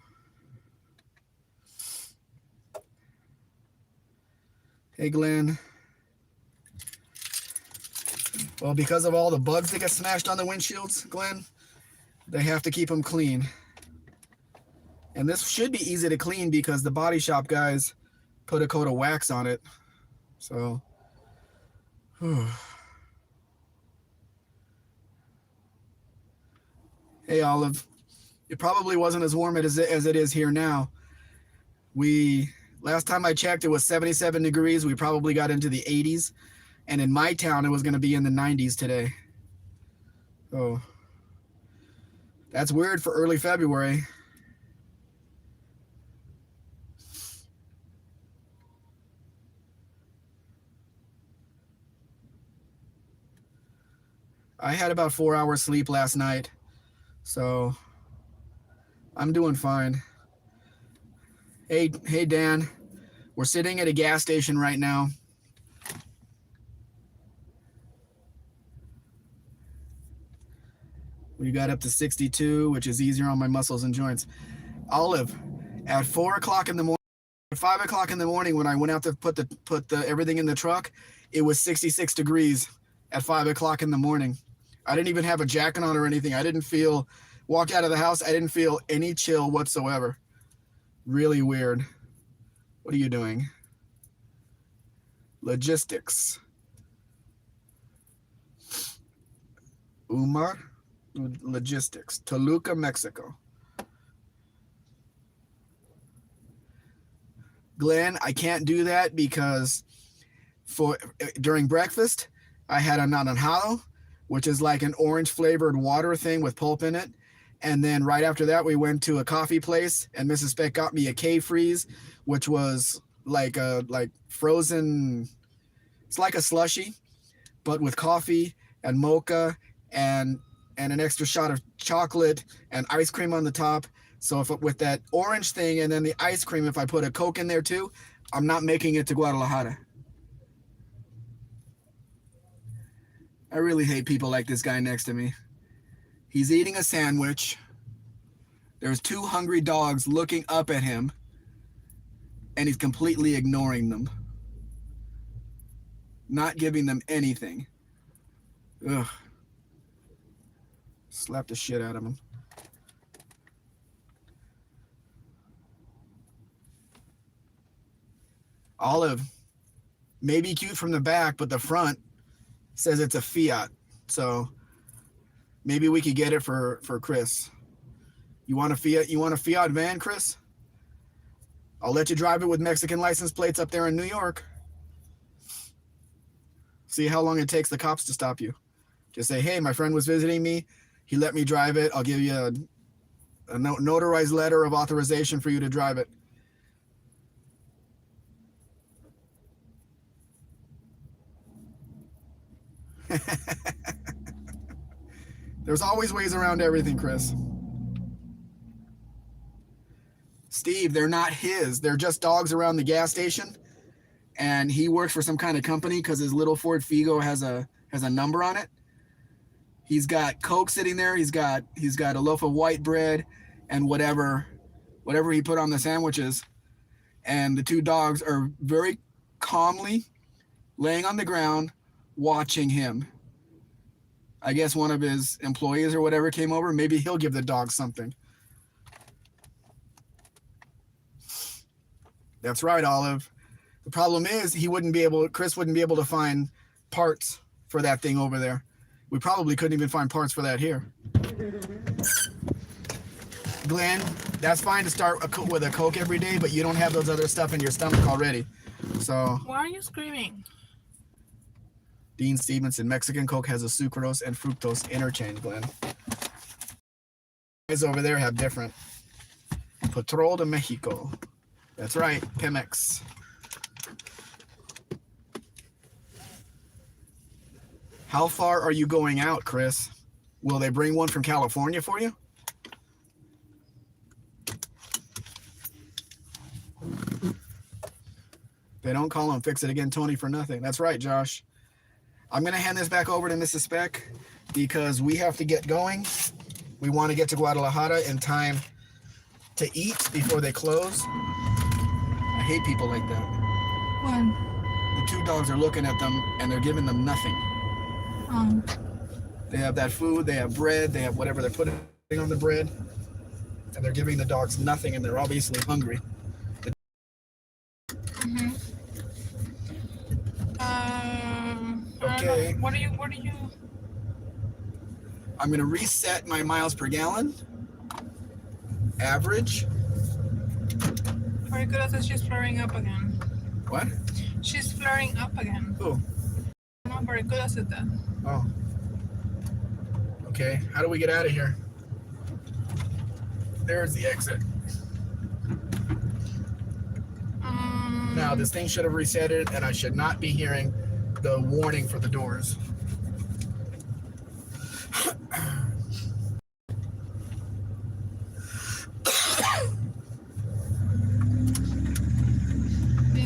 hey, Glenn. Well, because of all the bugs that get smashed on the windshields, Glenn, they have to keep them clean. And this should be easy to clean because the body shop guys put a coat of wax on it. So, whew. Hey, Olive. It probably wasn't as warm as it is here now. Last time I checked, it was 77 degrees. We probably got into the 80s. And in my town, it was going to be in the 90s today. Oh, that's weird for early February. I had about 4 hours sleep last night, so I'm doing fine. Hey, Dan, we're sitting at a gas station right now. We got up to 62, which is easier on my muscles and joints. Olive, at 4 o'clock in the morning, 5 o'clock in the morning, when I went out to put everything in the truck, it was 66 degrees at 5 o'clock in the morning. I didn't even have a jacket on or anything. Walked out of the house, I didn't feel any chill whatsoever. Really weird. What are you doing? Logistics. Umar Logistics, Toluca, Mexico. Glenn, I can't do that because during breakfast, I had a naranjado, which is like an orange flavored water thing with pulp in it. And then right after that, we went to a coffee place and Mrs. Speck got me a K-Freeze, which was like frozen. It's like a slushy, but with coffee and mocha and an extra shot of chocolate and ice cream on the top. So with that orange thing and then the ice cream, if I put a Coke in there too, I'm not making it to Guadalajara. I really hate people like this guy next to me. He's eating a sandwich. There's 2 hungry dogs looking up at him, and he's completely ignoring them. Not giving them anything. Ugh. Slap the shit out of him. Olive, maybe cute from the back, but the front says it's a Fiat. So maybe we could get it for Chris. You want a Fiat van, Chris? I'll let you drive it with Mexican license plates up there in New York. See how long it takes the cops to stop you. Just say, hey, my friend was visiting me. He let me drive it. I'll give you a notarized letter of authorization for you to drive it. There's always ways around everything, Chris. Steve, they're not his. They're just dogs around the gas station. And he works for some kind of company because his little Ford Figo has a number on it. He's got Coke sitting there. He's got a loaf of white bread and whatever he put on the sandwiches. And the two dogs are very calmly laying on the ground watching him. I guess one of his employees or whatever came over. Maybe he'll give the dog something. That's right, Olive. The problem is Chris wouldn't be able to find parts for that thing over there. We probably couldn't even find parts for that here. Glenn, that's fine to start with a Coke every day, but you don't have those other stuff in your stomach already. So. Why are you screaming? Dean Stevenson, Mexican Coke has a sucrose and fructose interchange, Glenn. Guys over there have different. Patrol de Mexico. That's right, Pemex. How far are you going out, Chris? Will they bring one from California for you? They don't call him Fix It Again Tony for nothing. That's right, Josh. I'm going to hand this back over to Mrs. Speck because we have to get going. We want to get to Guadalajara in time to eat before they close. I hate people like that. When? The two dogs are looking at them and they're giving them nothing. They have that food, they have bread, they have whatever they're putting on the bread, and they're giving the dogs nothing, and they're obviously hungry. Okay. What are you? I'm going to reset my miles per gallon. Average. Very says she's flaring up again. What? She's flaring up again. Who? No, Barracuda said that. Oh. Okay. How do we get out of here? There's the exit. Now, this thing should have reset it, and I should not be hearing the warning for the doors.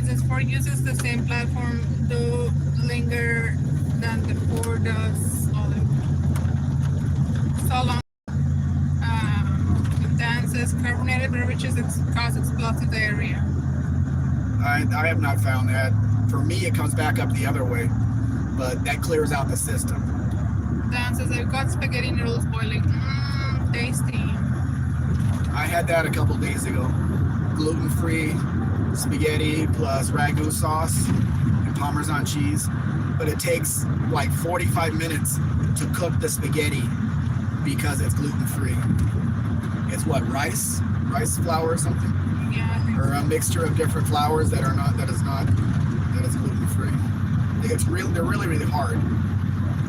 This Ford uses the same platform to linger than the Ford does. So long. Dan says carbonated beverages cause explosive diarrhea. I have not found that. For me, it comes back up the other way, but that clears out the system. Dan says I've got spaghetti noodles boiling. Tasty. I had that a couple days ago. Gluten-free spaghetti plus ragu sauce and Parmesan cheese, but it takes like 45 minutes to cook the spaghetti because it's gluten-free. It's what, rice flour or something? Yeah, I think Or a mixture of different flours that is gluten-free. They're really, really hard.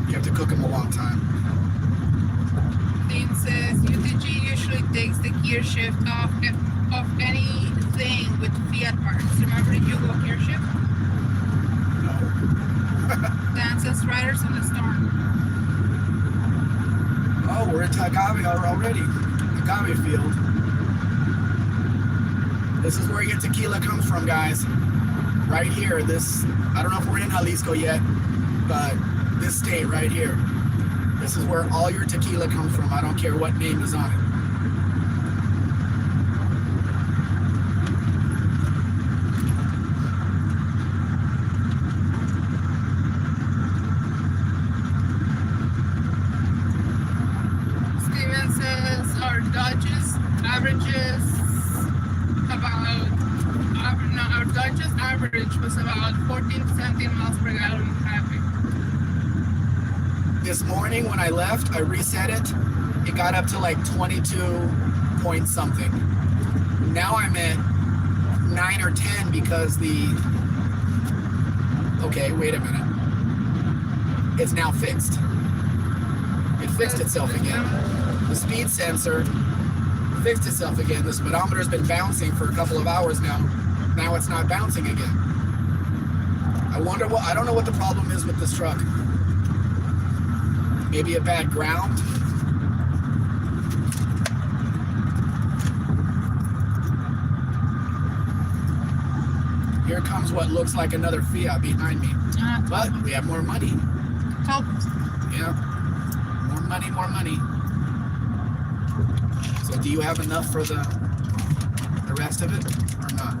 You have to cook them a long time. Dean says UTG usually takes the gear shift off anything with Fiat parts. Remember Hugo gear shift? No. Dan says riders in the storm. Oh, we're in Agave already. Agave field. This is where your tequila comes from, guys. Right here. I don't know if we're in Jalisco yet, but this state right here. This is where all your tequila comes from. I don't care what name is on it. Steven says our Dodge's average was about 14 to 17 miles per gallon in traffic. This morning when I left, I reset it. It got up to like 22 point something. Now I'm at 9 or 10 because okay, wait a minute. It's now fixed. It fixed itself again. The speed sensor fixed itself again. The speedometer's been bouncing for a couple of hours now. Now it's not bouncing again. I don't know what the problem is with this truck. Maybe a bad ground. Here comes what looks like another Fiat behind me. But we have more money. Top. Yeah. More money, more money. So do you have enough for the rest of it or not?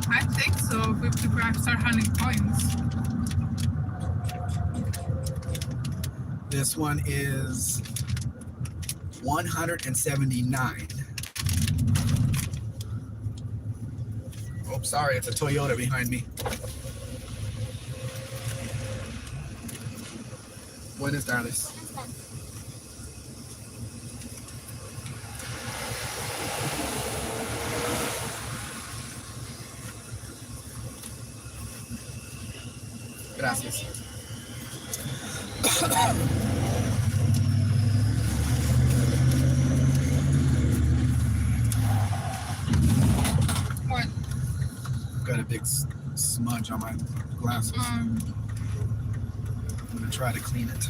I think so. If I start handling coins. This one is 179. Oh, sorry, it's a Toyota behind me. Buenas tardes. Gracias. What? Got a big smudge on my glasses. I'm gonna try to clean it.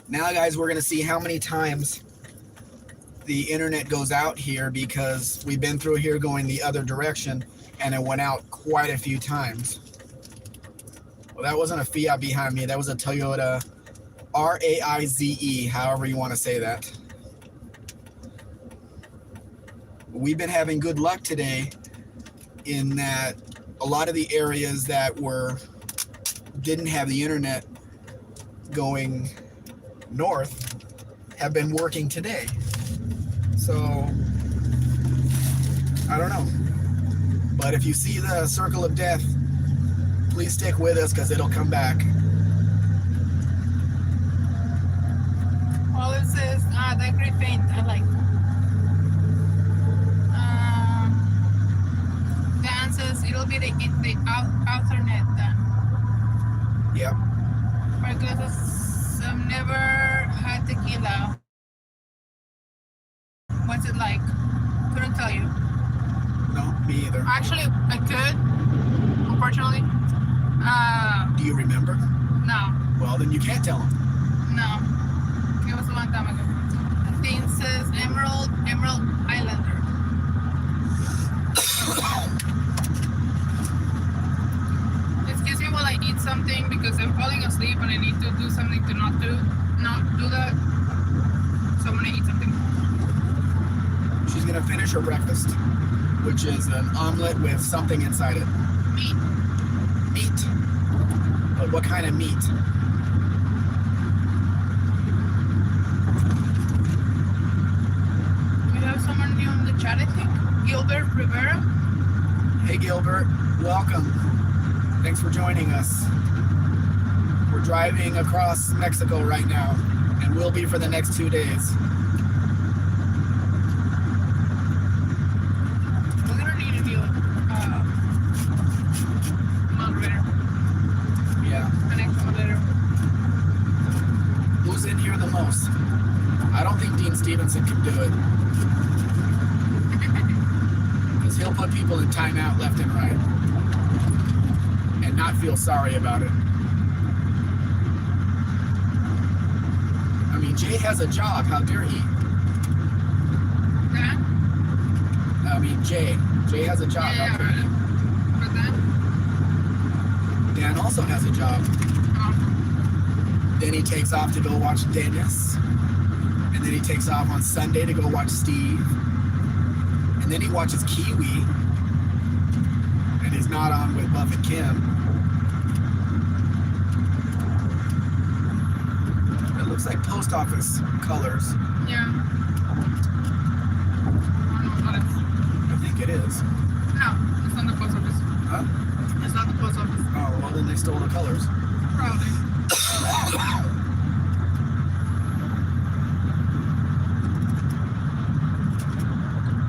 Now, guys, we're gonna see how many times the internet goes out here, because we've been through here going the other direction and it went out quite a few times. Well, that wasn't a Fiat behind me. That was a Toyota RAIZE, however you want to say that. We've been having good luck today in that a lot of the areas that didn't have the internet going north have been working today. So, I don't know. But if you see the circle of death, please stick with us because it'll come back. All it says, that gray paint, I like. Dan says it'll be the alternate then. Yep. Because I've never had tequila. What's it like? Couldn't tell you. No, me either. Actually, I could. Unfortunately. Do you remember? No. Well, then you can't tell them. No. It was a long time ago. The thing says Emerald Islander. Excuse me while I eat something because I'm falling asleep and I need to do something to not do that. So I'm gonna eat something. She's gonna finish her breakfast, which is an omelet with something inside it. Meat. Meat. But what kind of meat? We have someone new in the chat, I think. Gilbert Rivera. Hey Gilbert, welcome. Thanks for joining us. We're driving across Mexico right now, and will be for the next 2 days. We're gonna need a new moderator. Yeah. An extra moderator. Who's in here the most? I don't think Dean Stevenson can do it. Because he'll put people in timeout left and right. And not feel sorry about it. I mean, Jay has a job. How dare he? Dan? I mean, Jay has a job. Yeah, How dare he? but then? Dan also has a job. Then he takes off to go watch Dennis. And then he takes off on Sunday to go watch Steve. And then he watches Kiwi. And he's not on with Buff and Kim. It looks like post office colors. Yeah. I don't know what it is. I think it is. No, it's not the post office. Huh? It's not the post office. Oh, well then they stole the colors. Probably.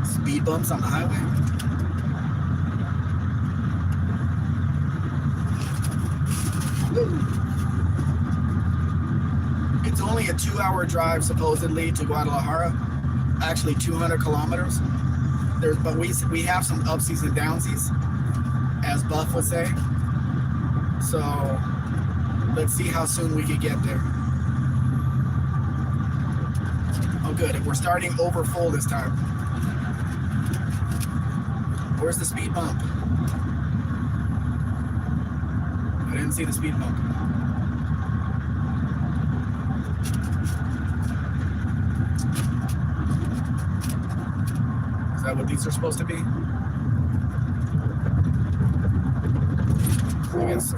Speed bumps on the highway. It's only a 2-hour drive supposedly to Guadalajara. Actually 200 kilometers. But we have some upsies and downsies, as Buff would say. So let's see how soon we can get there. good. We're starting over full this time. Where's the speed bump? I didn't see the speed bump. Is that what these are supposed to be? I guess so.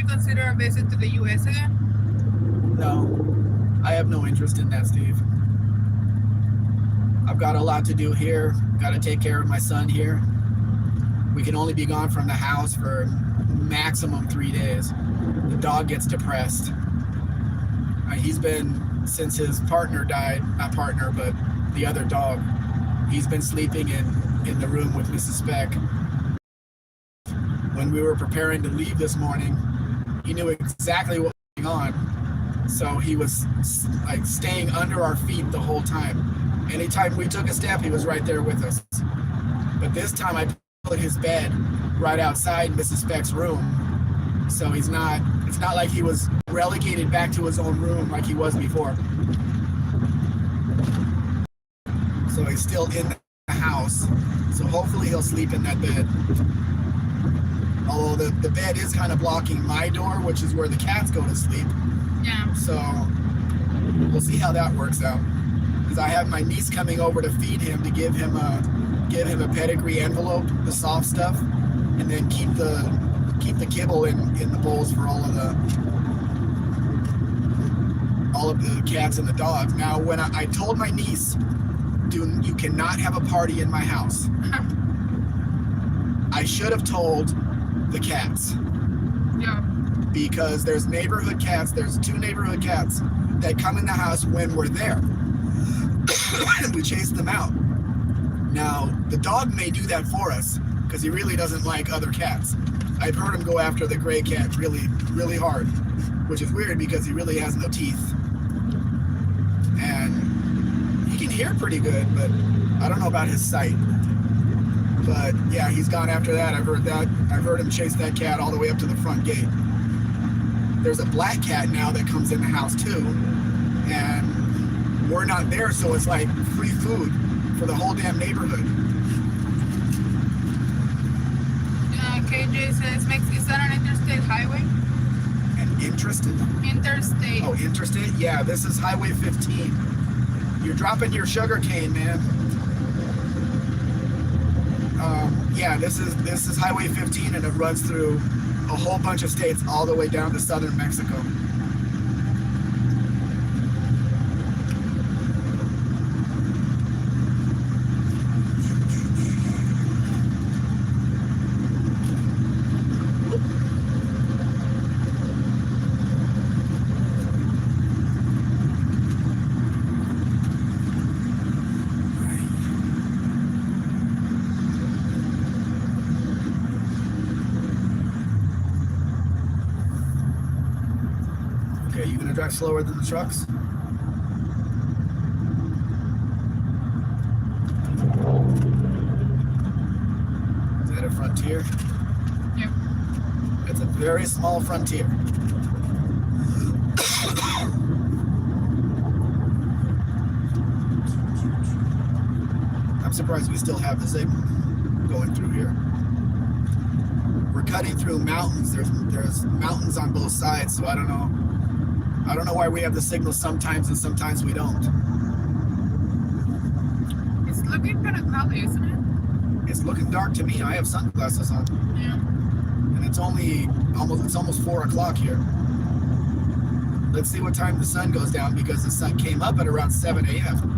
Consider a visit to the U.S. again? No, I have no interest in that, Steve. I've got a lot to do here. Got to take care of my son here. We can only be gone from the house for maximum 3 days. The dog gets depressed. He's been, since his partner died, not partner, but the other dog, he's been sleeping in the room with Mrs. Speck. When we were preparing to leave this morning, he knew exactly what was going on, so he was like staying under our feet the whole time. Anytime we took a step, he was right there with us. But this time I put his bed right outside Mrs. Speck's room, so it's not like he was relegated back to his own room like he was before. So he's still in the house, so hopefully he'll sleep in that bed. Although the bed is kind of blocking my door, which is where the cats go to sleep. Yeah. So we'll see how that works out. Because I have my niece coming over to feed him, to give him a pedigree envelope, the soft stuff, and then keep the kibble in the bowls for all of the cats and the dogs. Now, when I told my niece, you cannot have a party in my house. I should have told the cats. Yeah. Because there's neighborhood cats, there's 2 neighborhood cats that come in the house when we're there. We chase them out. Now, the dog may do that for us because he really doesn't like other cats. I've heard him go after the gray cat really, really hard, which is weird because he really has no teeth. And he can hear pretty good, but I don't know about his sight. But yeah, he's gone after that. I've heard that. I've heard him chase that cat all the way up to the front gate. There's a black cat now that comes in the house too, and we're not there, so it's like free food for the whole damn neighborhood. KJ says, is that an interstate highway? And interstate? Oh, interstate? Yeah, this is Highway 15. You're dropping your sugar cane, man. Yeah, this is Highway 15, and it runs through a whole bunch of states all the way down to southern Mexico. Okay, you gonna drive slower than the trucks? Is that a Frontier? Yep. It's a very small Frontier. I'm surprised we still have the signal going through here. We're cutting through mountains. There's mountains on both sides, so I don't know why we have the signal sometimes and sometimes we don't. It's looking kind of cloudy, isn't it? It's looking dark to me. I have sunglasses on. Yeah. And it's almost 4 o'clock here. Let's see what time the sun goes down, because the sun came up at around 7 a.m.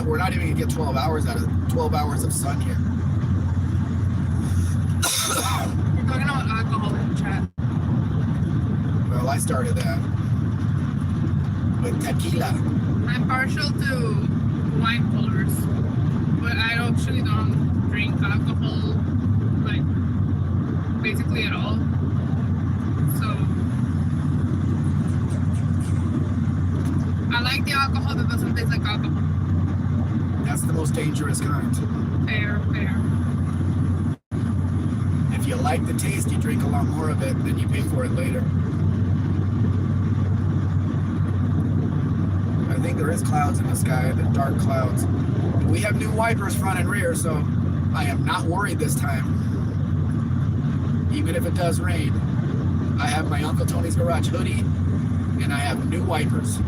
We're not even gonna get 12 hours out of 12 hours of sun here. We're talking about alcohol in the chat. Well, I started that with tequila. I'm partial to wine coolers, but I actually don't drink alcohol, like, basically at all. like the alcohol that doesn't taste like alcohol. That's the most dangerous kind. Fair. If you like the taste, you drink a lot more of it, then you pay for it later. I think there is clouds in the sky, the dark clouds. We have new wipers front and rear, so I am not worried this time. Even if it does rain, I have my Uncle Tony's Garage hoodie, and I have new wipers.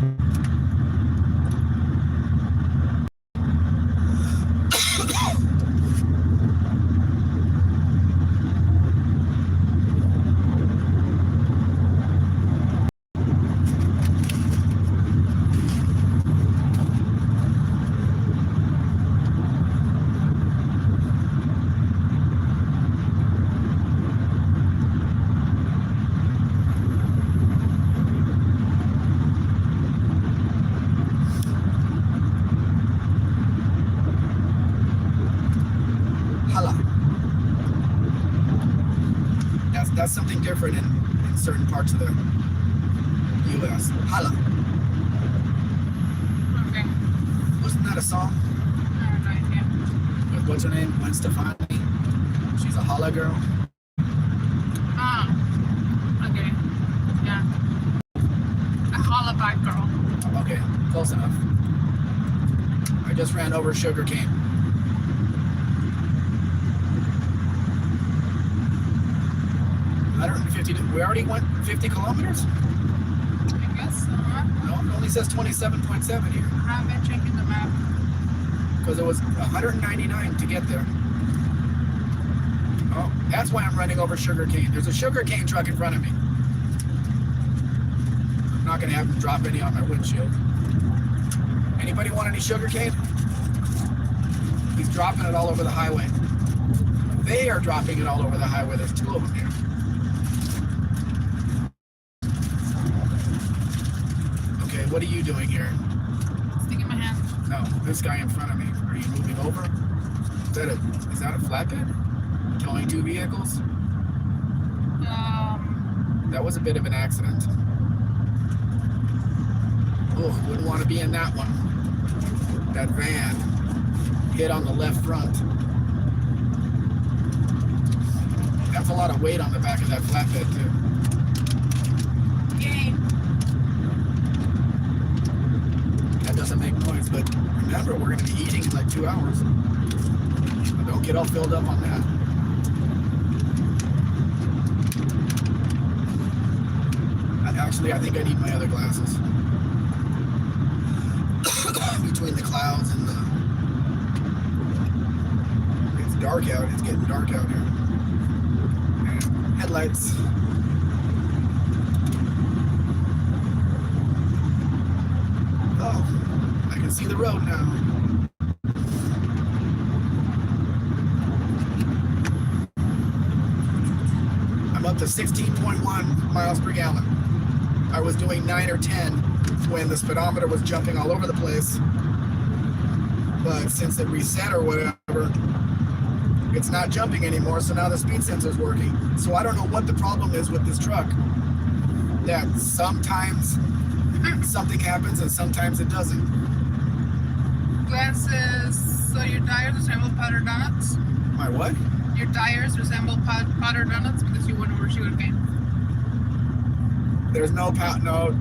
That's something different in certain parts of the U.S. Holla. Okay. Wasn't that a song? I have no idea. What's her name? Gwen Stefani. She's a holla girl. Ah. Okay. Yeah. A holla back girl. Okay, close enough. I just ran over sugarcane. We already went 50 kilometers? I guess so. No, it only says 27.7 here. I've been checking the map. Because it was 199 to get there. Oh, that's why I'm running over sugarcane. There's a sugarcane truck in front of me. I'm not going to have him drop any on my windshield. Anybody want any sugarcane? He's dropping it all over the highway. They are dropping it all over the highway. There's two of them here. What are you doing here? Sticking my hand. No, this guy in front of me. Are you moving over? Is that a flatbed? Towing two vehicles? That was a bit of an accident. Oh, wouldn't want to be in that one. That van hit on the left front. That's a lot of weight on the back of that flatbed too. Yay. Doesn't make noise, but remember, we're going to be eating in like 2 hours. So don't get all filled up on that. Actually, I think I need my other glasses. Between the clouds and the... It's dark out. It's getting dark out here. And headlights. Oh. I can see the road now. I'm up to 16.1 miles per gallon. I was doing 9 or 10 when the speedometer was jumping all over the place. But since it reset or whatever, it's not jumping anymore, so now the speed sensor's working. So I don't know what the problem is with this truck. That sometimes something happens and sometimes it doesn't. Glasses, so your tires resemble powdered donuts? My what? Your tires resemble powdered donuts because you went over sugarcane. There's no no.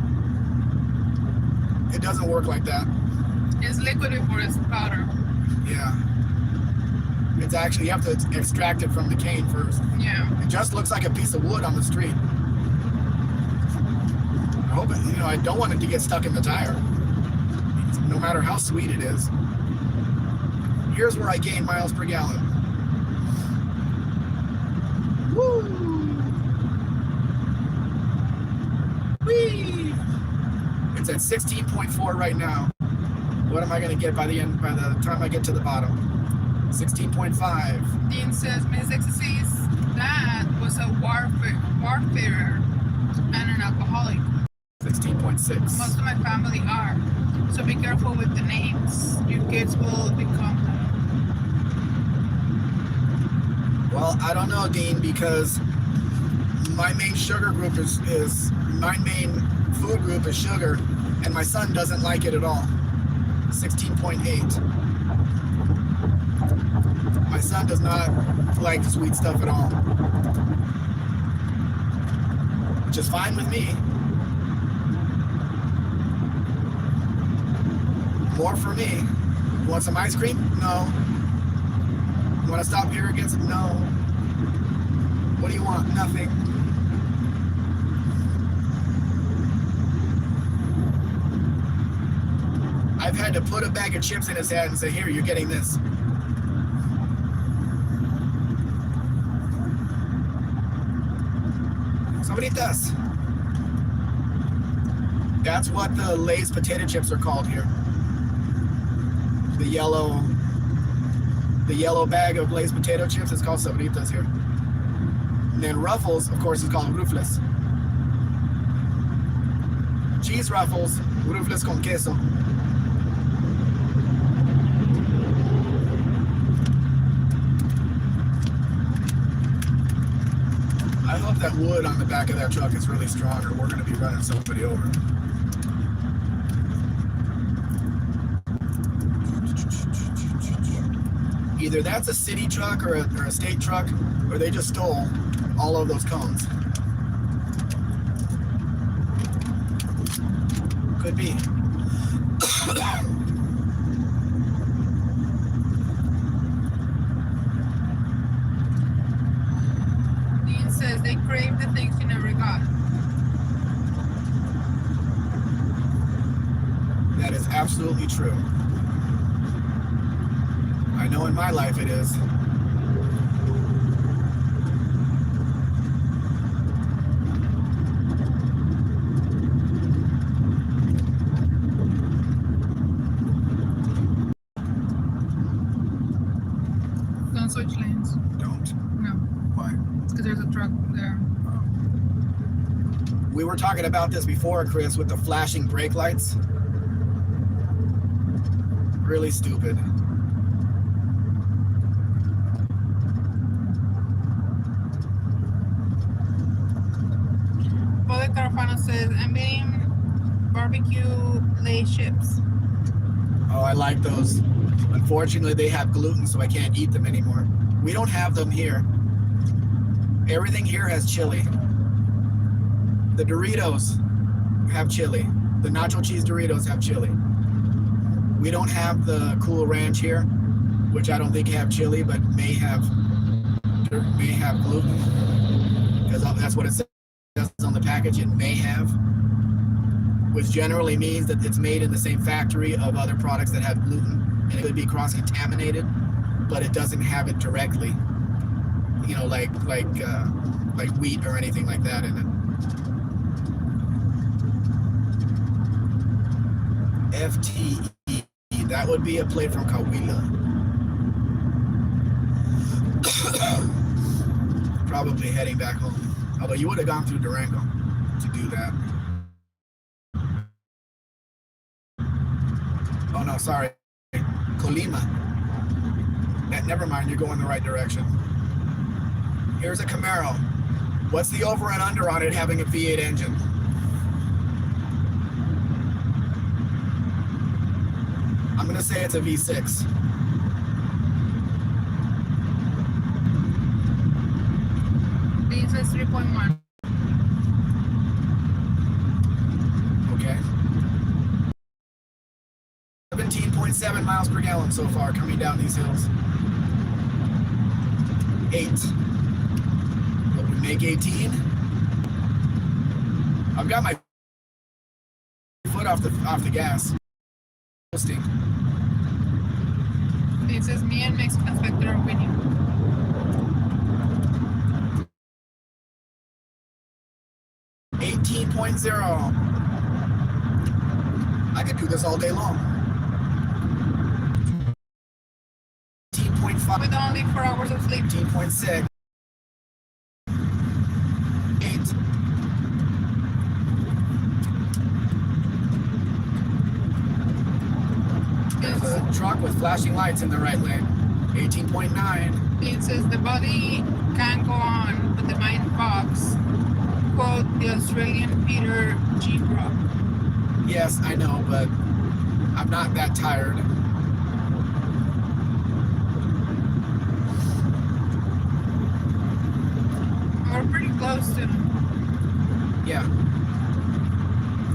It doesn't work like that. It's liquid before it's powder. Yeah. It's actually, you have to extract it from the cane first. Yeah. It just looks like a piece of wood on the street. I hope it, I don't want it to get stuck in the tire. No matter how sweet it is. Here's where I gain miles per gallon. Woo! Whee! It's at 16.4 right now. What am I going to get by the time I get to the bottom? 16.5. Dean says, Ms. Ecstasy, that was a warfarer and an alcoholic. 16.6. Most of my family are. So be careful with the names. Your kids will become them. Well, I don't know, Dean, because my main sugar group is my main food group is sugar, and my son doesn't like it at all. 16.8. My son does not like sweet stuff at all, which is fine with me. More for me. You want some ice cream? No. You want to stop here and get some? No. What do you want? Nothing. I've had to put a bag of chips in his hand and say, here, you're getting this. Sabritas. That's what the Lay's potato chips are called here. The yellow bag of Lay's potato chips is called Sabritas here. And then Ruffles, of course, is called Rufles. Cheese Ruffles, Rufles con queso. I hope that wood on the back of that truck is really strong, or we're going to be running somebody over. Either that's a city truck or a state truck, or they just stole all of those cones. Could be. Dean says they crave the things you never got. That is absolutely true. I know in my life it is. Don't switch lanes. Don't. No, Why? because there's a truck there. We were talking about this before, Chris, with the flashing brake lights. Really stupid. Father Carfano says, I'm eating barbecue Lay's chips. Oh, I like those. Unfortunately, they have gluten, so I can't eat them anymore. We don't have them here. Everything here has chili. The Doritos have chili. The nacho cheese Doritos have chili. We don't have the Cool Ranch here, which I don't think have chili, but may have gluten, because that's what it says on the package. It may have, which generally means that it's made in the same factory of other products that have gluten, and it could be cross-contaminated, but it doesn't have it directly, you know, like wheat or anything like that in it. FTE, that would be a plate from Coahuila. Probably heading back home. Although you would have gone through Durango to do that. Oh no, sorry. Colima. Never mind, you're going the right direction. Here's a Camaro. What's the over and under on it having a V8 engine? I'm gonna say it's a V6. Dean says 3.1. Okay. 17.7 miles per gallon so far coming down these hills. 8. Will we make 18? I've got my foot off the gas. Posting. Dean says me and Mexican Spectre are winning. I could do this all day long. 18.5. With only 4 hours of sleep. 18.6. 8. There's a truck with flashing lights in the right lane. 18.9. Dean says the body can go on, but the mind fogs. quote the Australian Peter G. Brock. Yes, I know, but I'm not that tired. We're pretty close to him. Yeah.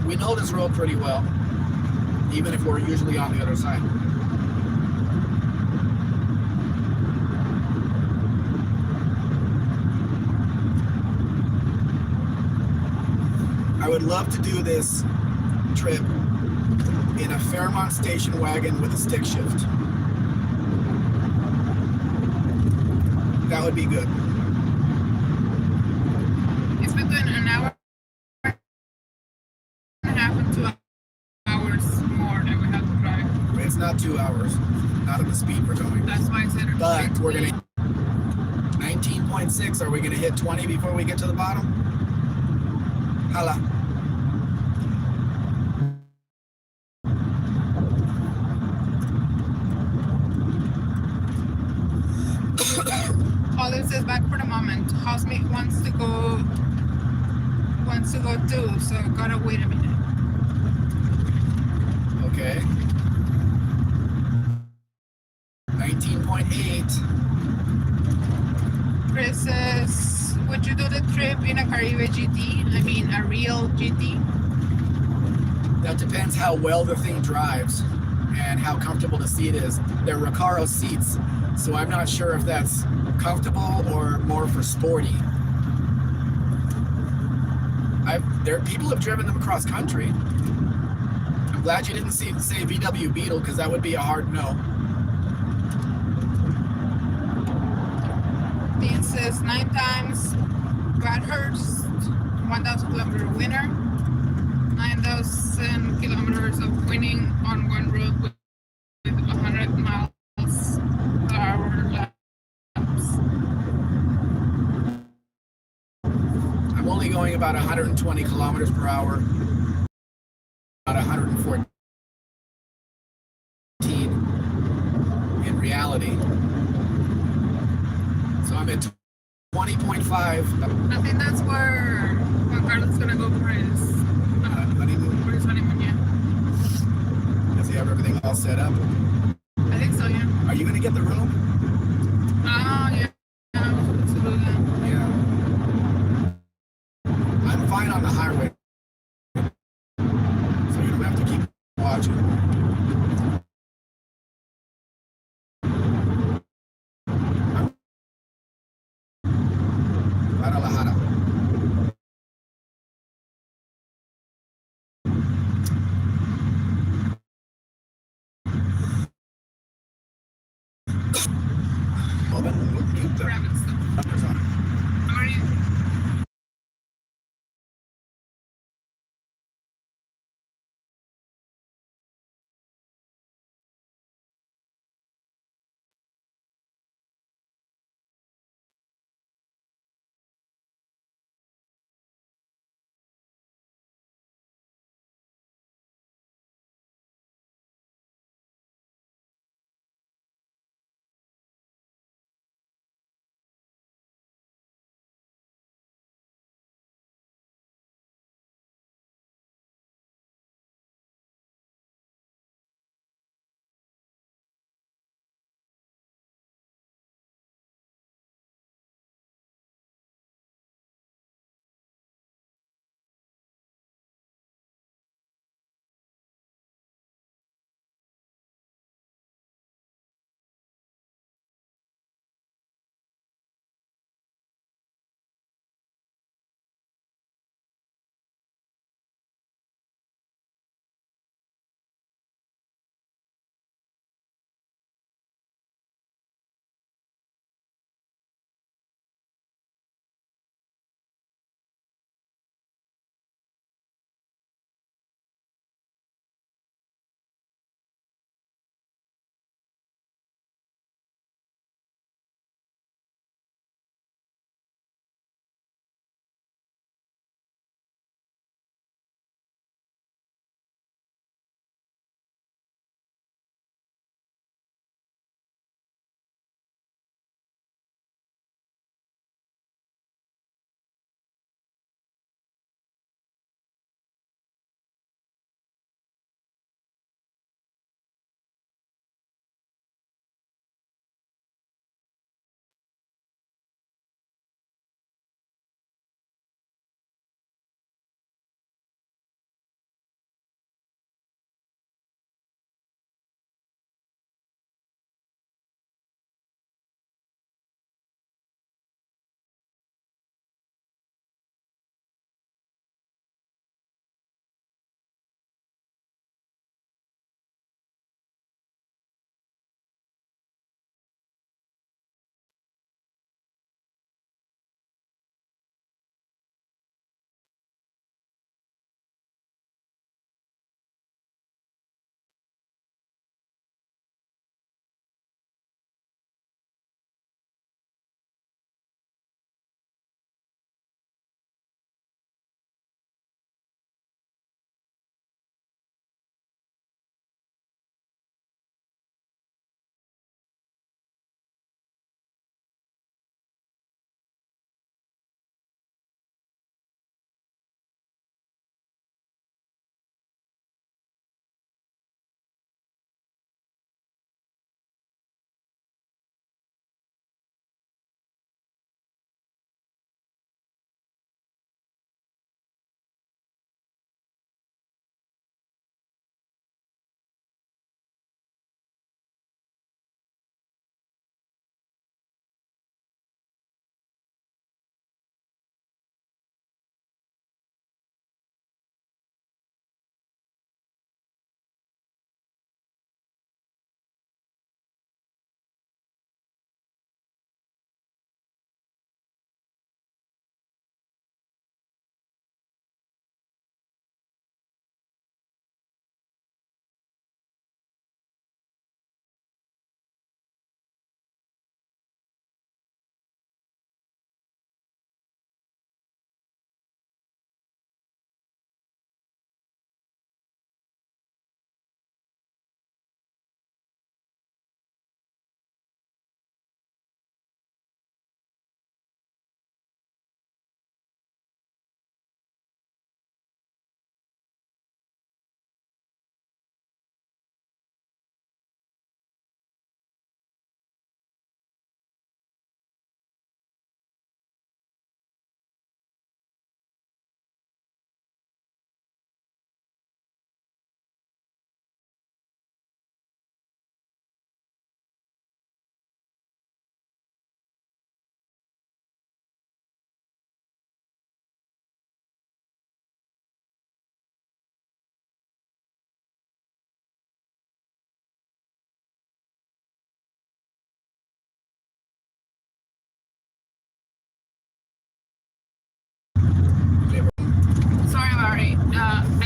We know this road pretty well, even if we're usually on the other side. I would love to do this trip in a Fairmont station wagon with a stick shift. That would be good. It's between an hour and a half and 2 hours more that we have to drive. It's not 2 hours, not at the speed we're going. That's why I said it. But we're gonna 19.6. Are we gonna hit 20 before we get to the bottom? Hala. Olive says back for the moment. Housemate wants to go too, so gotta wait a minute. Okay. 19.8. Chris says, would you do the trip in a Caribe GT? I mean, a real GT? That depends how well the thing drives and how comfortable the seat is. They're Recaro seats, so I'm not sure if that's comfortable or more for sporty. People have driven them across country. I'm glad you didn't say VW Beetle, because that would be a hard no. Dean says 9 times Bradhurst, 1,000 kilometer winner, 9,000 kilometers of winning on one road with 100 miles per hour laps. I'm only going about 120 kilometers per hour, about 114 in reality. So I'm at 20.5. I think that's where Juan Carlos is gonna go for his Honeymoon. for his honeymoon. Yeah, Does he have everything all set up? I think so. Yeah. Are you going to get the room? Yeah. Absolutely. Yeah. I'm fine on the highway, so you don't have to keep watching. Guadalajara. Open. Mute the Rabbit stuff. numbers on it. How are you?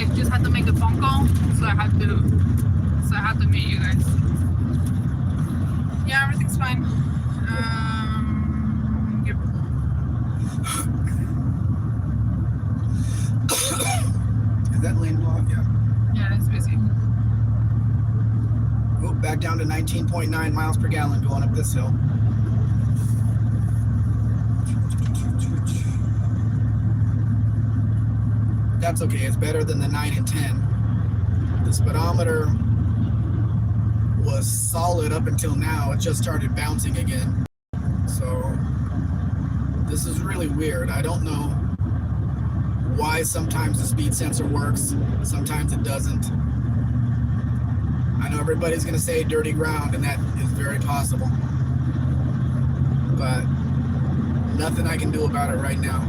I just had to make a phone call, so I had to meet you guys. Yeah, everything's fine. Yep. Is that lane blocked? Yeah. Yeah, it's busy. Oh, back down to 19.9 miles per gallon going up this hill. That's okay. It's better than the 9 and 10. The speedometer was solid up until now. It just started bouncing again. So this is really weird. I don't know why sometimes the speed sensor works, sometimes it doesn't. I know everybody's going to say dirty ground, and that is very possible. But nothing I can do about it right now.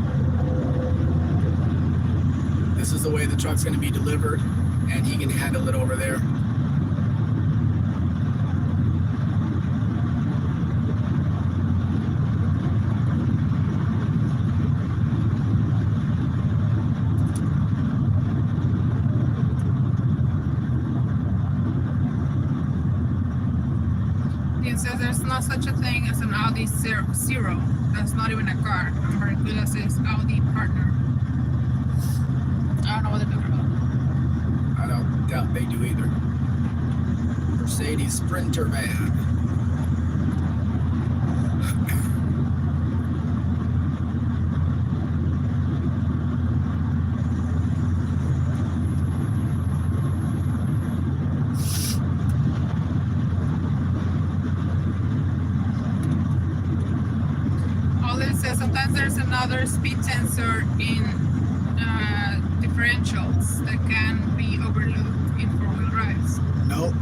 This is the way the truck's going to be delivered, and he can handle it over there. It says there's not such a thing as an Audi Zero. That's not even a car. And Barracuda says Audi partner. I don't know what they're talking about. I don't doubt they do either. Mercedes Sprinter van. All it says sometimes there's another speed sensor in differentials that can be overlooked in four-wheel drives. Nope.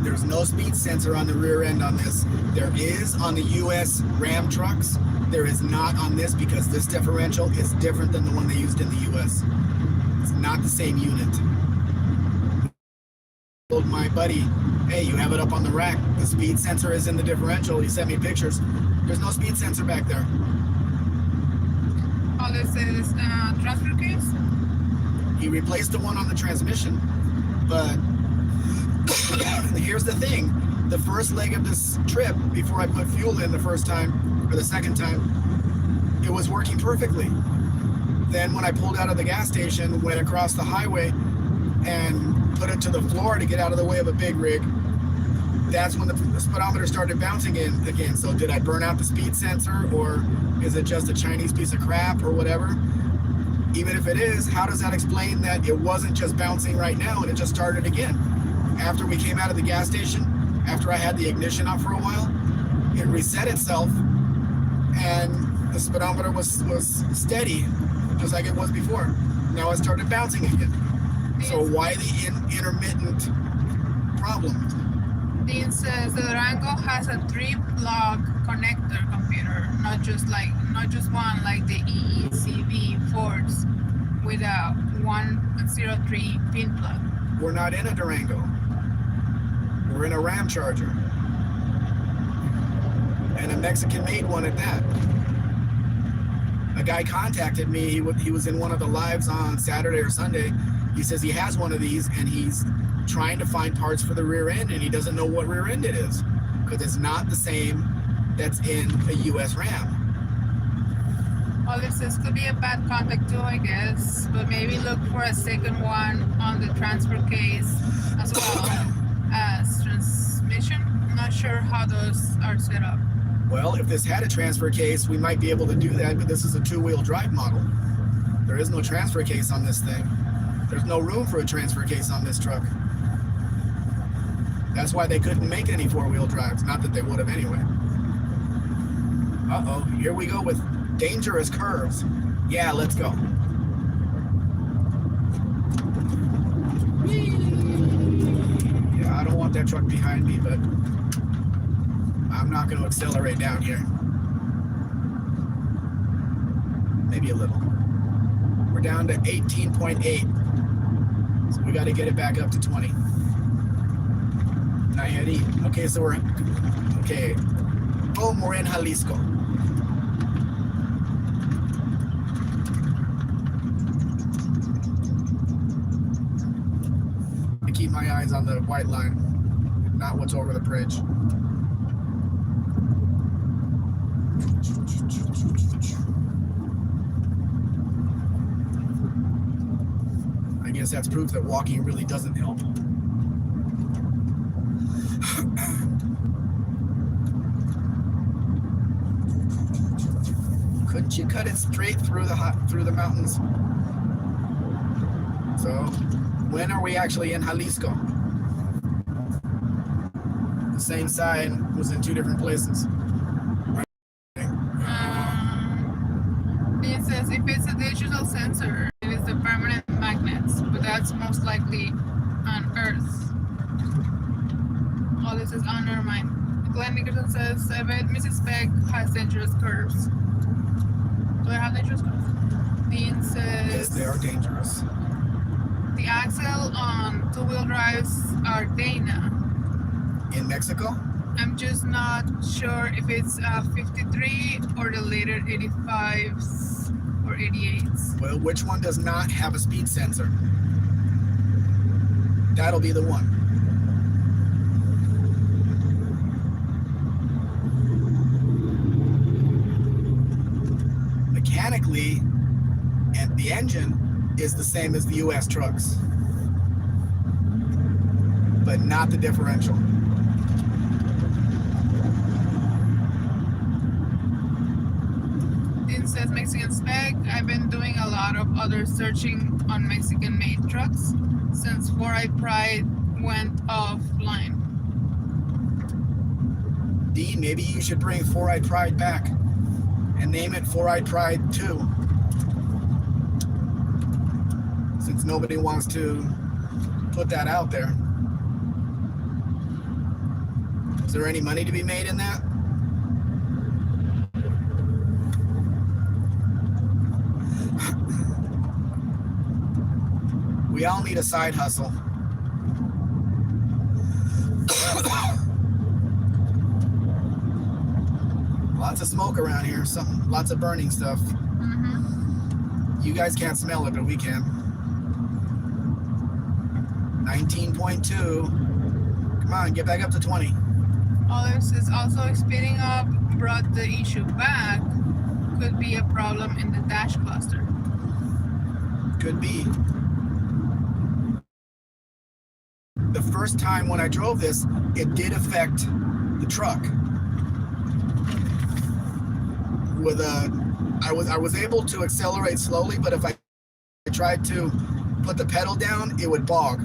There's no speed sensor on the rear end on this. There is on the US Ram trucks. There is not on this because this differential is different than the one they used in the US. It's not the same unit. I told my buddy, hey, you have it up on the rack. The speed sensor is in the differential. He sent me pictures. There's no speed sensor back there. All it says transfer case. He replaced the one on the transmission, but here's the thing. The first leg of this trip, before I put fuel in the first time, or the second time, it was working perfectly. Then when I pulled out of the gas station, went across the highway, and put it to the floor to get out of the way of a big rig, that's when the speedometer started bouncing in again. So did I burn out the speed sensor, or is it just a Chinese piece of crap or whatever? Even if it is, how does that explain that it wasn't just bouncing right now and it just started again? After we came out of the gas station, after I had the ignition up for a while, it reset itself and the speedometer was steady, just like it was before. Now it started bouncing again. So why the intermittent problem? Dean says the Durango has a 3-plug connector computer, not just one like the EECV Fords with a 103 pin plug. We're not in a Durango. We're in a Ram Charger. And a Mexican-made one at that. A guy contacted me. He was in one of the lives on Saturday or Sunday. He says he has one of these and he's trying to find parts for the rear end and he doesn't know what rear end it is because it's not the same that's in a US Ram. Well, this could be a bad contact too, I guess, but maybe look for a second one on the transfer case as well as transmission. I'm not sure how those are set up. Well, if this had a transfer case, we might be able to do that, but this is a 2-wheel drive model. There is no transfer case on this thing. There's no room for a transfer case on this truck. That's why they couldn't make any 4-wheel drives. Not that they would have anyway. Uh-oh, here we go with dangerous curves. Yeah, let's go. Yeah, I don't want that truck behind me, but I'm not going to accelerate down here. Maybe a little. We're down to 18.8. So we got to get it back up to 20. Nayarit. Okay, so okay. Boom, we're in Jalisco. keep my eyes on the white line, not what's over the bridge. I guess that's proof that walking really doesn't help. Couldn't you cut it straight through the mountains? So, when are we actually in Jalisco? The same sign was in two different places. It says if it's a digital sensor, it is the permanent magnets, but that's most likely on Earth. All this is undermined. Glenn Nickerson says, I bet Mrs. Beck has dangerous curves. Do I have dangerous curves? Dean says, Yes, they are dangerous. the axle on two-wheel drives are Dana. In Mexico? I'm just not sure if it's 53 or the later 85s or 88s. Well, which one does not have a speed sensor? That'll be the one. Mechanically, and the engine is the same as the US trucks, but not the differential. It says Mexican spec. I've been doing a lot of other searching on Mexican-made trucks since 4i Pride went offline. Dean, maybe you should bring 4i Pride back and name it 4i Pride 2. Since nobody wants to put that out there. Is there any money to be made in that? We all need a side hustle. Lots of smoke around here, lots of burning stuff. You guys can't smell it, but we can. 19.2. Come on, get back up to 20. All this is also speeding up brought the issue back. Could be a problem in the dash cluster. Could be. The first time when I drove this, it did affect the truck. With I was able to accelerate slowly, but if I tried to put the pedal down, it would bog.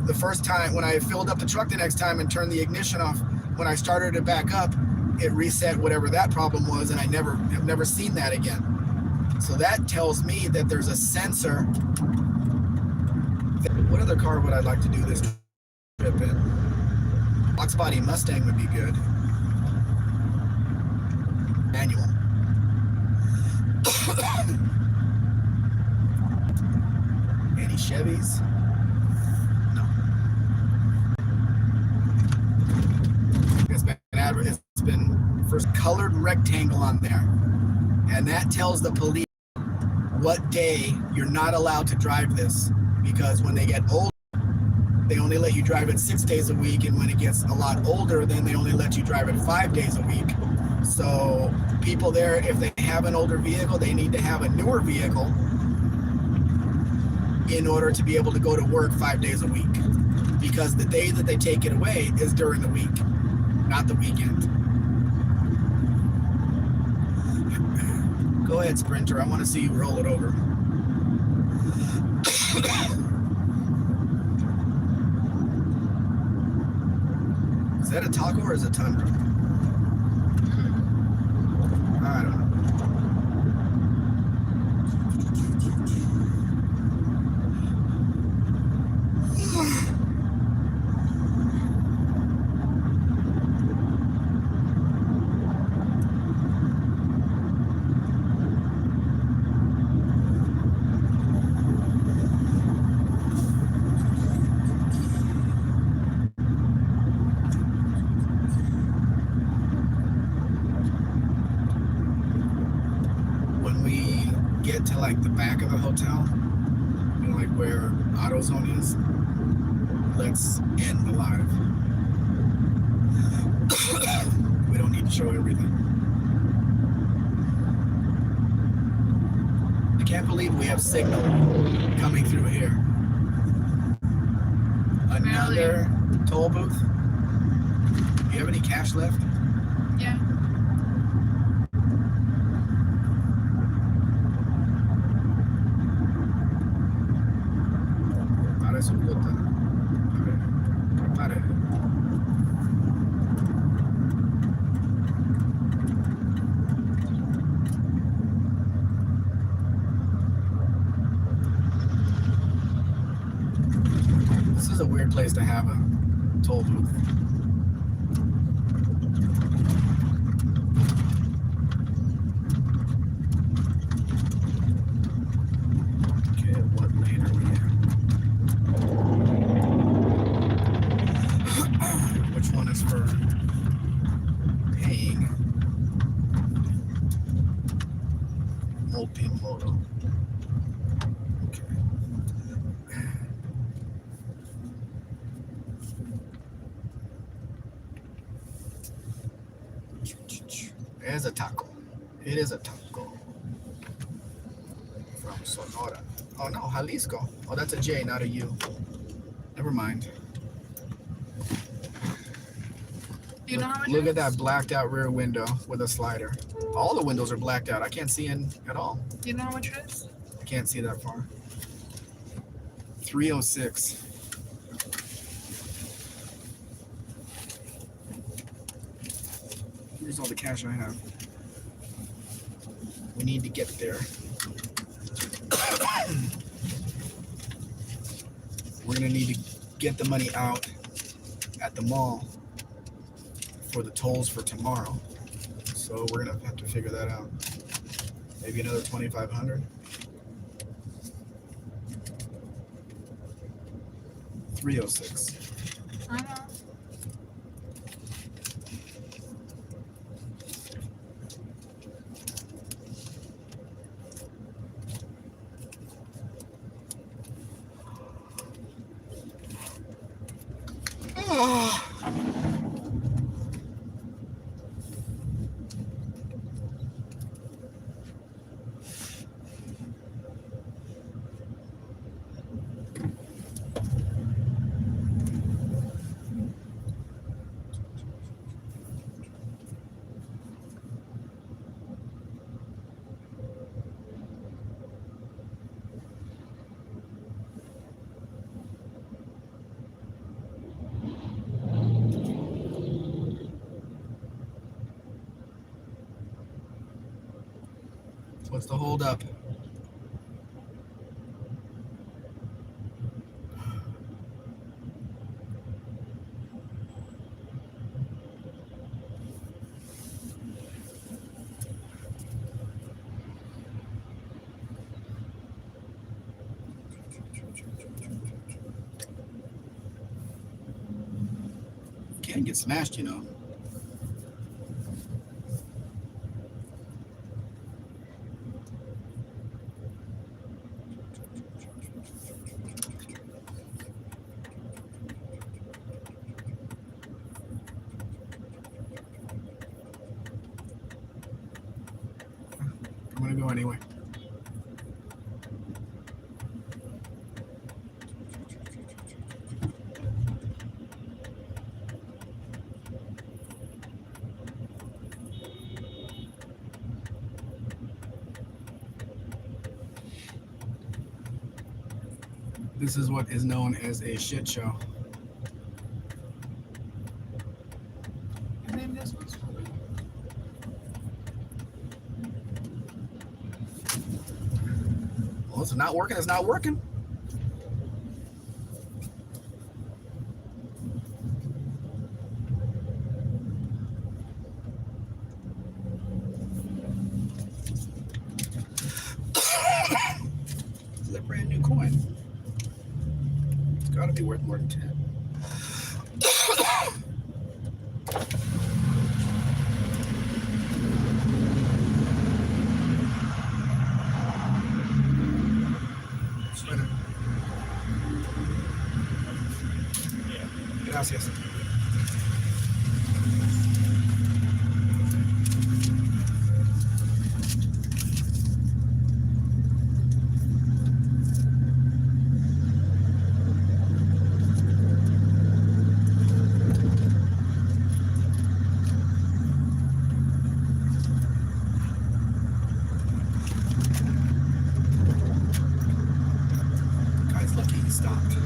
The first time when I filled up the truck the next time and turned the ignition off, when I started it back up, it reset whatever that problem was, and I've never seen that again. So that tells me that there's a sensor. What other car would I like to do this trip in? Box body Mustang would be good. Manual. Any Chevys? No. It's been first colored rectangle on there, and that tells the police what day you're not allowed to drive this, because when they get older, they only let you drive it 6 days a week, and when it gets a lot older, then they only let you drive it 5 days a week. So people there, if they have an older vehicle, they need to have a newer vehicle in order to be able to go to work 5 days a week, because the day that they take it away is during the week, not the weekend. Go ahead, Sprinter. I want to see you roll it over. Is that a Taco or is it Tundra? I don't know. To like the back of the hotel, you know, like where AutoZone is, let's end the live. We don't need to show everything. I can't believe we have signal coming through here. Another toll booth. Do you have any cash left? Yeah. Para su puta. A ver, prepare. This is a weird place to have a toll booth. Okay, what lane are we in? Which one is for paying? Multimodal. Okay. There's a taco. It is a taco. From Sonora. Oh no, Jalisco. Oh, that's a J, not a U. Never mind. You know how much Look it at that is? blacked out rear window with a slider. All the windows are blacked out. I can't see in at all. You know how much it is? I can't see that far. 306. Here's all the cash I have. We need to get there. We're gonna need to get the money out at the mall for the tolls for tomorrow. So we're gonna have to figure that out. Maybe another 2,500. 306. I know. What's the hold up? Can't get smashed, you know. I'm gonna go anyway. This is what is known as a shit show. And then this one's for me. Well, it's not working. It's not working. This is a brand new coin. It's got to be worth more than 10. Gracias. Guy's lucky he stopped.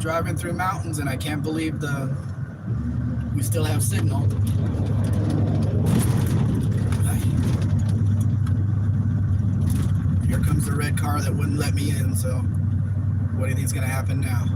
Driving through mountains, and I can't believe we still have signal. Here comes the red car that wouldn't let me in, so what do you think's gonna happen now?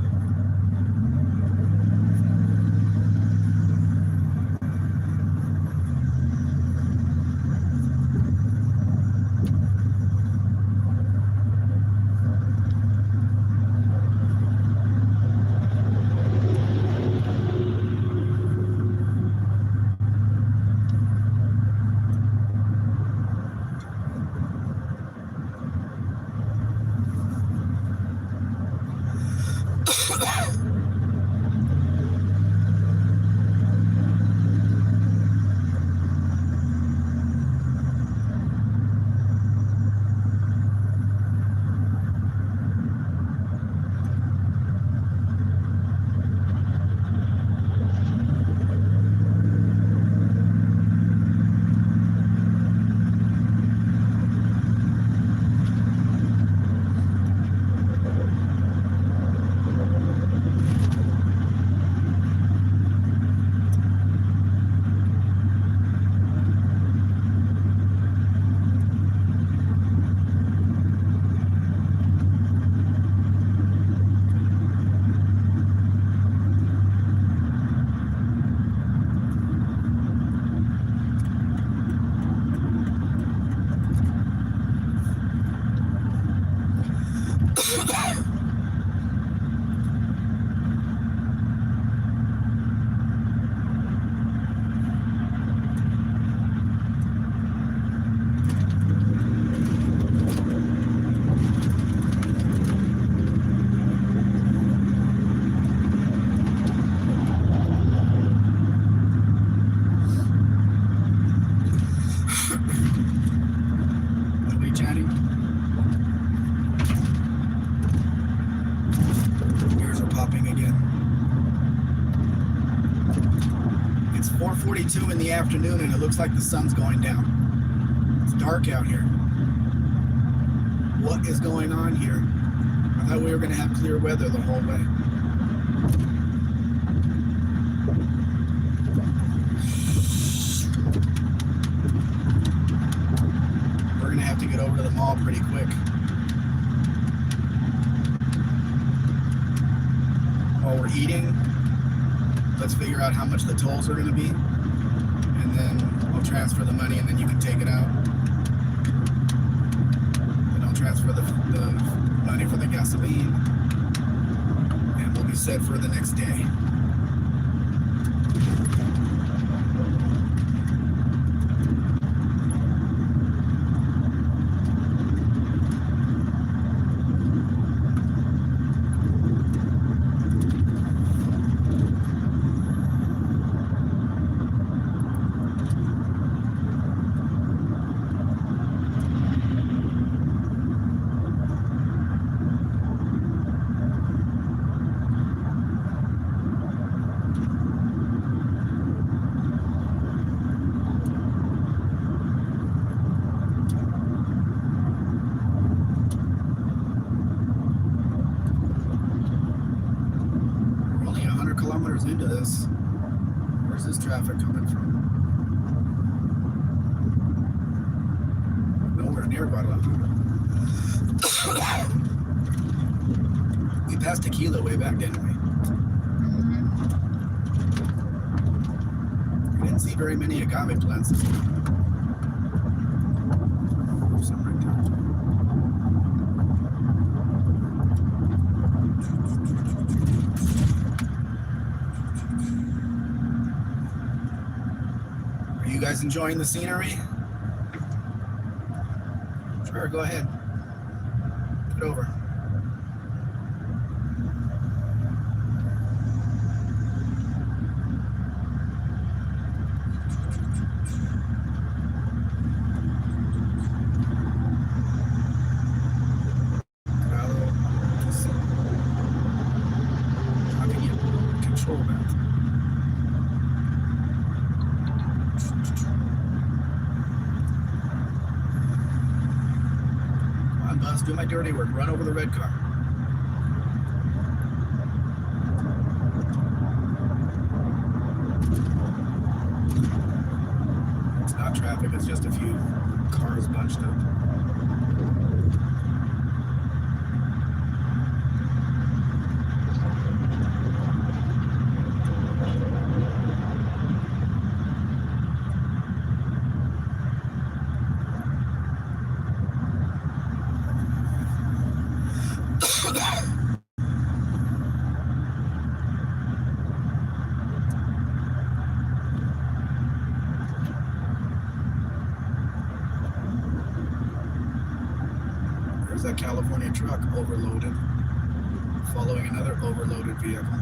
1:42 in the afternoon, and it looks like the sun's going down. It's dark out here. What is going on here? I thought we were going to have clear weather the whole way. We're going to have to get over to the mall pretty quick. While we're eating, let's figure out how much the tolls are going to be, and then I'll transfer the money, and then you can take it out. And I'll transfer the money for the gasoline, and we'll be set for the next day. Kilometers into this. Where's this traffic coming from? Nowhere near Guadalajara. We passed Tequila way back, didn't we? We didn't see very many agave plants this time. There's some right there. You guys enjoying the scenery? Sure, go ahead. Get over. How can you control that? Do my dirty work. Run over the red car. It's not traffic. It's just a few cars bunched up. There's that California truck overloaded, following another overloaded vehicle.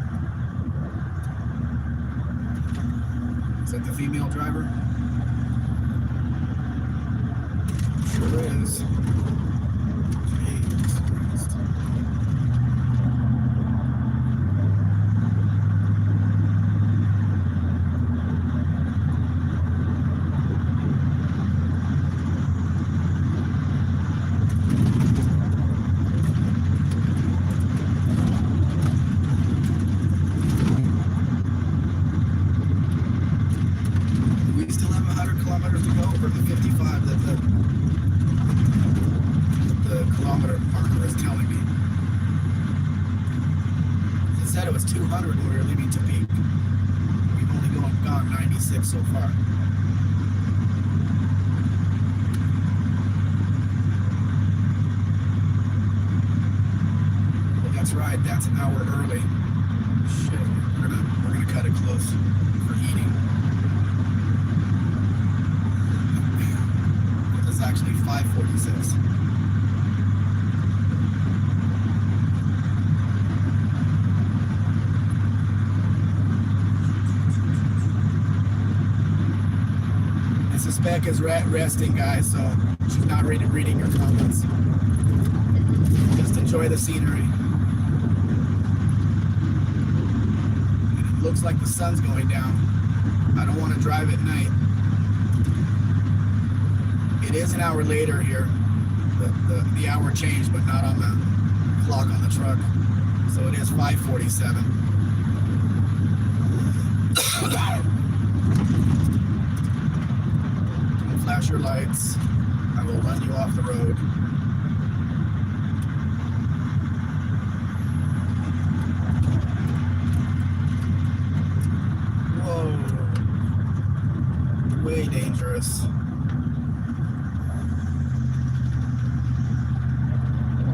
Is that the female driver? Sure is. Jesus Christ. We still have 100 kilometers to go for the 55 that the kilometer marker is telling me. It said it was 200 when we were leaving Tepic. We've only gone 96 so far. Well, that's right. That's an hour early. Shit, we're gonna cut it close for eating. It's actually 5:46. I suspect is resting, guys, so she's not reading your comments. Just enjoy the scenery. And it looks like the sun's going down. I don't want to drive at night. It is an hour later here. The hour changed, but not on the clock on the truck. So it is 5:47. Don't flash your lights. I will run you off the road. Whoa. Way dangerous.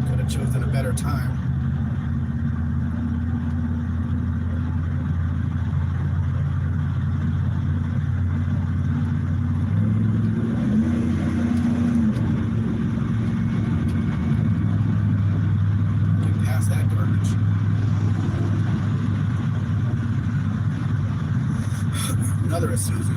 Could have chosen a better time. Another Isuzu.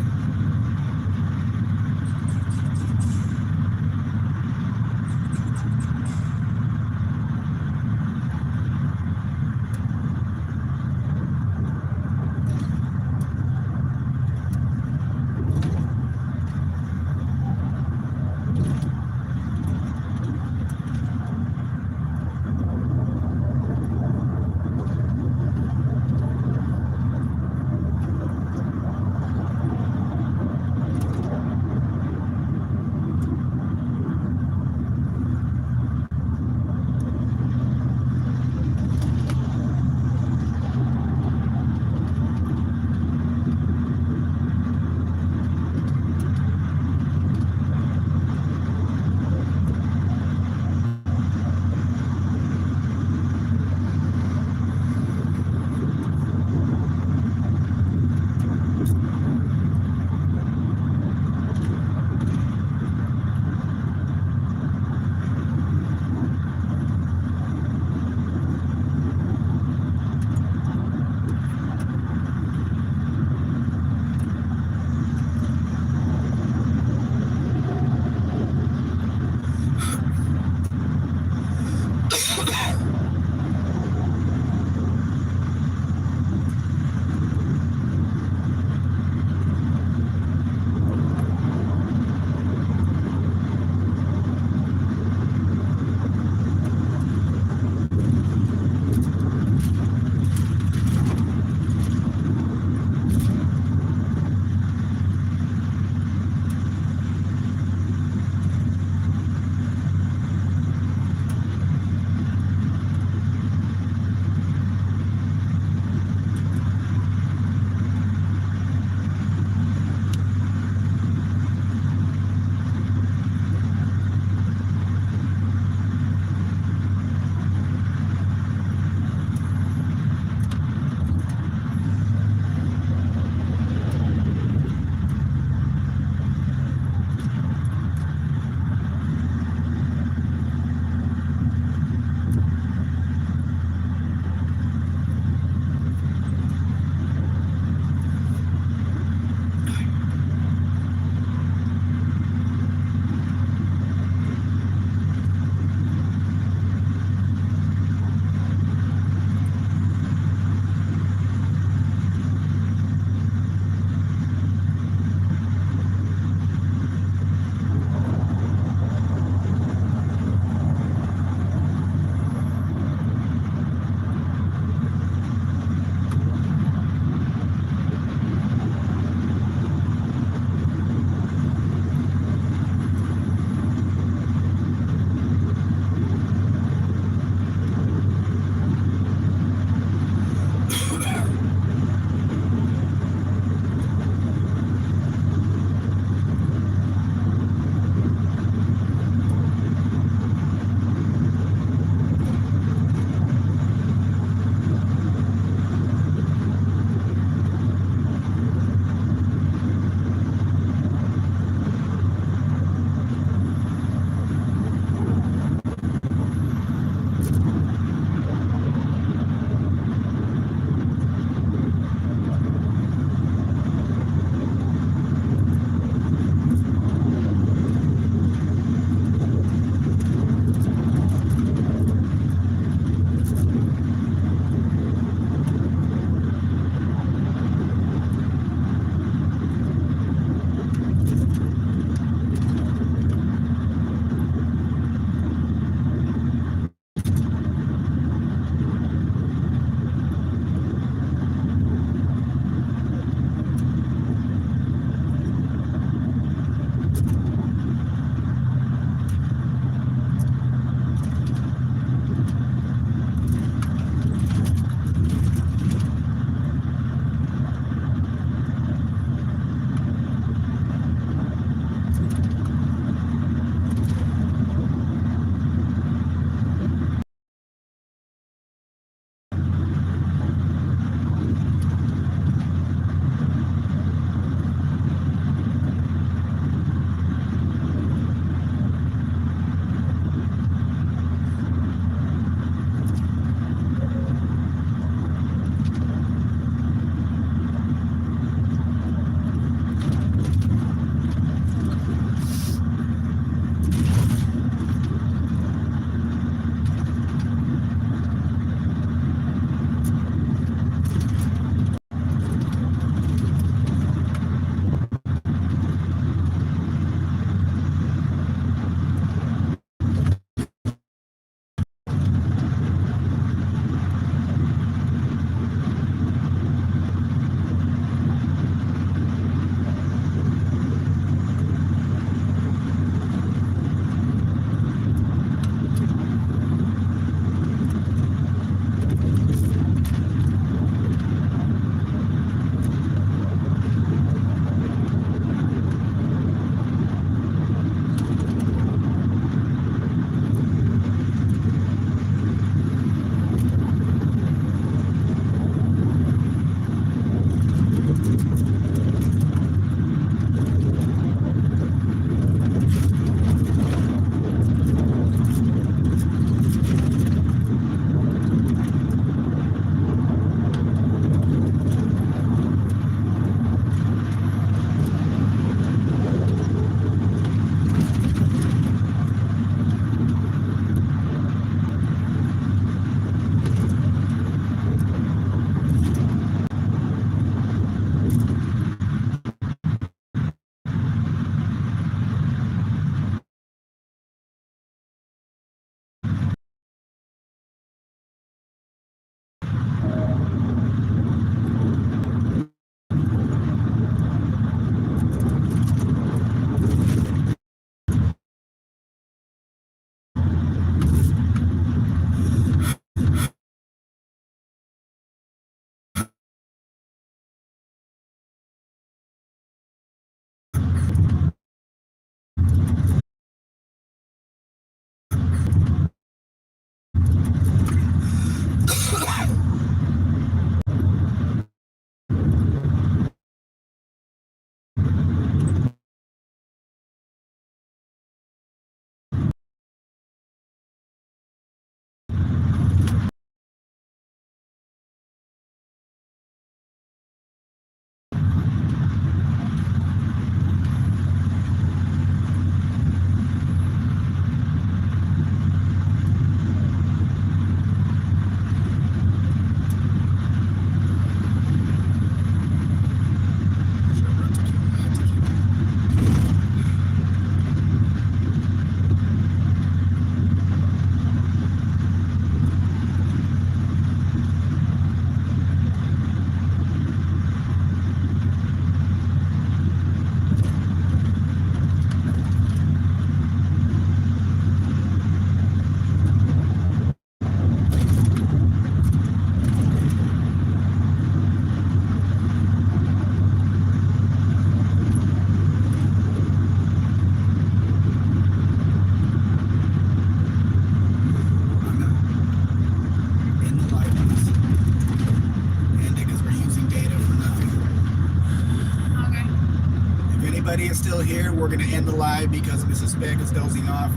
everybody is still here, we're going to end the live because Mrs. Speck is dozing off,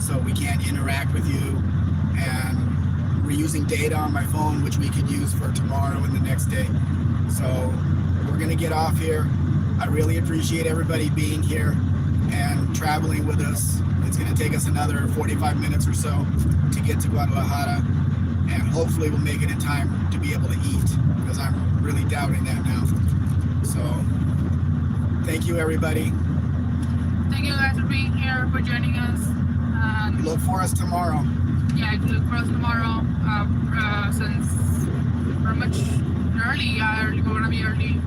so we can't interact with you. And we're using data on my phone, which we could use for tomorrow and the next day. So we're going to get off here. I really appreciate everybody being here and traveling with us. It's going to take us another 45 minutes or so to get to Guadalajara, and hopefully we'll make it in time to be able to eat, because I'm really doubting that now. So thank you, everybody. Thank you guys for being here, for joining us. Look for us tomorrow. Yeah, look for us tomorrow. Since we're much early, we're gonna be early.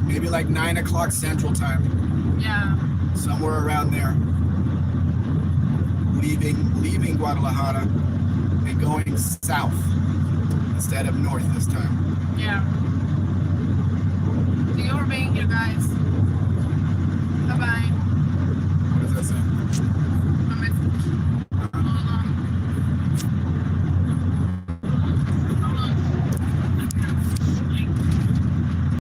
Maybe like 9 o'clock Central Time, Yeah. somewhere around there. Leaving Guadalajara and going south instead of north this time. Yeah. Thank you for being here, guys. Bye bye.